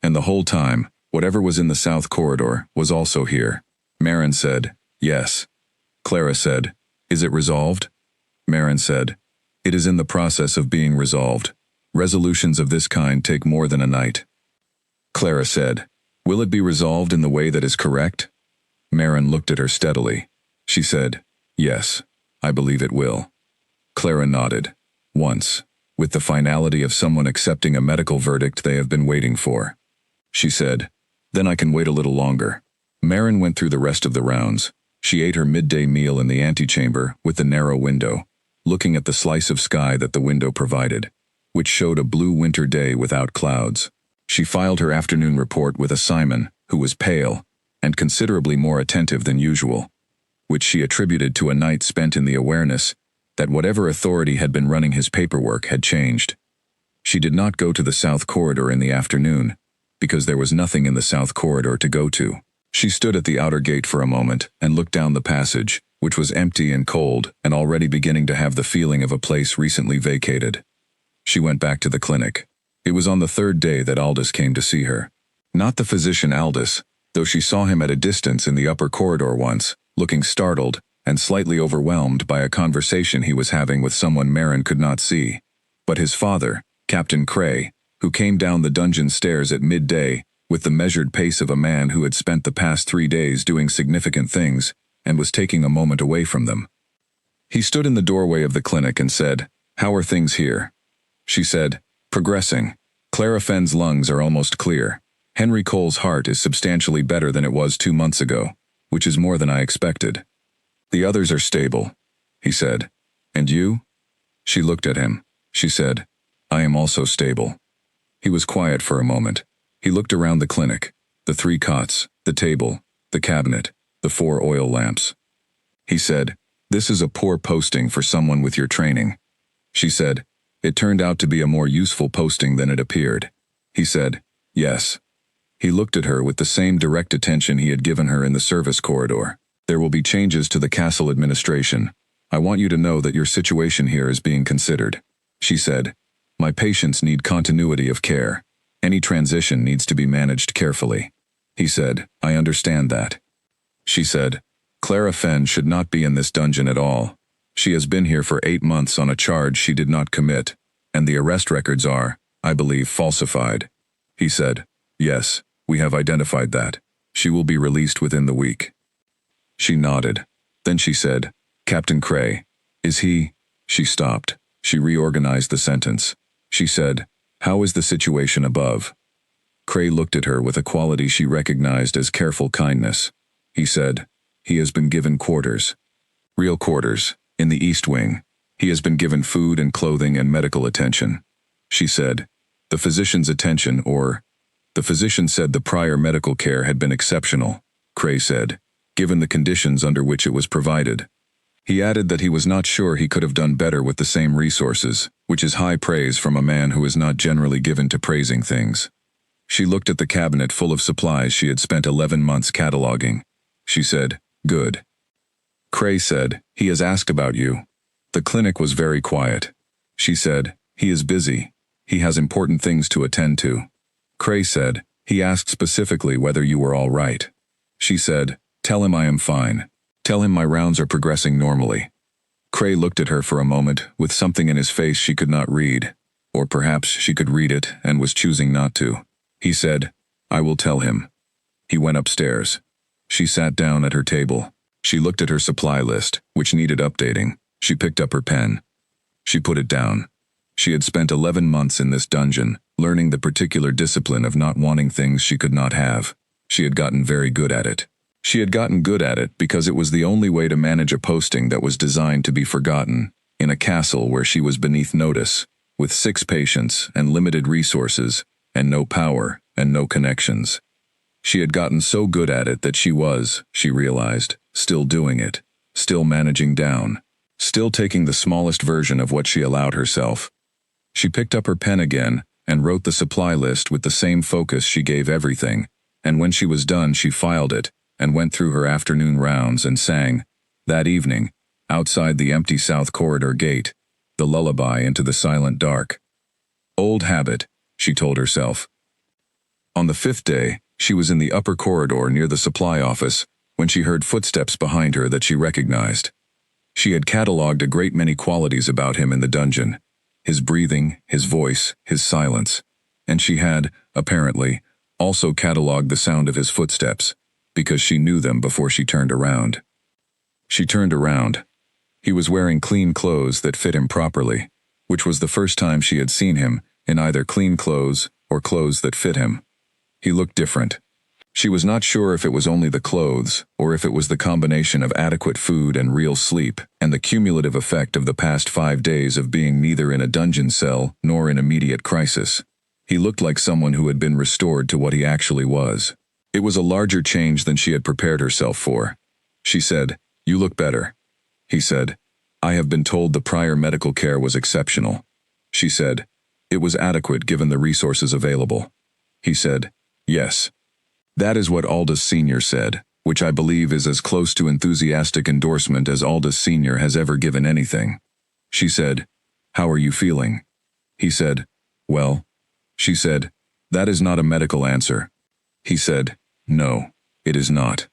And the whole time, whatever was in the south corridor was also here. Marin said, "Yes." Clara said, "Is it resolved?" Marin said, "It is in the process of being resolved. Resolutions of this kind take more than a night." Clara said, "Will it be resolved in the way that is correct?" Marin looked at her steadily. She said, "Yes, I believe it will." Clara nodded. "Once, with the finality of someone accepting a medical verdict they have been waiting for." She said, "Then I can wait a little longer." Marin went through the rest of the rounds. She ate her midday meal in the antechamber with the narrow window, looking at the slice of sky that the window provided, which showed a blue winter day without clouds. She filed her afternoon report with a Simon, who was pale, and considerably more attentive than usual, which she attributed to a night spent in the awareness that whatever authority had been running his paperwork had changed. She did not go to the south corridor in the afternoon, because there was nothing in the south corridor to go to. She stood at the outer gate for a moment and looked down the passage, which was empty and cold and already beginning to have the feeling of a place recently vacated. She went back to the clinic. It was on the third day that Aldous came to see her. Not the physician Aldous, though she saw him at a distance in the upper corridor once, looking startled and slightly overwhelmed by a conversation he was having with someone Marin could not see, but his father, Captain Cray, who came down the dungeon stairs at midday with the measured pace of a man who had spent the past 3 days doing significant things and was taking a moment away from them. He stood in the doorway of the clinic and said, "How are things here?" She said, "Progressing. Clara Fenn's lungs are almost clear. Henry Cole's heart is substantially better than it was 2 months ago, which is more than I expected. The others are stable," he said. "And you?" She looked at him. She said, "I am also stable." He was quiet for a moment. He looked around the clinic, the 3 cots, the table, the cabinet, the 4 oil lamps. He said, "This is a poor posting for someone with your training." She said, "It turned out to be a more useful posting than it appeared." He said, "Yes." He looked at her with the same direct attention he had given her in the service corridor. "There will be changes to the castle administration. I want you to know that your situation here is being considered." She said, "My patients need continuity of care. Any transition needs to be managed carefully." He said, "I understand that." She said, "Clara Fenn should not be in this dungeon at all. She has been here for 8 months on a charge she did not commit, and the arrest records are, I believe, falsified." He said, "Yes, we have identified that. She will be released within the week." She nodded. Then she said, "Captain Cray, is he—" She stopped. She reorganized the sentence. She said, "How is the situation above?" Cray looked at her with a quality she recognized as careful kindness. He said, "He has been given quarters. Real quarters, in the East Wing. He has been given food and clothing and medical attention." She said, "The physician's attention, or—" "The physician said the prior medical care had been exceptional," Cray said, "given the conditions under which it was provided." He added that he was not sure he could have done better with the same resources, which is high praise from a man who is not generally given to praising things. She looked at the cabinet full of supplies she had spent 11 months cataloging. She said, "Good." Cray said, "He has asked about you." The clinic was very quiet. She said, "He is busy. He has important things to attend to." Cray said, "He asked specifically whether you were all right." She said, "Tell him I am fine. Tell him my rounds are progressing normally." Cray looked at her for a moment with something in his face she could not read, or perhaps she could read it and was choosing not to. He said, "I will tell him." He went upstairs. She sat down at her table. She looked at her supply list, which needed updating. She picked up her pen. She put it down. She had spent 11 months in this dungeon, learning the particular discipline of not wanting things she could not have. She had gotten very good at it. She had gotten good at it because it was the only way to manage a posting that was designed to be forgotten, in a castle where she was beneath notice, with 6 patients and limited resources, and no power, and no connections. She had gotten so good at it that she realized, still doing it, still managing down, still taking the smallest version of what she allowed herself. She picked up her pen again and wrote the supply list with the same focus she gave everything, and when she was done she filed it and went through her afternoon rounds and sang, that evening, outside the empty south corridor gate, the lullaby into the silent dark. Old habit, she told herself. On the 5th day, she was in the upper corridor near the supply office when she heard footsteps behind her that she recognized. She had catalogued a great many qualities about him in the dungeon, his breathing, his voice, his silence, and she had, apparently, also catalogued the sound of his footsteps, because she knew them before she turned around. She turned around. He was wearing clean clothes that fit him properly, which was the first time she had seen him in either clean clothes or clothes that fit him. He looked different. She was not sure if it was only the clothes, or if it was the combination of adequate food and real sleep, and the cumulative effect of the past 5 days of being neither in a dungeon cell nor in immediate crisis. He looked like someone who had been restored to what he actually was. It was a larger change than she had prepared herself for. She said, "You look better." He said, "I have been told the prior medical care was exceptional." She said, "It was adequate given the resources available." He said, "Yes." That is what Aldous Sr. said, which I believe is as close to enthusiastic endorsement as Aldous Sr. has ever given anything. She said, "How are you feeling?" He said, "Well." She said, "That is not a medical answer." He said, "No, it is not."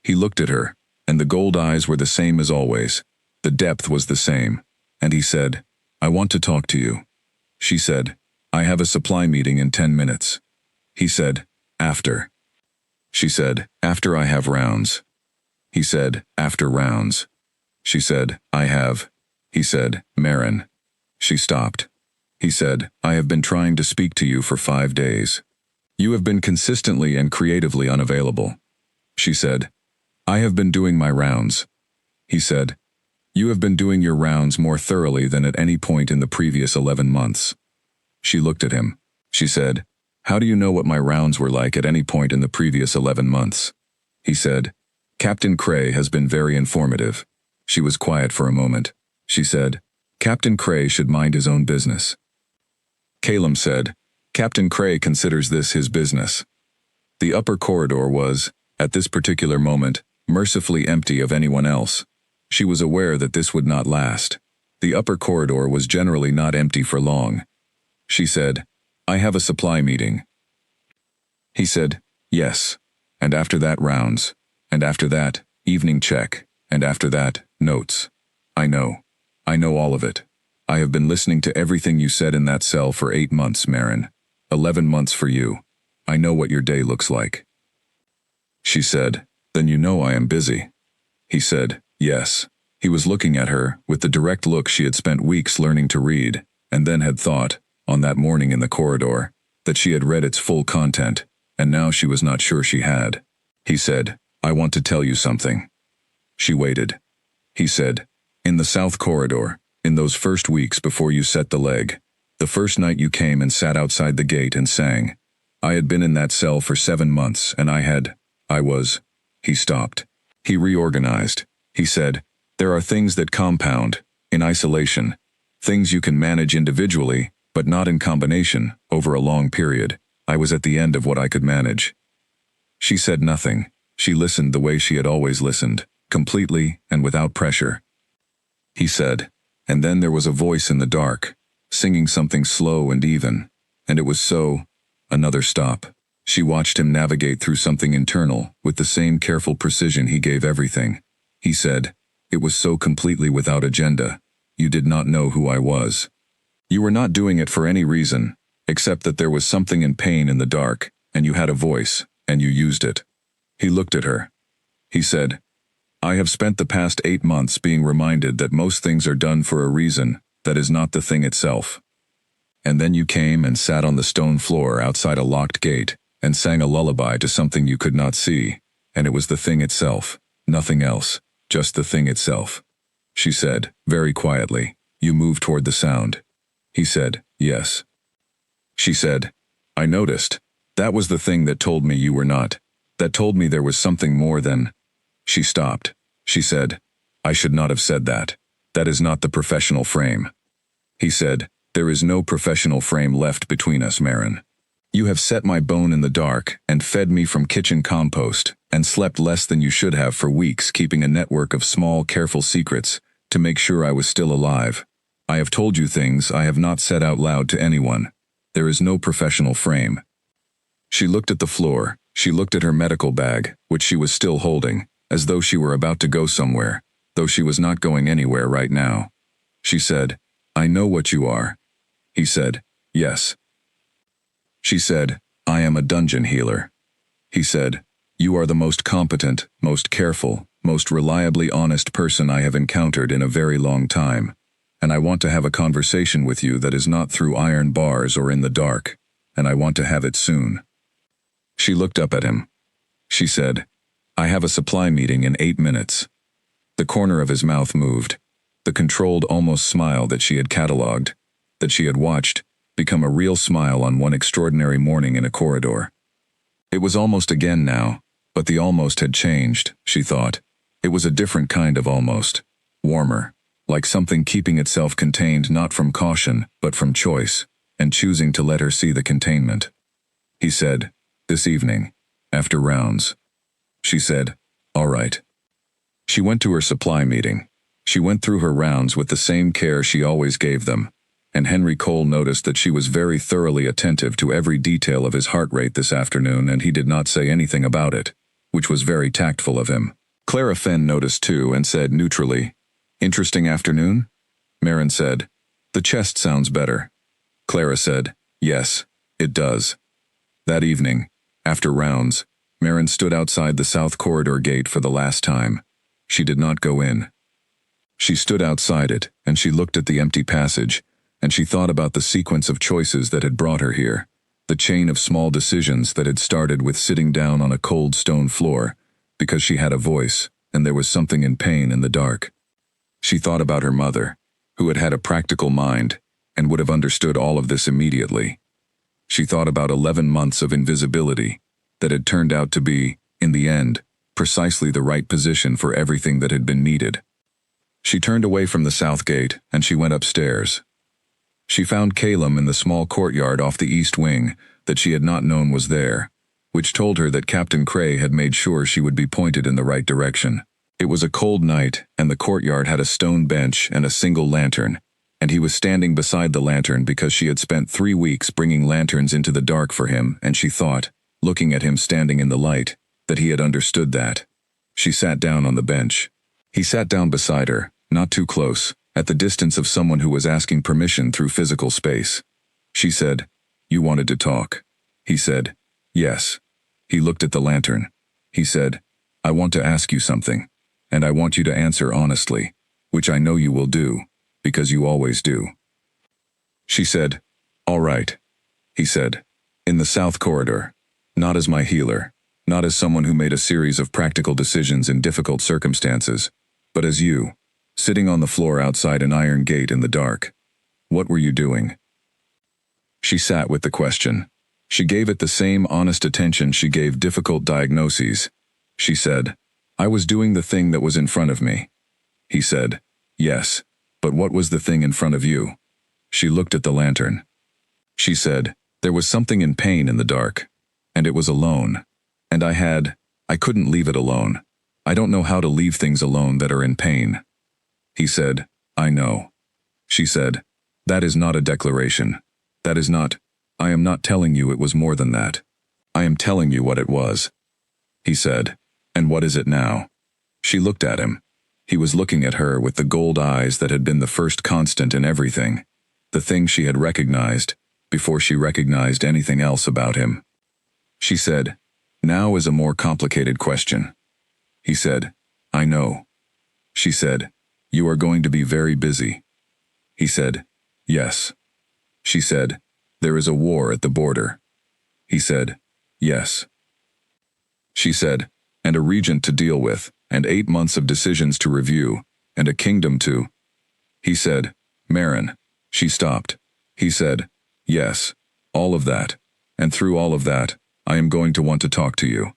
He looked at her, and the gold eyes were the same as always. The depth was the same, and he said, "I want to talk to you." She said, "I have a supply meeting in 10 minutes." He said, "After." She said, "After I have rounds." He said, "After rounds." She said, "I have." He said, "Marin." She stopped. He said, "I have been trying to speak to you for 5 days. You have been consistently and creatively unavailable." She said, "I have been doing my rounds." He said, "You have been doing your rounds more thoroughly than at any point in the previous 11 months." She looked at him. She said, "How do you know what my rounds were like at any point in the previous 11 months? He said, "Captain Cray has been very informative." She was quiet for a moment. She said, "Captain Cray should mind his own business." Calum said, "Captain Cray considers this his business." The upper corridor was, at this particular moment, mercifully empty of anyone else. She was aware that this would not last. The upper corridor was generally not empty for long. She said, "I have a supply meeting." He said, "Yes. And after that rounds. And after that, evening check. And after that, notes. I know. I know all of it. I have been listening to everything you said in that cell for 8 months, Marin. 11 months for you. I know what your day looks like." She said, "Then you know I am busy." He said, "Yes." He was looking at her with the direct look she had spent weeks learning to read, and then had thought, on that morning in the corridor, that she had read its full content, and now she was not sure she had. He said, "I want to tell you something." She waited. He said, "In the south corridor, in those first weeks before you set the leg, the first night you came and sat outside the gate and sang, I had been in that cell for 7 months, and I was." He stopped. He reorganized. He said, "There are things that compound, in isolation, things you can manage individually, but not in combination, over a long period. I was at the end of what I could manage." She said nothing. She listened the way she had always listened, completely and without pressure. He said, and then there was a voice in the dark, singing something slow and even, and it was so. Another stop. She watched him navigate through something internal, with the same careful precision he gave everything. He said, "It was so completely without agenda. You did not know who I was. You were not doing it for any reason, except that there was something in pain in the dark, and you had a voice, and you used it." He looked at her. He said, "I have spent the past 8 months being reminded that most things are done for a reason that is not the thing itself. And then you came and sat on the stone floor outside a locked gate, and sang a lullaby to something you could not see, and it was the thing itself, nothing else, just the thing itself." She said, very quietly, "You moved toward the sound." He said, "Yes." She said, I noticed. That was the thing that told me you were not. That told me there was something more than. She stopped. She said, I should not have said that. That is not the professional frame. He said, there is no professional frame left between us, Marin. You have set my bone in the dark and fed me from kitchen compost and slept less than you should have for weeks, keeping a network of small, careful secrets to make sure I was still alive. I have told you things I have not said out loud to anyone. There is no professional frame. She looked at the floor. She looked at her medical bag, which she was still holding, as though she were about to go somewhere, though she was not going anywhere right now. She said, I know what you are. He said, yes. She said, I am a dungeon healer. He said, you are the most competent, most careful, most reliably honest person I have encountered in a very long time, and I want to have a conversation with you that is not through iron bars or in the dark, and I want to have it soon. She looked up at him. She said, I have a supply meeting in 8 minutes. The corner of his mouth moved, the controlled almost smile that she had catalogued, that she had watched, become a real smile on one extraordinary morning in a corridor. It was almost again now, but the almost had changed, she thought. It was a different kind of almost, warmer, like something keeping itself contained not from caution, but from choice, and choosing to let her see the containment. He said, this evening, after rounds. She said, all right. She went to her supply meeting. She went through her rounds with the same care she always gave them, and Henry Cole noticed that she was very thoroughly attentive to every detail of his heart rate this afternoon, and he did not say anything about it, which was very tactful of him. Clara Fenn noticed too and said neutrally, interesting afternoon? Marin said, the chest sounds better. Clara said, yes, it does. That evening, after rounds, Marin stood outside the south corridor gate for the last time. She did not go in. She stood outside it, and she looked at the empty passage, and she thought about the sequence of choices that had brought her here, the chain of small decisions that had started with sitting down on a cold stone floor, because she had a voice, and there was something in pain in the dark. She thought about her mother, who had had a practical mind, and would have understood all of this immediately. She thought about 11 months of invisibility, that had turned out to be, in the end, precisely the right position for everything that had been needed. She turned away from the south gate, and she went upstairs. She found Calum in the small courtyard off the east wing that she had not known was there, which told her that Captain Cray had made sure she would be pointed in the right direction. It was a cold night, and the courtyard had a stone bench and a single lantern, and he was standing beside the lantern because she had spent 3 weeks bringing lanterns into the dark for him, and she thought, looking at him standing in the light, that he had understood that. She sat down on the bench. He sat down beside her, not too close, at the distance of someone who was asking permission through physical space. She said, you wanted to talk. He said, yes. He looked at the lantern. He said, I want to ask you something, and I want you to answer honestly, which I know you will do, because you always do. She said, all right. He said, in the south corridor, not as my healer, not as someone who made a series of practical decisions in difficult circumstances, but as you, sitting on the floor outside an iron gate in the dark. What were you doing? She sat with the question. She gave it the same honest attention she gave difficult diagnoses. She said, I was doing the thing that was in front of me. He said, yes, but what was the thing in front of you? She looked at the lantern. She said, there was something in pain in the dark, and it was alone, and I couldn't leave it alone. I don't know how to leave things alone that are in pain. He said, I know. She said, that is not a declaration. That is not, I am not telling you it was more than that. I am telling you what it was. He said, and what is it now? She looked at him. He was looking at her with the gold eyes that had been the first constant in everything, the thing she had recognized, before she recognized anything else about him. She said, now is a more complicated question. He said, I know. She said, you are going to be very busy. He said, yes. She said, there is a war at the border. He said, yes. She said, and a regent to deal with, and 8 months of decisions to review, and a kingdom to. He said, Marin. She stopped. He said, yes, all of that. And through all of that, I am going to want to talk to you.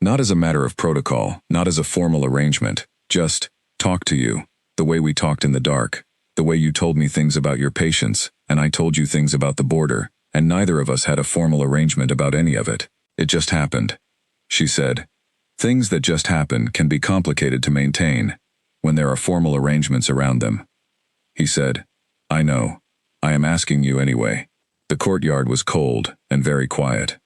Not as a matter of protocol, not as a formal arrangement, just talk to you, the way we talked in the dark, the way you told me things about your patients, and I told you things about the border, and neither of us had a formal arrangement about any of it. It just happened. She said, things that just happen can be complicated to maintain when there are formal arrangements around them. He said, I know. I am asking you anyway. The courtyard was cold and very quiet.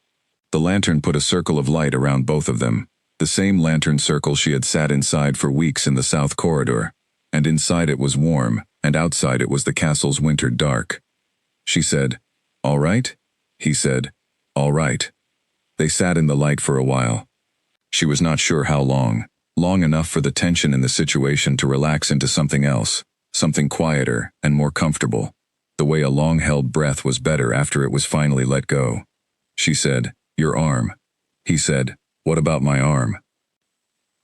The lantern put a circle of light around both of them, the same lantern circle she had sat inside for weeks in the south corridor, and inside it was warm, and outside it was the castle's winter dark. She said, All right? He said, All right. They sat in the light for a while. She was not sure how long enough for the tension in the situation to relax into something else, something quieter and more comfortable. The way a long-held breath was better after it was finally let go. She said, Your arm. He said, What about my arm?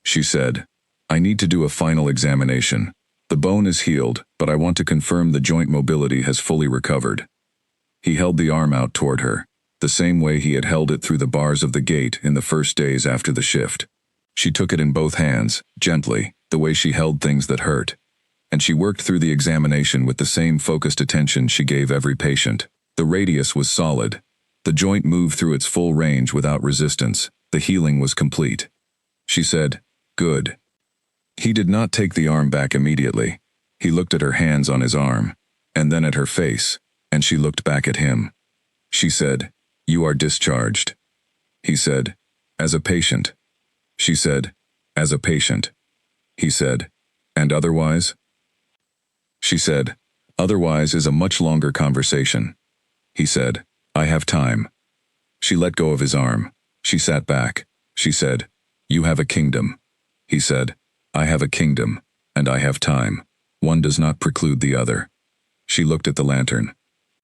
She said, I need to do a final examination. The bone is healed, but I want to confirm the joint mobility has fully recovered. He held the arm out toward her, the same way he had held it through the bars of the gate in the first days after the shift. She took it in both hands, gently, the way she held things that hurt. And she worked through the examination with the same focused attention she gave every patient. The radius was solid. The joint moved through its full range without resistance. The healing was complete. She said, Good. He did not take the arm back immediately. He looked at her hands on his arm, and then at her face, and she looked back at him. She said, You are discharged. He said, As a patient. She said, As a patient. He said, And otherwise? She said, Otherwise is a much longer conversation. He said, I have time. She let go of his arm. She sat back. She said, You have a kingdom. He said, I have a kingdom, and I have time. One does not preclude the other. She looked at the lantern.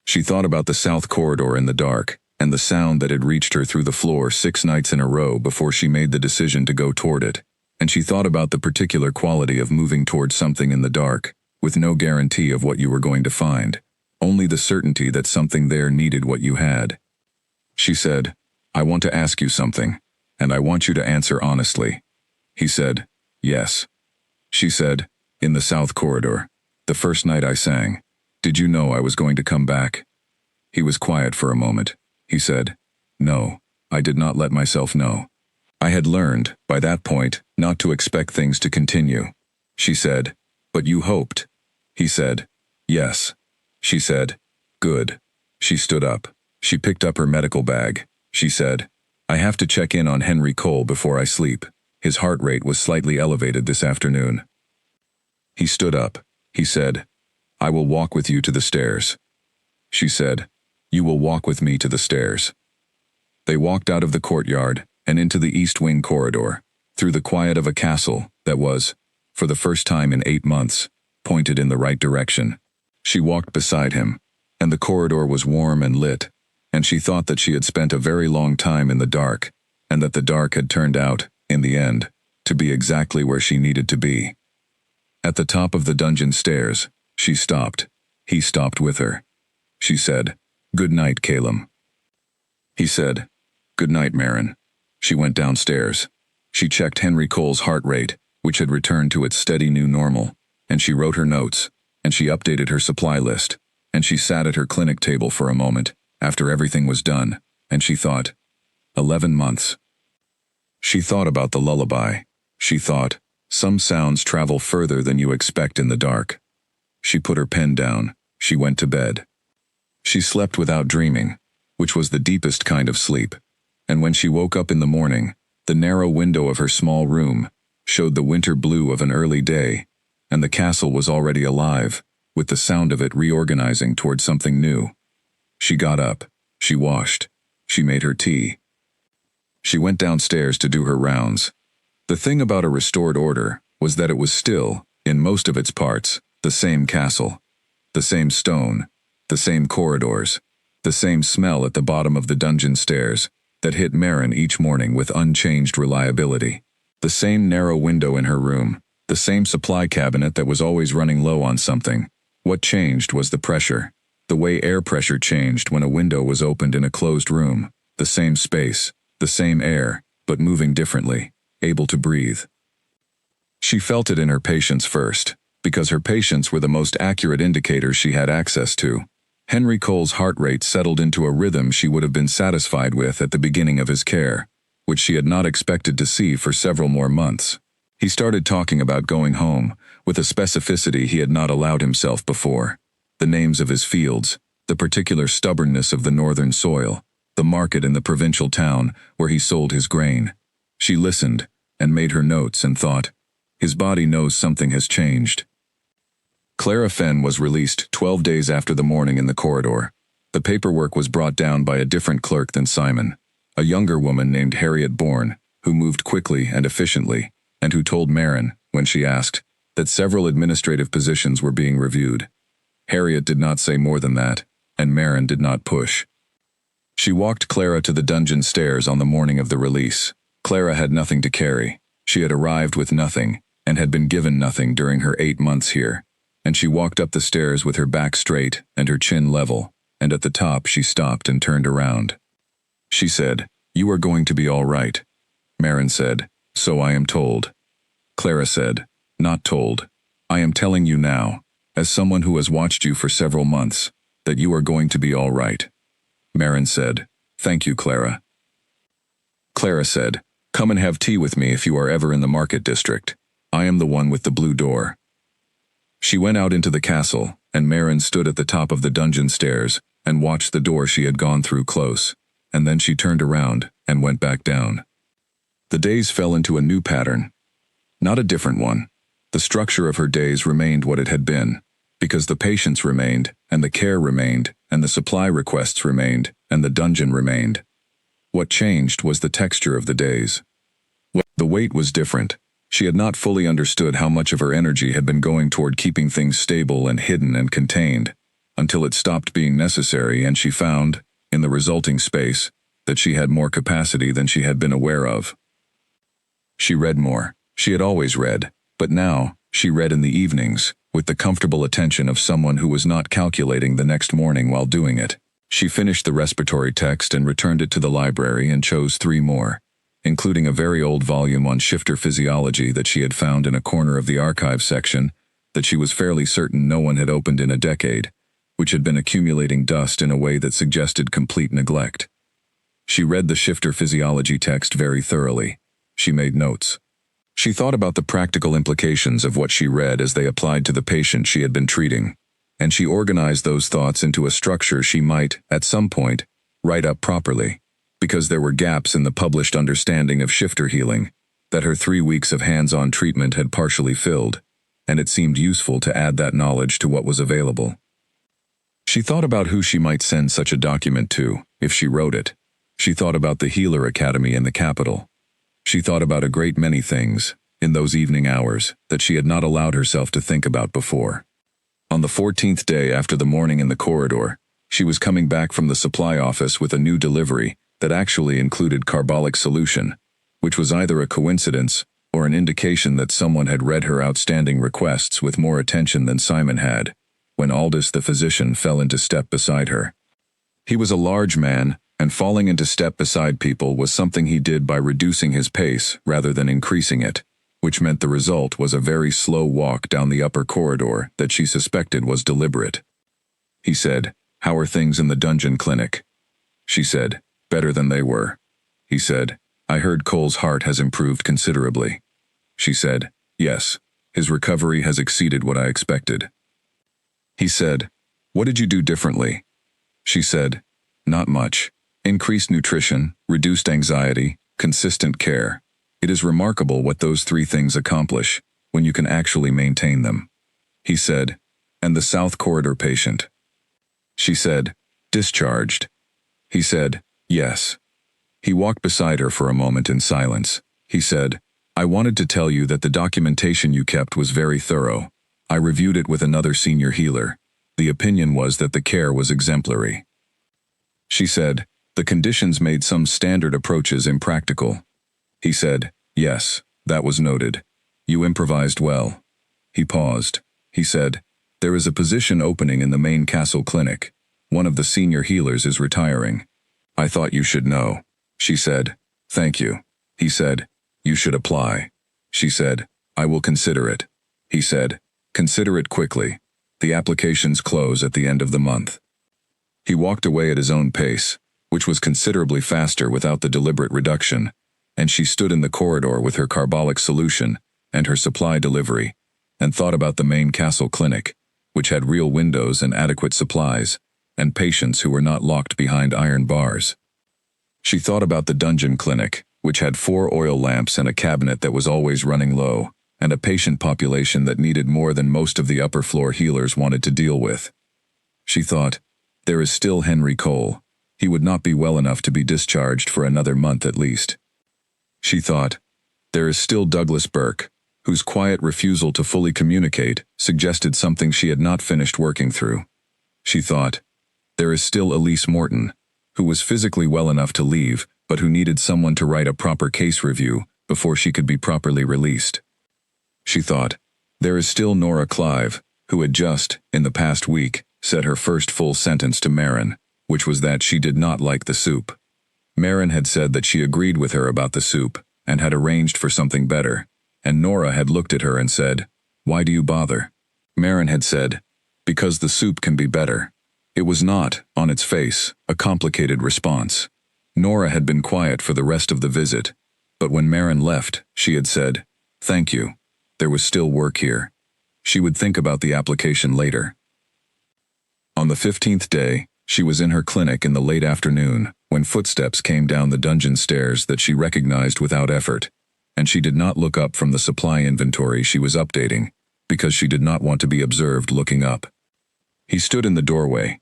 She thought about the south corridor in the dark, and the sound that had reached her through the floor 6 nights in a row before she made the decision to go toward it. And she thought about the particular quality of moving toward something in the dark, with no guarantee of what you were going to find, only the certainty that something there needed what you had. She said, I want to ask you something, and I want you to answer honestly. He said, Yes. She said, In the south corridor, the first night I sang, did you know I was going to come back? He was quiet for a moment. He said, No, I did not let myself know. I had learned, by that point, not to expect things to continue. She said, But you hoped. He said, Yes. She said, Good. She stood up. She picked up her medical bag. She said, I have to check in on Henry Cole before I sleep. His heart rate was slightly elevated this afternoon. He stood up. He said, I will walk with you to the stairs. She said, You will walk with me to the stairs. They walked out of the courtyard and into the East Wing corridor, through the quiet of a castle that was, for the first time in 8 months, pointed in the right direction. She walked beside him, and the corridor was warm and lit, and she thought that she had spent a very long time in the dark, and that the dark had turned out, in the end, to be exactly where she needed to be. At the top of the dungeon stairs, she stopped. He stopped with her. She said, Good night, Calum. He said, Good night, Marin. She went downstairs. She checked Henry Cole's heart rate, which had returned to its steady new normal, and she wrote her notes, and she updated her supply list, and she sat at her clinic table for a moment, after everything was done, and she thought, 11 months. She thought about the lullaby. She thought, some sounds travel further than you expect in the dark. She put her pen down. She went to bed. She slept without dreaming, which was the deepest kind of sleep, and when she woke up in the morning, the narrow window of her small room showed the winter blue of an early day, and the castle was already alive, with the sound of it reorganizing toward something new. She got up. She washed. She made her tea. She went downstairs to do her rounds. The thing about a restored order was that it was still, in most of its parts, the same castle, the same stone, the same corridors, the same smell at the bottom of the dungeon stairs that hit Marin each morning with unchanged reliability, the same narrow window in her room, the same supply cabinet that was always running low on something. What changed was the pressure, the way air pressure changed when a window was opened in a closed room, the same space, the same air, but moving differently, able to breathe. She felt it in her patients first, because her patients were the most accurate indicators she had access to. Henry Cole's heart rate settled into a rhythm she would have been satisfied with at the beginning of his care, which she had not expected to see for several more months. He started talking about going home, with a specificity he had not allowed himself before. The names of his fields, the particular stubbornness of the northern soil, the market in the provincial town where he sold his grain. She listened, and made her notes and thought, his body knows something has changed. Clara Fenn was released 12 days after the morning in the corridor. The paperwork was brought down by a different clerk than Simon, a younger woman named Harriet Bourne, who moved quickly and efficiently, and who told Marin, when she asked, that several administrative positions were being reviewed. Harriet did not say more than that, and Marin did not push. She walked Clara to the dungeon stairs on the morning of the release. Clara had nothing to carry. She had arrived with nothing, and had been given nothing during her 8 months here, and she walked up the stairs with her back straight and her chin level, and at the top she stopped and turned around. She said, "You are going to be all right." Marin said, "So I am told." Clara said, "Not told. I am telling you now, as someone who has watched you for several months, that you are going to be all right." Marin said, "Thank you, Clara." Clara said, "Come and have tea with me if you are ever in the market district. I am the one with the blue door." She went out into the castle, and Marin stood at the top of the dungeon stairs and watched the door she had gone through close, and then she turned around and went back down. The days fell into a new pattern. Not a different one. The structure of her days remained what it had been, because the patients remained, and the care remained, and the supply requests remained, and the dungeon remained. What changed was the texture of the days. The weight was different. She had not fully understood how much of her energy had been going toward keeping things stable and hidden and contained, until it stopped being necessary and she found, in the resulting space, that she had more capacity than she had been aware of. She read more. She had always read, but now, she read in the evenings, with the comfortable attention of someone who was not calculating the next morning while doing it. She finished the respiratory text and returned it to the library and chose 3 more, including a very old volume on shifter physiology that she had found in a corner of the archive section that she was fairly certain no one had opened in a decade, which had been accumulating dust in a way that suggested complete neglect. She read the shifter physiology text very thoroughly. She made notes. She thought about the practical implications of what she read as they applied to the patient she had been treating, and she organized those thoughts into a structure she might, at some point, write up properly, because there were gaps in the published understanding of shifter healing that her 3 weeks of hands-on treatment had partially filled, and it seemed useful to add that knowledge to what was available. She thought about who she might send such a document to, if she wrote it. She thought about the Healer Academy in the capital. She thought about a great many things, in those evening hours, that she had not allowed herself to think about before. On the 14th day after the morning in the corridor, she was coming back from the supply office with a new delivery that actually included carbolic solution, which was either a coincidence or an indication that someone had read her outstanding requests with more attention than Simon had, when Aldous the physician fell into step beside her. He was a large man, and falling into step beside people was something he did by reducing his pace rather than increasing it, which meant the result was a very slow walk down the upper corridor that she suspected was deliberate. He said, "How are things in the dungeon clinic?" She said, "Better than they were." He said, "I heard Cole's heart has improved considerably." She said, "Yes, his recovery has exceeded what I expected." He said, "What did you do differently?" She said, "Not much. Increased nutrition, reduced anxiety, consistent care. It is remarkable what those 3 things accomplish, when you can actually maintain them." He said, "And the South Corridor patient?" She said, "Discharged." He said, "Yes." He walked beside her for a moment in silence. He said, "I wanted to tell you that the documentation you kept was very thorough. I reviewed it with another senior healer. The opinion was that the care was exemplary." She said, "The conditions made some standard approaches impractical." He said, "Yes, that was noted. You improvised well." He paused. He said, "There is a position opening in the main castle clinic. One of the senior healers is retiring. I thought you should know. She said, thank you. He said, you should apply. She said, I will consider it. He said, consider it quickly. The applications close at the end of the month. He walked away at his own pace, which was considerably faster without the deliberate reduction, and she stood in the corridor with her carbolic solution and her supply delivery, and thought about the main castle clinic, which had real windows and adequate supplies, and patients who were not locked behind iron bars. She thought about the dungeon clinic, which had 4 oil lamps and a cabinet that was always running low, and a patient population that needed more than most of the upper floor healers wanted to deal with. She thought, there is still Henry Cole. He would not be well enough to be discharged for another month at least. She thought, there is still Douglas Burke, whose quiet refusal to fully communicate suggested something she had not finished working through. She thought, there is still Elise Morton, who was physically well enough to leave, but who needed someone to write a proper case review before she could be properly released. She thought, there is still Nora Clive, who had just, in the past week, said her first full sentence to Marin, which was that she did not like the soup. Marin had said that she agreed with her about the soup, and had arranged for something better, and Nora had looked at her and said, why do you bother? Marin had said, because the soup can be better. It was not, on its face, a complicated response. Nora had been quiet for the rest of the visit, but when Marin left, she had said, thank you. There was still work here. She would think about the application later. On the 15th day, she was in her clinic in the late afternoon when footsteps came down the dungeon stairs that she recognized without effort, and she did not look up from the supply inventory she was updating because she did not want to be observed looking up. He stood in the doorway.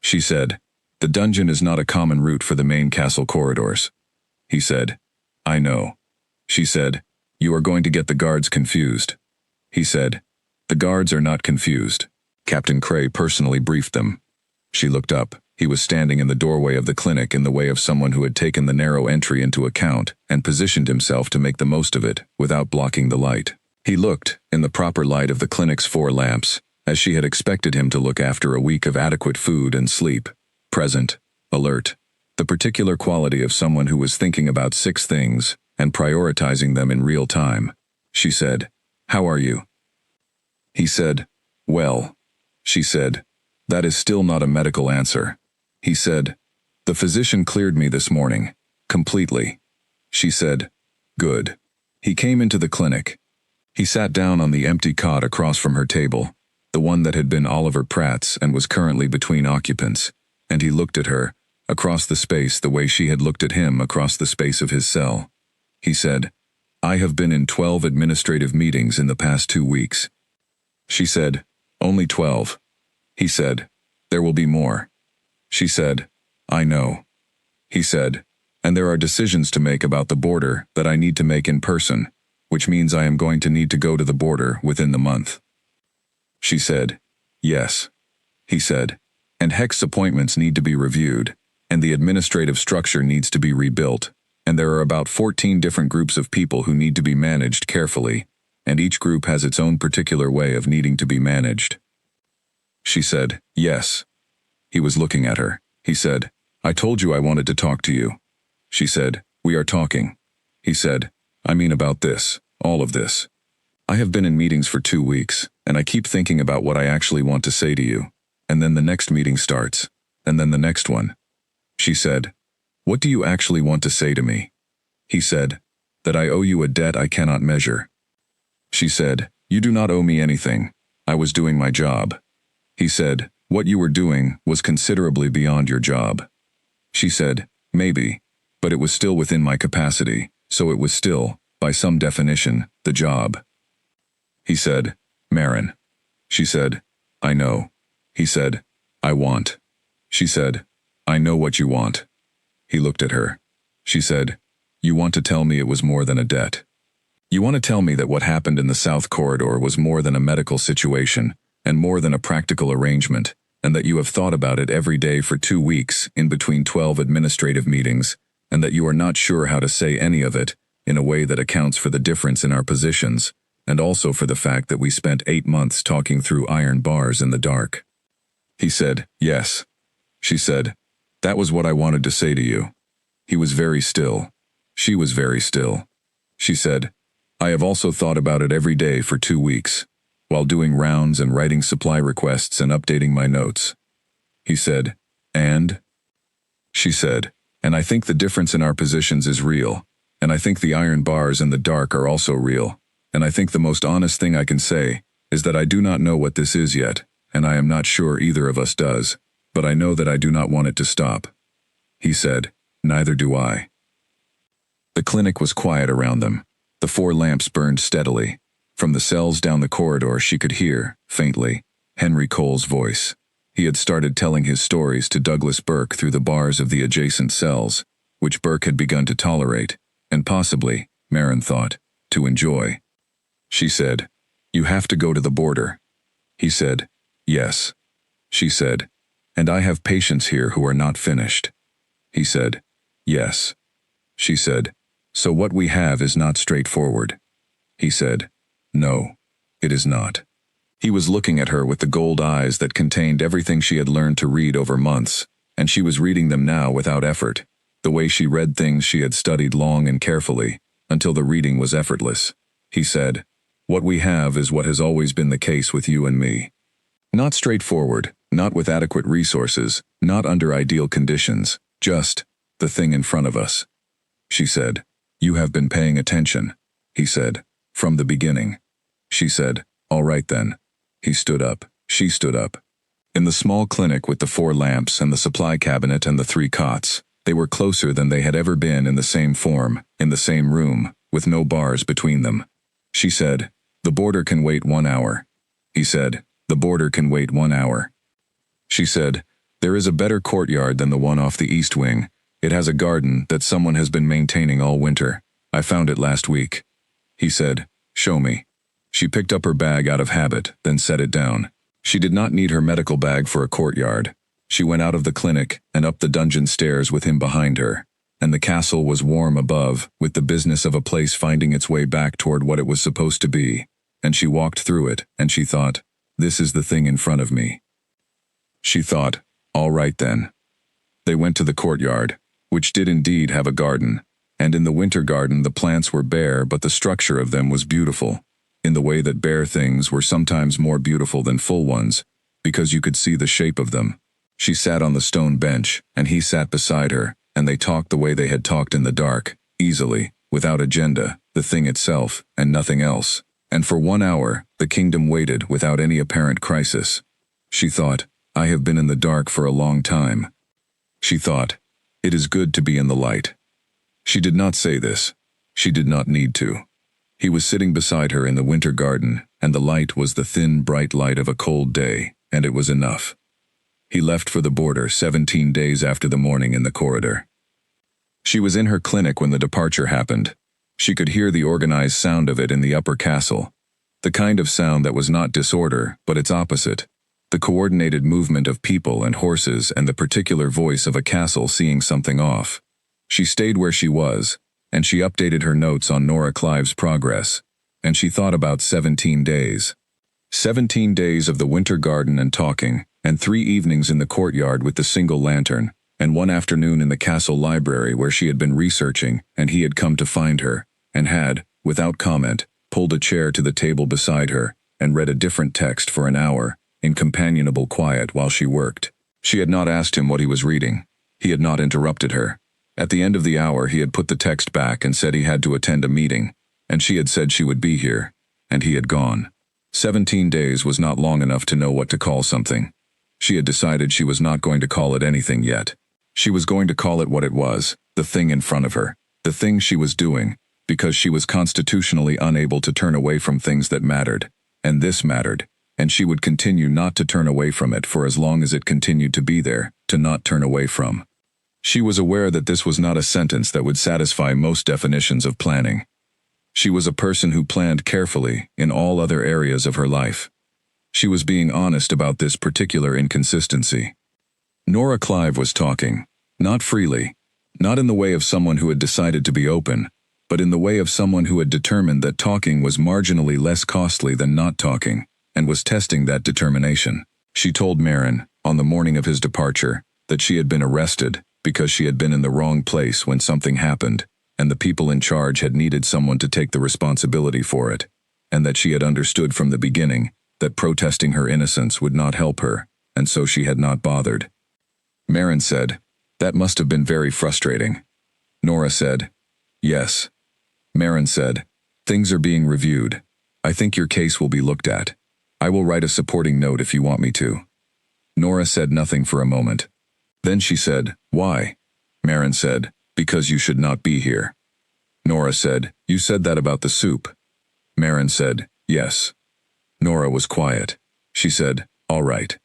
She said, the dungeon is not a common route for the main castle corridors. He said, I know. She said, you are going to get the guards confused. He said, the guards are not confused. Captain Cray personally briefed them. She looked up. He was standing in the doorway of the clinic in the way of someone who had taken the narrow entry into account and positioned himself to make the most of it without blocking the light. He looked, in the proper light of the clinic's 4 lamps, as she had expected him to look after a week of adequate food and sleep, present, alert, the particular quality of someone who was thinking about 6 things and prioritizing them in real time. She said, how are you? He said, well. She said, that is still not a medical answer. He said, the physician cleared me this morning, completely. She said, good. He came into the clinic. He sat down on the empty cot across from her table, the one that had been Oliver Pratt's and was currently between occupants, and he looked at her, across the space the way she had looked at him across the space of his cell. He said, I have been in 12 administrative meetings in the past 2 weeks. She said, only 12. He said, there will be more. She said, I know. He said, and there are decisions to make about the border that I need to make in person, which means I am going to need to go to the border within the month. She said, yes. He said, and Hex appointments need to be reviewed, and the administrative structure needs to be rebuilt, and there are about 14 different groups of people who need to be managed carefully, and each group has its own particular way of needing to be managed. She said, yes. He was looking at her. He said, I told you I wanted to talk to you. She said, we are talking. He said, I mean about this, all of this. I have been in meetings for 2 weeks, and I keep thinking about what I actually want to say to you, and then the next meeting starts, and then the next one. She said, what do you actually want to say to me? He said, that I owe you a debt I cannot measure. She said, you do not owe me anything. I was doing my job. He said, what you were doing was considerably beyond your job. She said, maybe, but it was still within my capacity, so it was still, by some definition, the job. He said, Marin. She said, I know. He said, I want. She said, I know what you want. He looked at her. She said, you want to tell me it was more than a debt. You want to tell me that what happened in the South Corridor was more than a medical situation, and more than a practical arrangement, and that you have thought about it every day for 2 weeks in between 12 administrative meetings, and that you are not sure how to say any of it in a way that accounts for the difference in our positions, and also for the fact that we spent 8 months talking through iron bars in the dark. He said, yes. She said, That was what I wanted to say to you. He was very still. She was very still. She said, I have also thought about it every day for 2 weeks, while doing rounds and writing supply requests and updating my notes. He said, and? She said, and I think the difference in our positions is real, and I think the iron bars in the dark are also real, and I think the most honest thing I can say is that I do not know what this is yet, and I am not sure either of us does, but I know that I do not want it to stop. He said, neither do I. The clinic was quiet around them. The 4 lamps burned steadily. From the cells down the corridor she could hear, faintly, Henry Cole's voice. He had started telling his stories to Douglas Burke through the bars of the adjacent cells, which Burke had begun to tolerate, and possibly, Marin thought, to enjoy. She said, you have to go to the border. He said, yes. She said, and I have patients here who are not finished. He said, yes. She said, so what we have is not straightforward. He said, no, it is not. He was looking at her with the gold eyes that contained everything she had learned to read over months, and she was reading them now without effort, the way she read things she had studied long and carefully, until the reading was effortless. He said, what we have is what has always been the case with you and me. Not straightforward, not with adequate resources, not under ideal conditions, just the thing in front of us. She said, you have been paying attention. He said, from the beginning. She said, all right then. He stood up. She stood up. In the small clinic with the 4 lamps and the supply cabinet and the 3 cots, they were closer than they had ever been in the same form, in the same room, with no bars between them. She said, the border can wait 1 hour. He said, the border can wait 1 hour. She said, there is a better courtyard than the one off the east wing. It has a garden that someone has been maintaining all winter. I found it last week. He said, show me. She picked up her bag out of habit, then set it down. She did not need her medical bag for a courtyard. She went out of the clinic and up the dungeon stairs with him behind her, and the castle was warm above, with the business of a place finding its way back toward what it was supposed to be, and she walked through it, and she thought, this is the thing in front of me. She thought, all right then. They went to the courtyard, which did indeed have a garden, and in the winter garden the plants were bare, but the structure of them was beautiful, in the way that bare things were sometimes more beautiful than full ones, because you could see the shape of them. She sat on the stone bench, and he sat beside her, and they talked the way they had talked in the dark, easily, without agenda, the thing itself, and nothing else. And for 1 hour, the kingdom waited without any apparent crisis. She thought, I have been in the dark for a long time. She thought, it is good to be in the light. She did not say this. She did not need to. He was sitting beside her in the winter garden, and the light was the thin, bright light of a cold day, and it was enough. He left for the border 17 days after the morning in the corridor. She was in her clinic when the departure happened. She could hear the organized sound of it in the upper castle. The kind of sound that was not disorder, but its opposite. The coordinated movement of people and horses and the particular voice of a castle seeing something off. She stayed where she was, and she updated her notes on Nora Clive's progress, and she thought about 17 days. 17 days of the winter garden and talking, and 3 evenings in the courtyard with the single lantern, and 1 afternoon in the castle library where she had been researching, and he had come to find her, and had, without comment, pulled a chair to the table beside her, and read a different text for an hour, in companionable quiet while she worked. She had not asked him what he was reading. He had not interrupted her. At the end of the hour he had put the text back and said he had to attend a meeting, and she had said she would be here, and he had gone. 17 days was not long enough to know what to call something. She had decided she was not going to call it anything yet. She was going to call it what it was, the thing in front of her, the thing she was doing, because she was constitutionally unable to turn away from things that mattered, and this mattered, and she would continue not to turn away from it for as long as it continued to be there, to not turn away from. She was aware that this was not a sentence that would satisfy most definitions of planning. She was a person who planned carefully in all other areas of her life. She was being honest about this particular inconsistency. Nora Clive was talking, not freely, not in the way of someone who had decided to be open, but in the way of someone who had determined that talking was marginally less costly than not talking, and was testing that determination. She told Marin, on the morning of his departure, that she had been arrested because she had been in the wrong place when something happened, and the people in charge had needed someone to take the responsibility for it, and that she had understood from the beginning that protesting her innocence would not help her, and so she had not bothered. Marin said, "That must have been very frustrating." Nora said, "Yes." Marin said, "Things are being reviewed. I think your case will be looked at. I will write a supporting note if you want me to." Nora said nothing for a moment. Then she said, "Why?" Marin said, "Because you should not be here." Nora said, "You said that about the soup." Marin said, "Yes." Nora was quiet. She said, "All right."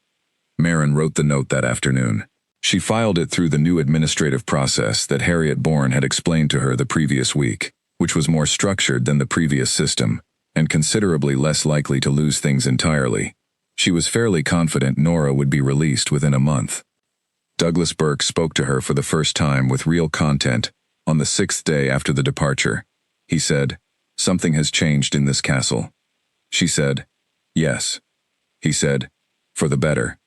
Marin wrote the note that afternoon. She filed it through the new administrative process that Harriet Bourne had explained to her the previous week, which was more structured than the previous system, and considerably less likely to lose things entirely. She was fairly confident Nora would be released within a month. Douglas Burke spoke to her for the first time with real content on the 6th day after the departure. He said, "Something has changed in this castle." She said, "Yes." He said, "For the better."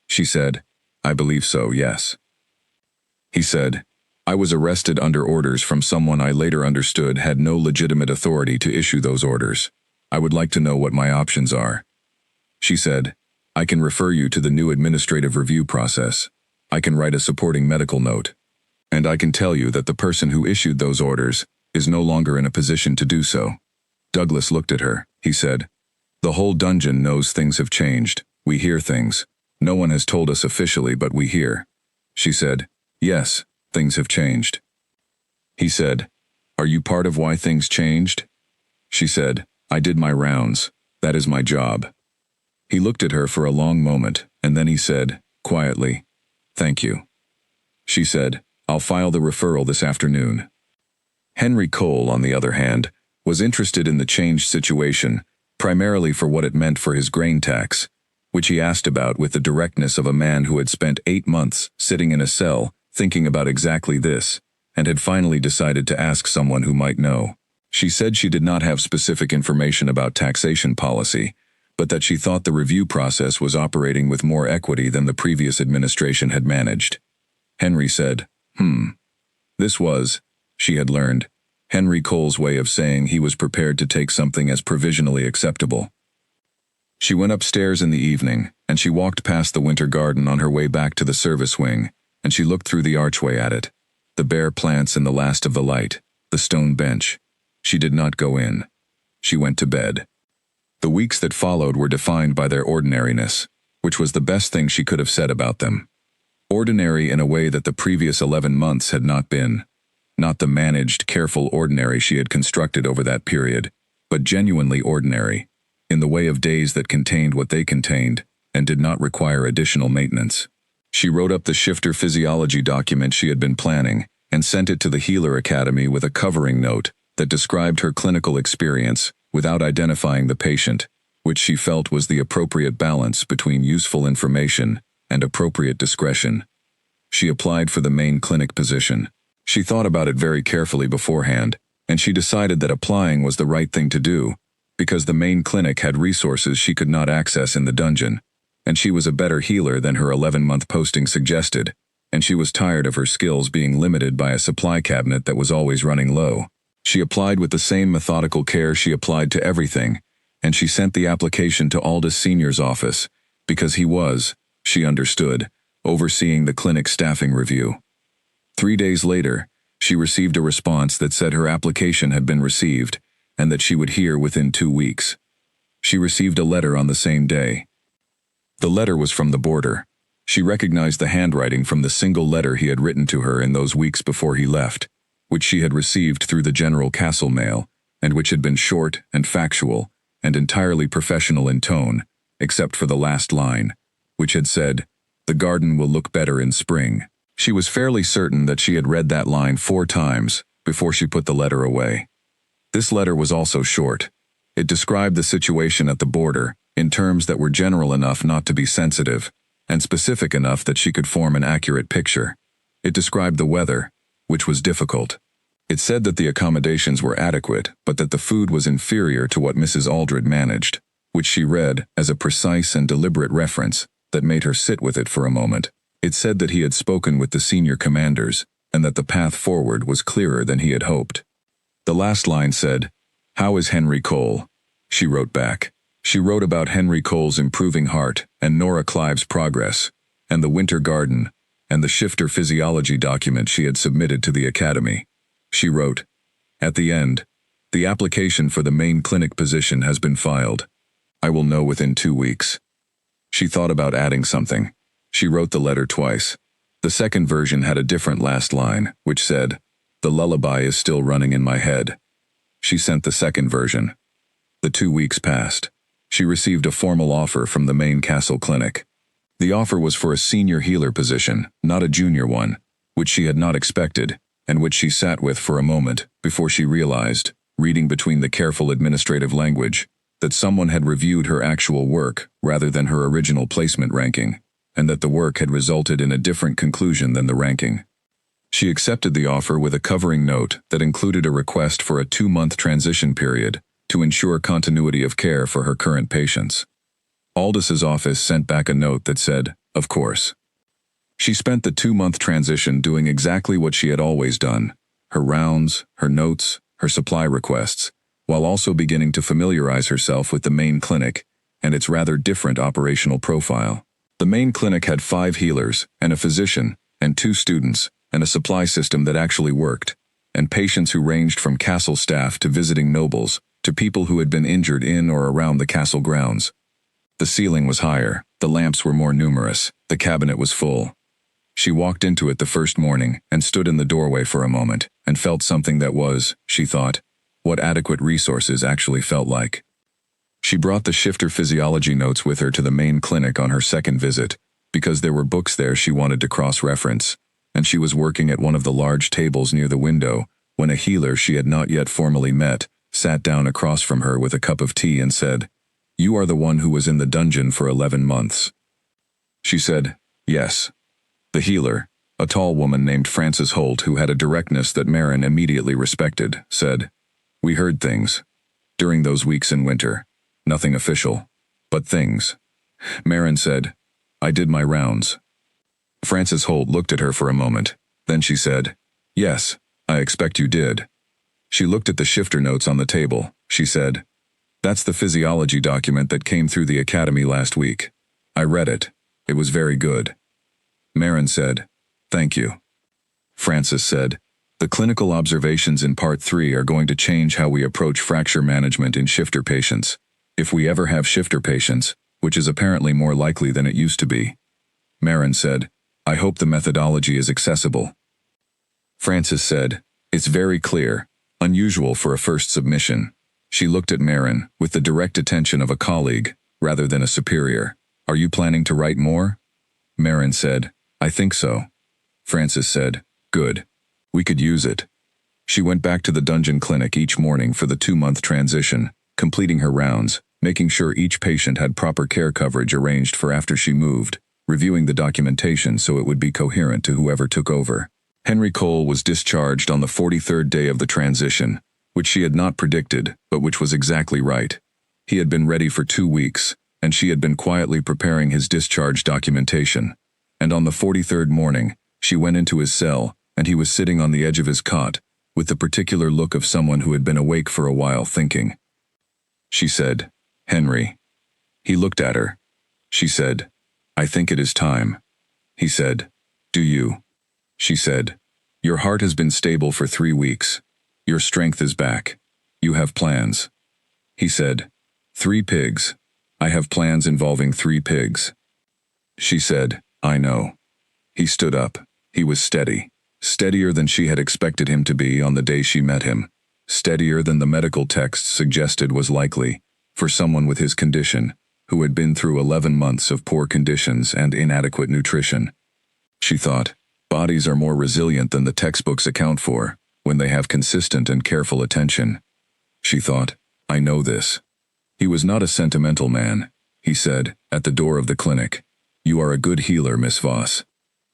She said, "I believe so, yes." He said, "I was arrested under orders from someone I later understood had no legitimate authority to issue those orders. I would like to know what my options are." She said, "I can refer you to the new administrative review process. I can write a supporting medical note. And I can tell you that the person who issued those orders is no longer in a position to do so." Douglas looked at her. He said, "The whole dungeon knows things have changed. We hear things. No one has told us officially, but we hear." She said, "Yes, things have changed." He said, "Are you part of why things changed?" She said, "I did my rounds. That is my job." He looked at her for a long moment, and then he said, quietly, "Thank you." She said, "I'll file the referral this afternoon." Henry Cole, on the other hand, was interested in the changed situation, primarily for what it meant for his grain tax, which he asked about with the directness of a man who had spent 8 months sitting in a cell thinking about exactly this, and had finally decided to ask someone who might know. She said she did not have specific information about taxation policy, but that she thought the review process was operating with more equity than the previous administration had managed. Henry said, This was, she had learned, Henry Cole's way of saying he was prepared to take something as provisionally acceptable. She went upstairs in the evening, and she walked past the winter garden on her way back to the service wing, and she looked through the archway at it, the bare plants in the last of the light, the stone bench. She did not go in. She went to bed. The weeks that followed were defined by their ordinariness, which was the best thing she could have said about them. Ordinary in a way that the previous 11 months had not been. Not the managed, careful ordinary she had constructed over that period, but genuinely ordinary, in the way of days that contained what they contained and did not require additional maintenance. She wrote up the shifter physiology document she had been planning and sent it to the Healer Academy with a covering note that described her clinical experience without identifying the patient, which she felt was the appropriate balance between useful information and appropriate discretion. She applied for the main clinic position. She thought about it very carefully beforehand, and she decided that applying was the right thing to do, because the main clinic had resources she could not access in the dungeon, and she was a better healer than her 11-month posting suggested, and she was tired of her skills being limited by a supply cabinet that was always running low. She applied with the same methodical care she applied to everything, and she sent the application to Aldous Sr.'s office, because he was, she understood, overseeing the clinic staffing review. 3 days later, she received a response that said her application had been received, and that she would hear within 2 weeks. She received a letter on the same day. The letter was from the boarder. She recognized the handwriting from the single letter he had written to her in those weeks before he left, which she had received through the general castle mail, and which had been short and factual, and entirely professional in tone, except for the last line, which had said, "The garden will look better in spring." She was fairly certain that she had read that line 4 times before she put the letter away. This letter was also short. It described the situation at the border in terms that were general enough not to be sensitive, and specific enough that she could form an accurate picture. It described the weather, which was difficult. It said that the accommodations were adequate, but that the food was inferior to what Mrs. Aldred managed, which she read as a precise and deliberate reference that made her sit with it for a moment. It said that he had spoken with the senior commanders, and that the path forward was clearer than he had hoped. The last line said, "How is Henry Cole?" She wrote back. She wrote about Henry Cole's improving heart, and Nora Clive's progress, and the winter garden, and the shifter physiology document she had submitted to the academy. She wrote, "At the end, the application for the main clinic position has been filed. I will know within 2 weeks." She thought about adding something. She wrote the letter twice. The second version had a different last line, which said, "The lullaby is still running in my head." She sent the second version. The 2 weeks passed. She received a formal offer from the main castle clinic. The offer was for a senior healer position, not a junior one, which she had not expected, and which she sat with for a moment before she realized, reading between the careful administrative language, that someone had reviewed her actual work rather than her original placement ranking, and that the work had resulted in a different conclusion than the ranking. She accepted the offer with a covering note that included a request for a 2-month transition period to ensure continuity of care for her current patients. Aldous' office sent back a note that said, "Of course." She spent the 2-month transition doing exactly what she had always done, her rounds, her notes, her supply requests, while also beginning to familiarize herself with the main clinic and its rather different operational profile. The main clinic had 5 healers, and a physician, and 2 students, and a supply system that actually worked, and patients who ranged from castle staff to visiting nobles, to people who had been injured in or around the castle grounds. The ceiling was higher, the lamps were more numerous, the cabinet was full. She walked into it the first morning and stood in the doorway for a moment and felt something that was, she thought, what adequate resources actually felt like. She brought the shifter physiology notes with her to the main clinic on her second visit, because there were books there she wanted to cross-reference, and she was working at one of the large tables near the window when a healer she had not yet formally met sat down across from her with a cup of tea and said, "You are the one who was in the dungeon for 11 months. She said, "Yes." The healer, a tall woman named Frances Holt who had a directness that Marin immediately respected, said, "We heard things. During those weeks in winter. Nothing official. But things." Marin said, "I did my rounds." Frances Holt looked at her for a moment. Then she said, "Yes, I expect you did." She looked at the shifter notes on the table. She said, "That's the physiology document that came through the academy last week. I read it. It was very good." Marin said, "Thank you." Frances said, "The clinical observations in Part 3 are going to change how we approach fracture management in shifter patients, if we ever have shifter patients, which is apparently more likely than it used to be." Marin said, "I hope the methodology is accessible." Frances said, "It's very clear, unusual for a first submission." She looked at Marin with the direct attention of a colleague, rather than a superior. "Are you planning to write more?" Marin said, "I think so." Frances said, "Good. We could use it." She went back to the dungeon clinic each morning for the 2-month transition, completing her rounds, making sure each patient had proper care coverage arranged for after she moved, reviewing the documentation so it would be coherent to whoever took over. Henry Cole was discharged on the 43rd day of the transition, which she had not predicted, but which was exactly right. He had been ready for 2 weeks, and she had been quietly preparing his discharge documentation. And on the 43rd morning, she went into his cell, and he was sitting on the edge of his cot, with the particular look of someone who had been awake for a while thinking. She said, "Henry." He looked at her. She said, "I think it is time." He said, "Do you?" She said, "Your heart has been stable for 3 weeks. Your strength is back. You have plans." He said, "3 pigs. I have plans involving 3 pigs." She said, "I know." He stood up. He was steady. Steadier than she had expected him to be on the day she met him. Steadier than the medical texts suggested was likely, for someone with his condition, who had been through 11 months of poor conditions and inadequate nutrition. She thought, bodies are more resilient than the textbooks account for, when they have consistent and careful attention. She thought, I know this. He was not a sentimental man, he said, at the door of the clinic. You are a good healer, Miss Voss.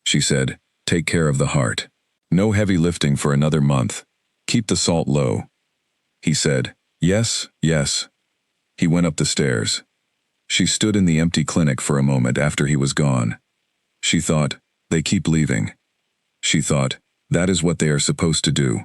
She said, take care of the heart. No heavy lifting for another month. Keep the salt low. He said, yes, yes. He went up the stairs. She stood in the empty clinic for a moment after he was gone. She thought, They keep leaving. She thought, that is what they are supposed to do.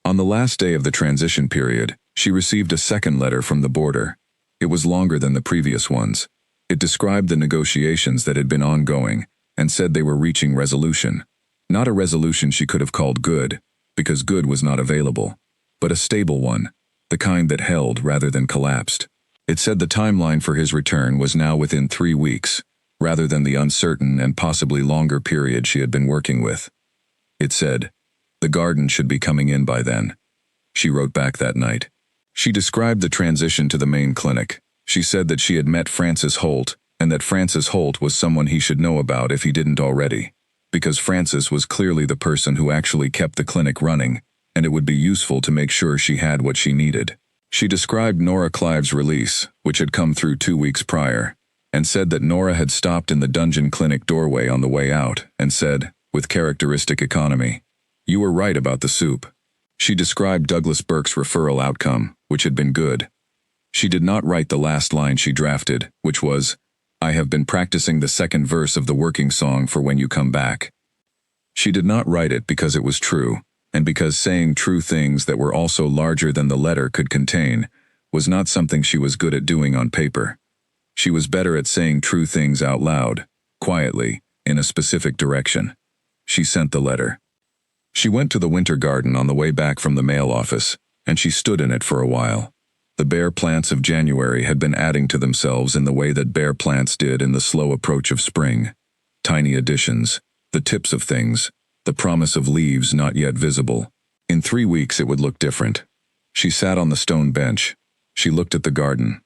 On the last day of the transition period, she received a second letter from the border. It was longer than the previous ones. It described the negotiations that had been ongoing, and said they were reaching resolution. Not a resolution she could have called good, because good was not available, but a stable one, the kind that held rather than collapsed. It said the timeline for his return was now within 3 weeks, rather than the uncertain and possibly longer period she had been working with. It said, the garden should be coming in by then. She wrote back that night. She described the transition to the main clinic. She said that she had met Francis Holt, and that Francis Holt was someone he should know about if he didn't already, because Francis was clearly the person who actually kept the clinic running, and it would be useful to make sure she had what she needed. She described Nora Clive's release, which had come through 2 weeks prior, and said that Nora had stopped in the dungeon clinic doorway on the way out, and said, with characteristic economy, "You were right about the soup." She described Douglas Burke's referral outcome, which had been good. She did not write the last line she drafted, which was, "I have been practicing the second verse of the working song for when you come back." She did not write it because it was true, and because saying true things that were also larger than the letter could contain was not something she was good at doing on paper. She was better at saying true things out loud, quietly, in a specific direction. She sent the letter. She went to the winter garden on the way back from the mail office, and she stood in it for a while. The bare plants of January had been adding to themselves in the way that bare plants did in the slow approach of spring. Tiny additions, the tips of things, the promise of leaves not yet visible. In 3 weeks it would look different. She sat on the stone bench. She looked at the garden.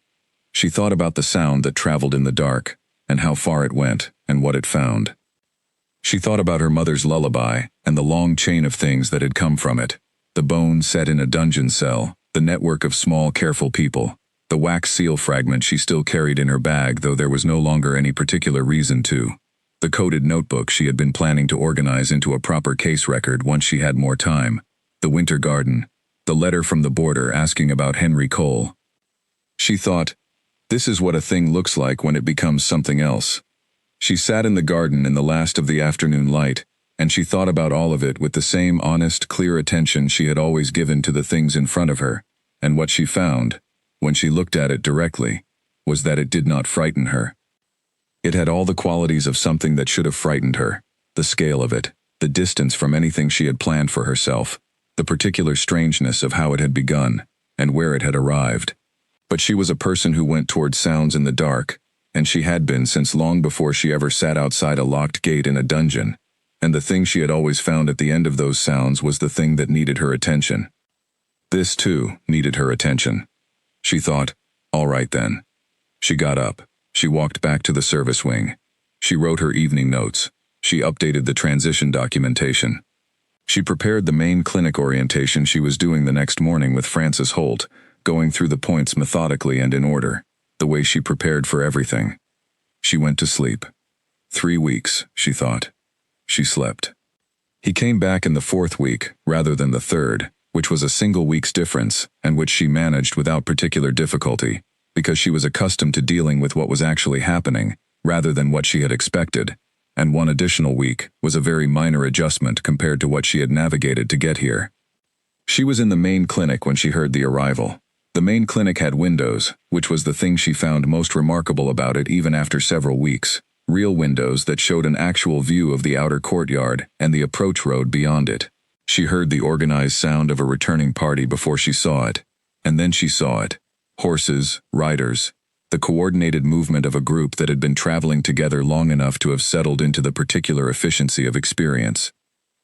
She thought about the sound that traveled in the dark, and how far it went, and what it found. She thought about her mother's lullaby, and the long chain of things that had come from it. The bone set in a dungeon cell, the network of small, careful people, the wax seal fragment she still carried in her bag though there was no longer any particular reason to, the coded notebook she had been planning to organize into a proper case record once she had more time, the winter garden, the letter from the border asking about Henry Cole. She thought, this is what a thing looks like when it becomes something else. She sat in the garden in the last of the afternoon light, and she thought about all of it with the same honest, clear attention she had always given to the things in front of her, and what she found, when she looked at it directly, was that it did not frighten her. It had all the qualities of something that should have frightened her, the scale of it, the distance from anything she had planned for herself, the particular strangeness of how it had begun, and where it had arrived. But she was a person who went toward sounds in the dark, and she had been since long before she ever sat outside a locked gate in a dungeon, and the thing she had always found at the end of those sounds was the thing that needed her attention. This, too, needed her attention. She thought, all right then. She got up. She walked back to the service wing. She wrote her evening notes. She updated the transition documentation. She prepared the main clinic orientation she was doing the next morning with Francis Holt, going through the points methodically and in order, the way she prepared for everything. She went to sleep. 3 weeks, she thought. She slept. He came back in the 4th week, rather than the 3rd, which was a single week's difference, and which she managed without particular difficulty, because she was accustomed to dealing with what was actually happening, rather than what she had expected, and 1 additional week was a very minor adjustment compared to what she had navigated to get here. She was in the main clinic when she heard the arrival. The main clinic had windows, which was the thing she found most remarkable about it even after several weeks. Real windows that showed an actual view of the outer courtyard and the approach road beyond it. She heard the organized sound of a returning party before she saw it, and then she saw it. Horses, riders, the coordinated movement of a group that had been traveling together long enough to have settled into the particular efficiency of experience.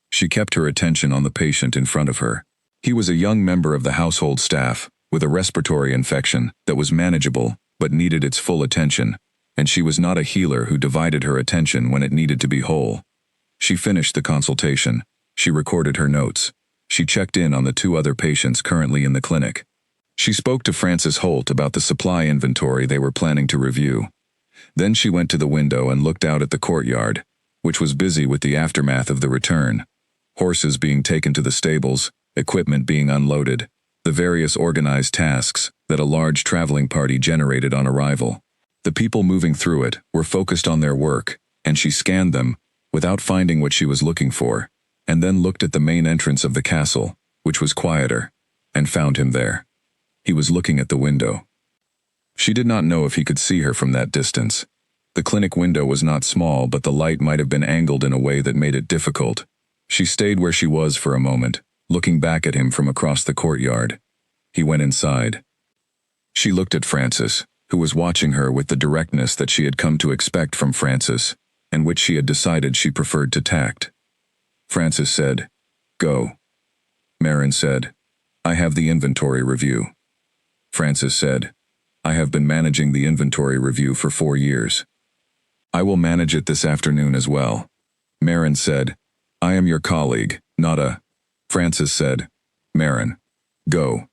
She kept her attention on the patient in front of her. He was a young member of the household staff, with a respiratory infection that was manageable but needed its full attention, and she was not a healer who divided her attention when it needed to be whole. She finished the consultation. She recorded her notes. She checked in on the 2 other patients currently in the clinic. She spoke to Francis Holt about the supply inventory they were planning to review. Then she went to the window and looked out at the courtyard, which was busy with the aftermath of the return. Horses being taken to the stables, equipment being unloaded, the various organized tasks that a large traveling party generated on arrival. The people moving through it were focused on their work, and she scanned them without finding what she was looking for, and then looked at the main entrance of the castle, which was quieter, and found him there. He was looking at the window. She did not know if he could see her from that distance. The clinic window was not small, but the light might have been angled in a way that made it difficult. She stayed where she was for a moment, looking back at him from across the courtyard. He went inside. She looked at Francis, who was watching her with the directness that she had come to expect from Francis, and which she had decided she preferred to tact. Francis said, "Go." Marin said, "I have the inventory review." Francis said, "I have been managing the inventory review for 4 years. I will manage it this afternoon as well." Marin said, "I am your colleague, not a—" Francis said, "Marin, go."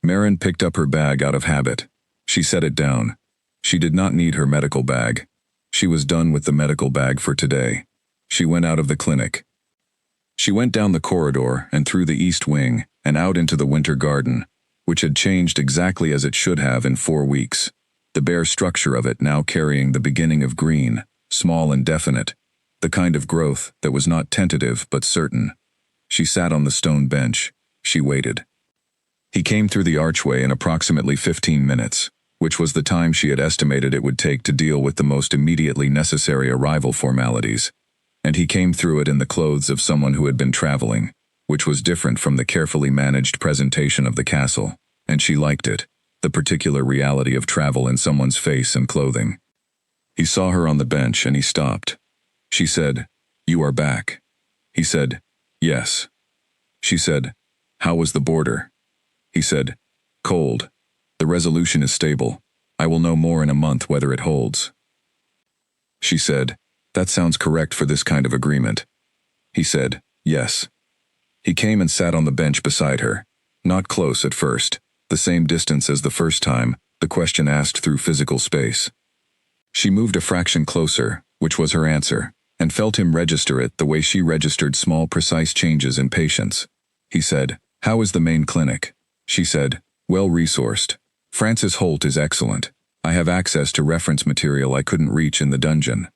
Marin picked up her bag out of habit. She set it down. She did not need her medical bag. She was done with the medical bag for today. She went out of the clinic. She went down the corridor and through the east wing and out into the winter garden, which had changed exactly as it should have in 4 weeks, the bare structure of it now carrying the beginning of green, small and definite, the kind of growth that was not tentative but certain. She sat on the stone bench. She waited. He came through the archway in approximately 15 minutes, which was the time she had estimated it would take to deal with the most immediately necessary arrival formalities, and he came through it in the clothes of someone who had been traveling, which was different from the carefully managed presentation of the castle, and she liked it, the particular reality of travel in someone's face and clothing. He saw her on the bench and he stopped. She said, "You are back." He said, "Yes." She said, "How was the border?" He said, "Cold. The resolution is stable. I will know more in a month whether it holds." She said, "That sounds correct for this kind of agreement." He said, "Yes." He came and sat on the bench beside her, not close at first, the same distance as the first time, the question asked through physical space. She moved a fraction closer, which was her answer, and felt him register it the way she registered small precise changes in patients. He said, "How is the main clinic?" She said, "Well-resourced. Francis Holt is excellent. I have access to reference material I couldn't reach in the dungeon."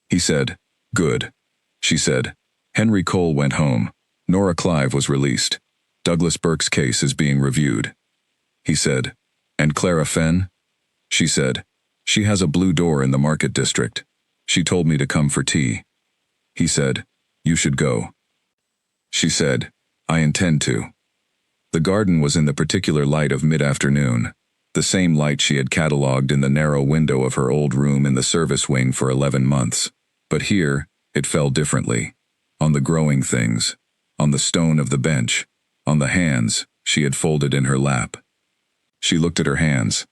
He said, "Good." She said, "Henry Cole went home. Nora Clive was released. Douglas Burke's case is being reviewed." He said, "And Clara Fenn?" She said, "She has a blue door in the market district. She told me to come for tea." He said, "You should go." She said, "I intend to." The garden was in the particular light of mid-afternoon, the same light she had catalogued in the narrow window of her old room in the service wing for 11 months. But here, it fell differently. On the growing things, on the stone of the bench, on the hands she had folded in her lap. She looked at her hands.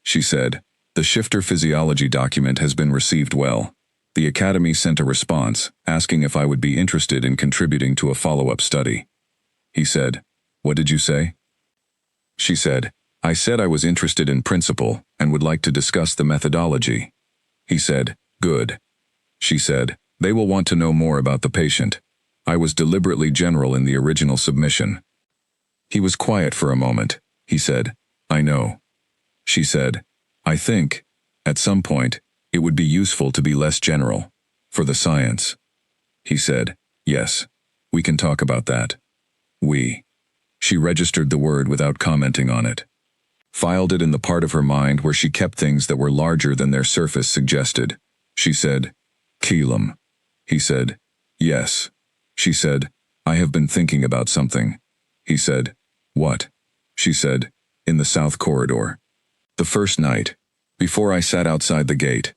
She said, "The shifter physiology document has been received well. The Academy sent a response, asking if I would be interested in contributing to a follow-up study." He said, "What did you say?" She said, "I said I was interested in principle and would like to discuss the methodology." He said, "Good." She said, "They will want to know more about the patient. I was deliberately general in the original submission." He was quiet for a moment. He said, "I know." She said, "I think, at some point, it would be useful to be less general, for the science." He said, "Yes, we can talk about that." "We." She registered the word without commenting on it. Filed it in the part of her mind where she kept things that were larger than their surface suggested. She said, "Keelam." He said, "Yes." She said, "I have been thinking about something." He said, "What?" She said, "In the south corridor. The first night, before I sat outside the gate."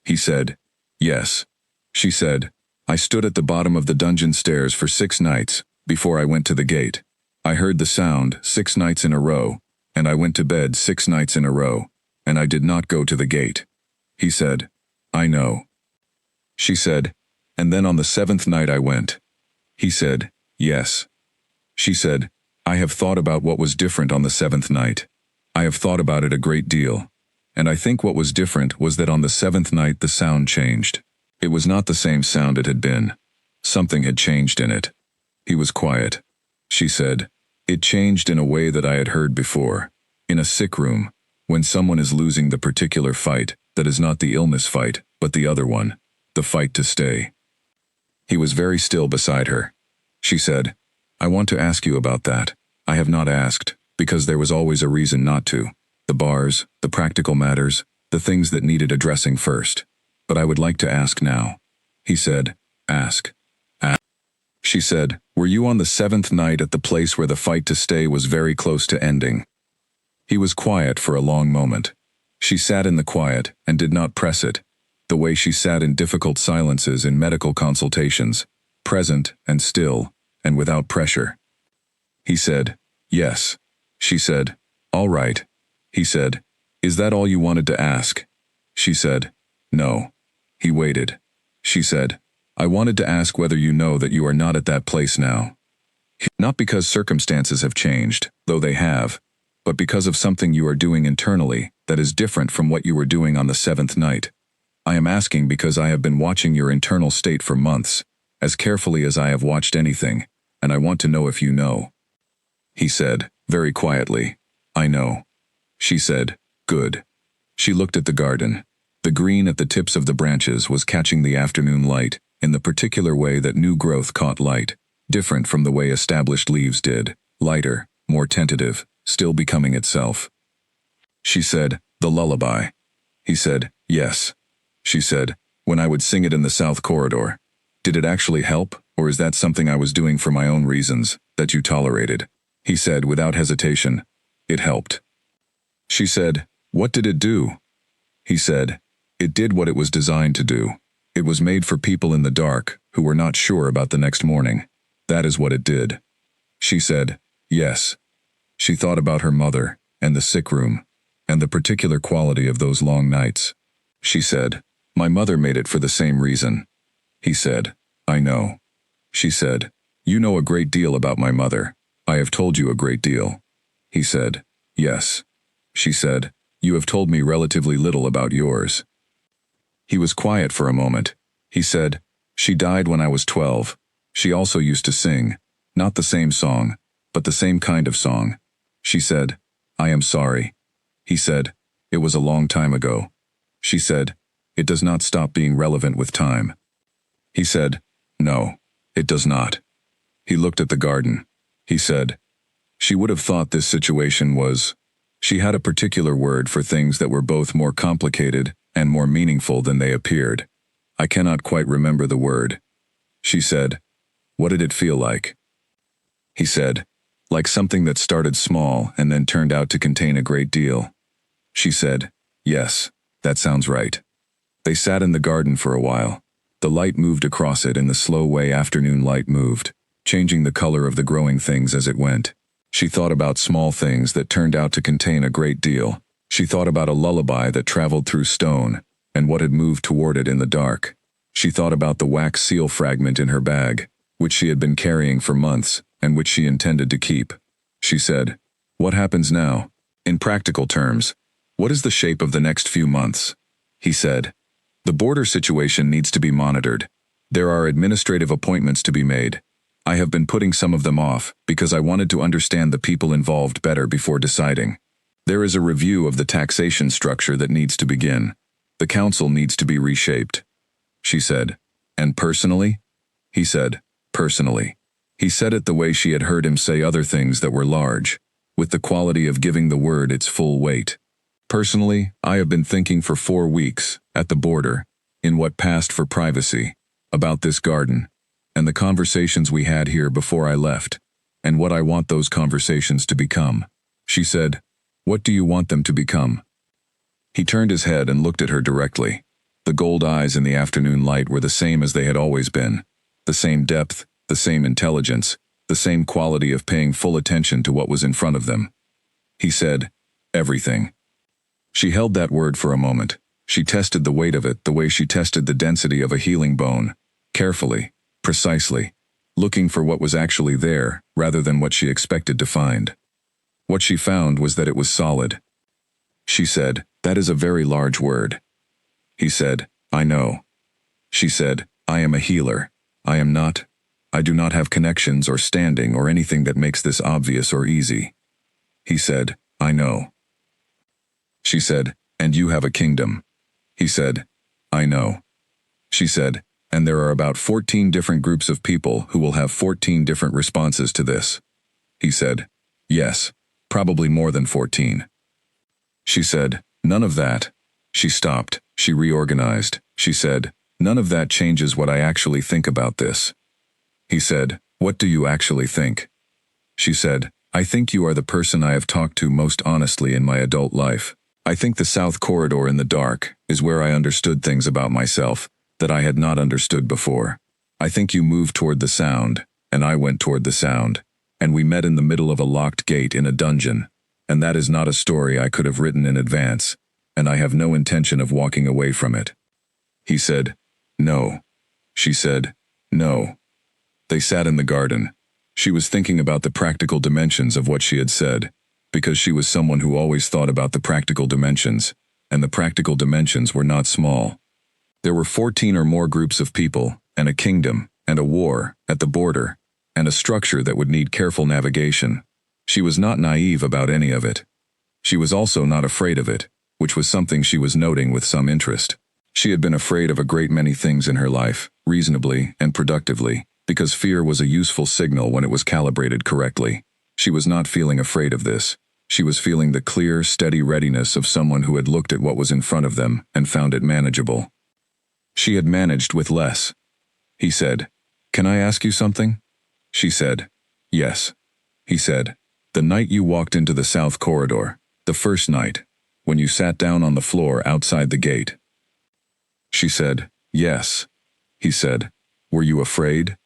He said, "Yes." She said, "I stood at the bottom of the dungeon stairs for 6 nights, before I went to the gate. I heard the sound 6 nights in a row, and I went to bed 6 nights in a row, and I did not go to the gate." He said, "I know." She said, "And then on the 7th night I went." He said, "Yes." She said, "I have thought about what was different on the 7th night. I have thought about it a great deal, and I think what was different was that on the 7th night the sound changed. It was not the same sound it had been. Something had changed in it." He was quiet. She said, "It changed in a way that I had heard before. In a sick room, when someone is losing the particular fight, that is not the illness fight, but the other one, the fight to stay." He was very still beside her. She said, "I want to ask you about that. I have not asked, because there was always a reason not to. The bars, the practical matters, the things that needed addressing first. But I would like to ask now." He said, "Ask." She said, "Were you on the 7th night at the place where the fight to stay was very close to ending?" He was quiet for a long moment. She sat in the quiet and did not press it, the way she sat in difficult silences in medical consultations, present and still, and without pressure. He said, "Yes." She said, "All right." He said, "Is that all you wanted to ask?" She said, "No." He waited. She said, "I wanted to ask whether you know that you are not at that place now. Not because circumstances have changed, though they have, but because of something you are doing internally that is different from what you were doing on the 7th night. I am asking because I have been watching your internal state for months, as carefully as I have watched anything, and I want to know if you know." He said, very quietly, "I know." She said, "Good." She looked at the garden. The green at the tips of the branches was catching the afternoon light in the particular way that new growth caught light, different from the way established leaves did, lighter, more tentative, still becoming itself. She said, "The lullaby." He said, "Yes." She said, "When I would sing it in the south corridor. Did it actually help, or is that something I was doing for my own reasons, that you tolerated?" He said without hesitation, "It helped." She said, "What did it do?" He said, "It did what it was designed to do. It was made for people in the dark, who were not sure about the next morning. That is what it did." She said, "Yes." She thought about her mother, and the sick room, and the particular quality of those long nights. She said, "My mother made it for the same reason." He said, "I know." She said, "You know a great deal about my mother. I have told you a great deal." He said, "Yes." She said, "You have told me relatively little about yours." He was quiet for a moment. He said, "She died when I was 12. She also used to sing, not the same song, but the same kind of song." She said, "I am sorry." He said, "It was a long time ago." She said, "It does not stop being relevant with time." He said, "No, it does not." He looked at the garden. He said, "She would have thought this situation was—" She had a particular word for things that were both more complicated and more meaningful than they appeared. I cannot quite remember the word. She said, "What did it feel like?" He said, "Like something that started small and then turned out to contain a great deal." She said, "Yes, that sounds right." They sat in the garden for a while. The light moved across it in the slow way afternoon light moved, changing the color of the growing things as it went. She thought about small things that turned out to contain a great deal. She thought about a lullaby that traveled through stone, and what had moved toward it in the dark. She thought about the wax seal fragment in her bag, which she had been carrying for months, and which she intended to keep. She said, "What happens now? In practical terms, what is the shape of the next few months?" He said, "The border situation needs to be monitored. There are administrative appointments to be made. I have been putting some of them off because I wanted to understand the people involved better before deciding. There is a review of the taxation structure that needs to begin. The council needs to be reshaped." She said, "And personally?" He said, "Personally." He said it the way she had heard him say other things that were large, with the quality of giving the word its full weight. "Personally, I have been thinking for 4 weeks, at the border, in what passed for privacy, about this garden, and the conversations we had here before I left, and what I want those conversations to become." She said, "What do you want them to become?" He turned his head and looked at her directly. The gold eyes in the afternoon light were the same as they had always been, the same depth, the same intelligence, the same quality of paying full attention to what was in front of them. He said, "Everything." She held that word for a moment. She tested the weight of it the way she tested the density of a healing bone, carefully, precisely, looking for what was actually there rather than what she expected to find. What she found was that it was solid. She said, "That is a very large word." He said, "I know." She said, "I am a healer. I am not. I do not have connections or standing or anything that makes this obvious or easy." He said, "I know." She said, "And you have a kingdom." He said, "I know." She said, And there are about 14 different groups of people who will have 14 different responses to this. He said, yes, probably more than 14. She said, none of that. She stopped. She reorganized. She said, none of that changes what I actually think about this. He said, what do you actually think? She said, I think you are the person I have talked to most honestly in my adult life. I think the South Corridor in the dark is where I understood things about myself that I had not understood before. I think you moved toward the sound, and I went toward the sound, and we met in the middle of a locked gate in a dungeon, and that is not a story I could have written in advance, and I have no intention of walking away from it. He said, no. She said, no. They sat in the garden. She was thinking about the practical dimensions of what she had said, because she was someone who always thought about the practical dimensions, and the practical dimensions were not small. There were 14 or more groups of people, and a kingdom, and a war, at the border, and a structure that would need careful navigation. She was not naive about any of it. She was also not afraid of it, which was something she was noting with some interest. She had been afraid of a great many things in her life, reasonably and productively, because fear was a useful signal when it was calibrated correctly. She was not feeling afraid of this. She was feeling the clear, steady readiness of someone who had looked at what was in front of them and found it manageable. She had managed with less. He said, can I ask you something? She said, yes. He said, the night you walked into the South Corridor, the first night, when you sat down on the floor outside the gate. She said, yes. He said, were you afraid?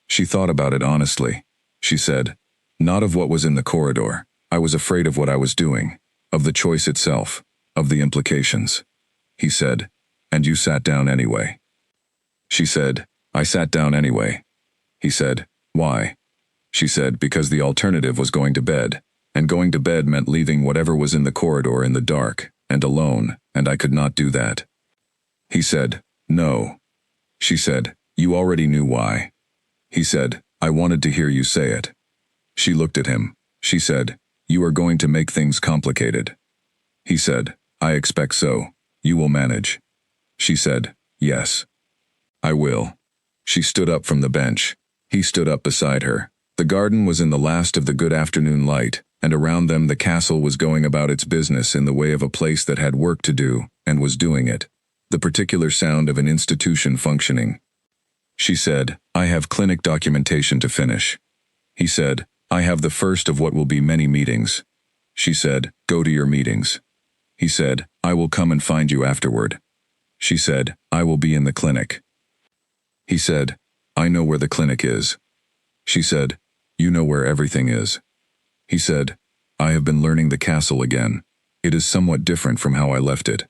She thought about it honestly. She said, not of what was in the corridor. I was afraid of what I was doing, of the choice itself, of the implications. He said, and you sat down anyway. She said, I sat down anyway. He said, why? She said, because the alternative was going to bed, and going to bed meant leaving whatever was in the corridor in the dark, and alone, and I could not do that. He said, no. She said, you already knew why. He said, I wanted to hear you say it. She looked at him. She said, you are going to make things complicated. He said, I expect so. You will manage. She said, yes. I will. She stood up from the bench. He stood up beside her. The garden was in the last of the good afternoon light, and around them the castle was going about its business in the way of a place that had work to do, and was doing it. The particular sound of an institution functioning. She said, I have clinic documentation to finish. He said, I have the first of what will be many meetings. She said, go to your meetings. He said, I will come and find you afterward. She said, I will be in the clinic. He said, I know where the clinic is. She said, you know where everything is. He said, I have been learning the castle again. It is somewhat different from how I left it.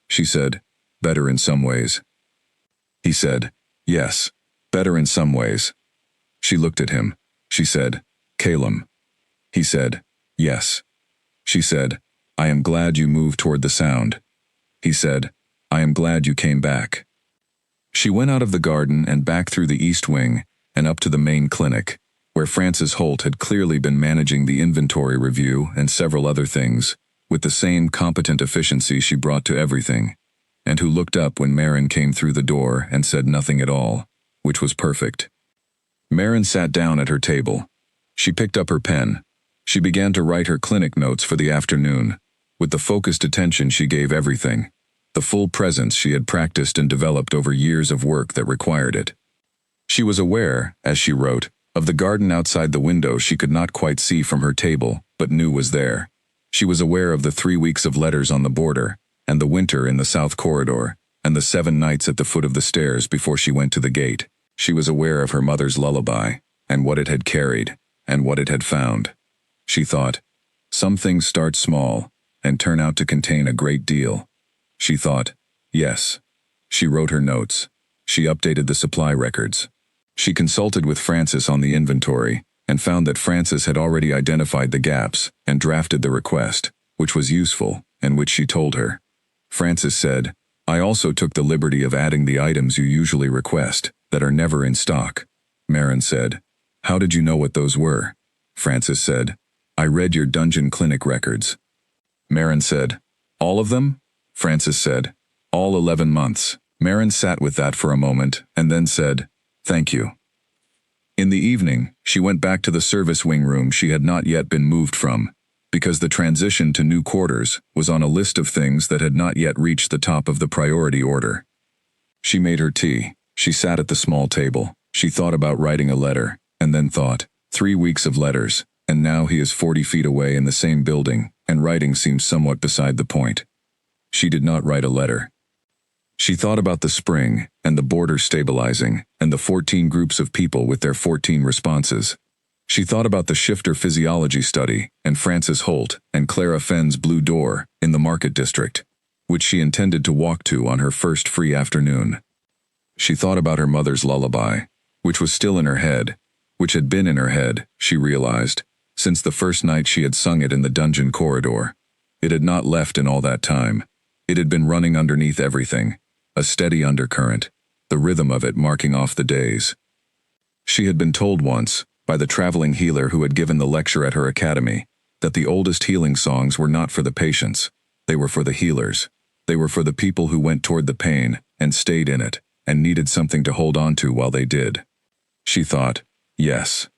She said, better in some ways. He said, yes, better in some ways. She looked at him. She said, Calum. He said, yes. She said, I am glad you moved toward the sound. He said, I am glad you came back. She went out of the garden and back through the east wing and up to the main clinic, where Francis Holt had clearly been managing the inventory review and several other things, with the same competent efficiency she brought to everything, and who looked up when Marin came through the door and said nothing at all, which was perfect. Marin sat down at her table. She picked up her pen. She began to write her clinic notes for the afternoon, with the focused attention she gave everything, the full presence she had practiced and developed over years of work that required it. She was aware, as she wrote, of the garden outside the window she could not quite see from her table, but knew was there. She was aware of the 3 weeks of letters on the border, and the winter in the South Corridor, and the 7 nights at the foot of the stairs before she went to the gate. She was aware of her mother's lullaby, and what it had carried, and what it had found. She thought, some things start small, and turn out to contain a great deal. She thought, yes. She wrote her notes. She updated the supply records. She consulted with Francis on the inventory, and found that Francis had already identified the gaps and drafted the request, which was useful, and which she told her. Francis said, I also took the liberty of adding the items you usually request, that are never in stock. Marin said, how did you know what those were? Francis said, I read your dungeon clinic records. Marin said, all of them? Francis said, all 11 months. Marin sat with that for a moment and then said, "Thank you." In the evening, she went back to the service wing room she had not yet been moved from, because the transition to new quarters was on a list of things that had not yet reached the top of the priority order. She made her tea. She sat at the small table. She thought about writing a letter, and then thought, 3 weeks of letters, and now he is 40 feet away in the same building, and writing seems somewhat beside the point. She did not write a letter. She thought about the spring, and the border stabilizing, and the 14 groups of people with their 14 responses. She thought about the shifter physiology study, and Francis Holt, and Clara Fenn's blue door, in the market district, which she intended to walk to on her first free afternoon. She thought about her mother's lullaby, which was still in her head, which had been in her head, she realized, since the first night she had sung it in the dungeon corridor. It had not left in all that time. It had been running underneath everything, a steady undercurrent, the rhythm of it marking off the days. She had been told once, by the traveling healer who had given the lecture at her academy, that the oldest healing songs were not for the patients, they were for the healers. They were for the people who went toward the pain, and stayed in it, and needed something to hold on to while they did. She thought, yes.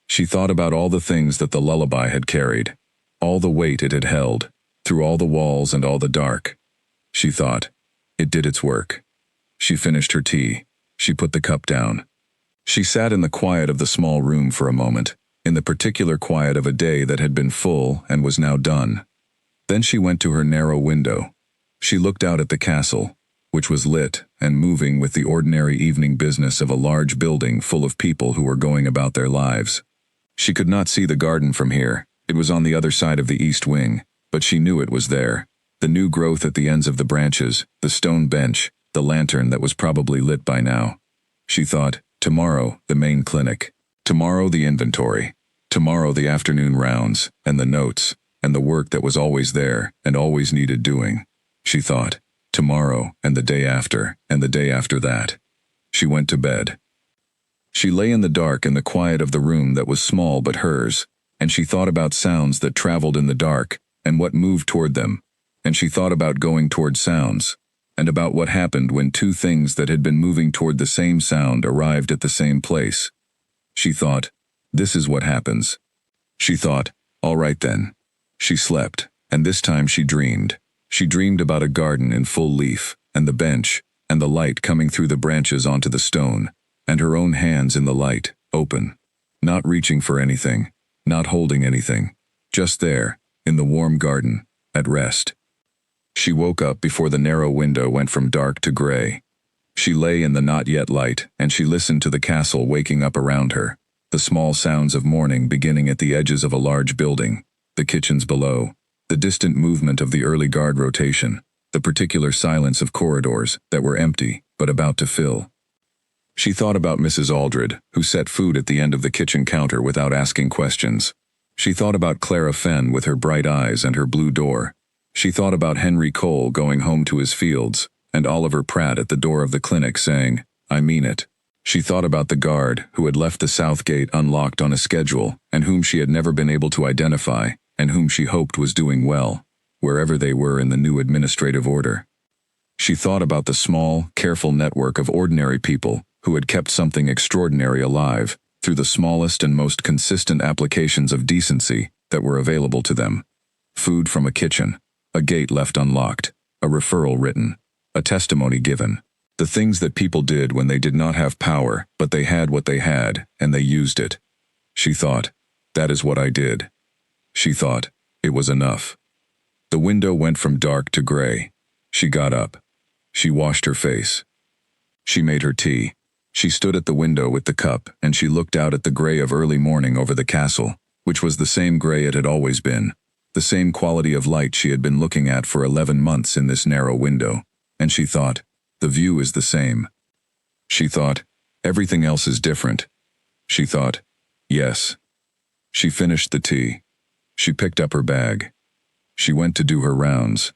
She thought about all the things that the lullaby had carried, all the weight it had held, through all the walls and all the dark. She thought, it did its work. She finished her tea. She put the cup down. She sat in the quiet of the small room for a moment, in the particular quiet of a day that had been full and was now done. Then she went to her narrow window. She looked out at the castle, which was lit and moving with the ordinary evening business of a large building full of people who were going about their lives. She could not see the garden from here. It was on the other side of the east wing, but she knew it was there. The new growth at the ends of the branches, the stone bench, the lantern that was probably lit by now. She thought, tomorrow, the main clinic. Tomorrow, the inventory. Tomorrow, the afternoon rounds, and the notes, and the work that was always there and always needed doing. She thought, tomorrow, and the day after, and the day after that. She went to bed. She lay in the dark in the quiet of the room that was small but hers, and she thought about sounds that traveled in the dark, and what moved toward them, and she thought about going toward sounds, and about what happened when two things that had been moving toward the same sound arrived at the same place. She thought, this is what happens. She thought, all right then. She slept, and this time she dreamed. She dreamed about a garden in full leaf, and the bench, and the light coming through the branches onto the stone, and her own hands in the light, open, not reaching for anything, not holding anything, just there, in the warm garden, at rest. She woke up before the narrow window went from dark to gray. She lay in the not yet light, and she listened to the castle waking up around her, the small sounds of morning beginning at the edges of a large building, the kitchens below, the distant movement of the early guard rotation, the particular silence of corridors that were empty but about to fill. She thought about Mrs. Aldred, who set food at the end of the kitchen counter without asking questions. She thought about Clara Fenn with her bright eyes and her blue door. She thought about Henry Cole going home to his fields, and Oliver Pratt at the door of the clinic saying, I mean it. She thought about the guard who had left the south gate unlocked on a schedule and whom she had never been able to identify, and whom she hoped was doing well, wherever they were in the new administrative order. She thought about the small, careful network of ordinary people who had kept something extraordinary alive through the smallest and most consistent applications of decency that were available to them. Food from a kitchen, a gate left unlocked, a referral written, a testimony given. The things that people did when they did not have power, but they had what they had, and they used it. She thought, that is what I did. She thought, it was enough. The window went from dark to gray. She got up. She washed her face. She made her tea. She stood at the window with the cup, and she looked out at the gray of early morning over the castle, which was the same gray it had always been, the same quality of light she had been looking at for 11 months in this narrow window, and she thought, the view is the same. She thought, everything else is different. She thought, yes. She finished the tea. She picked up her bag. She went to do her rounds.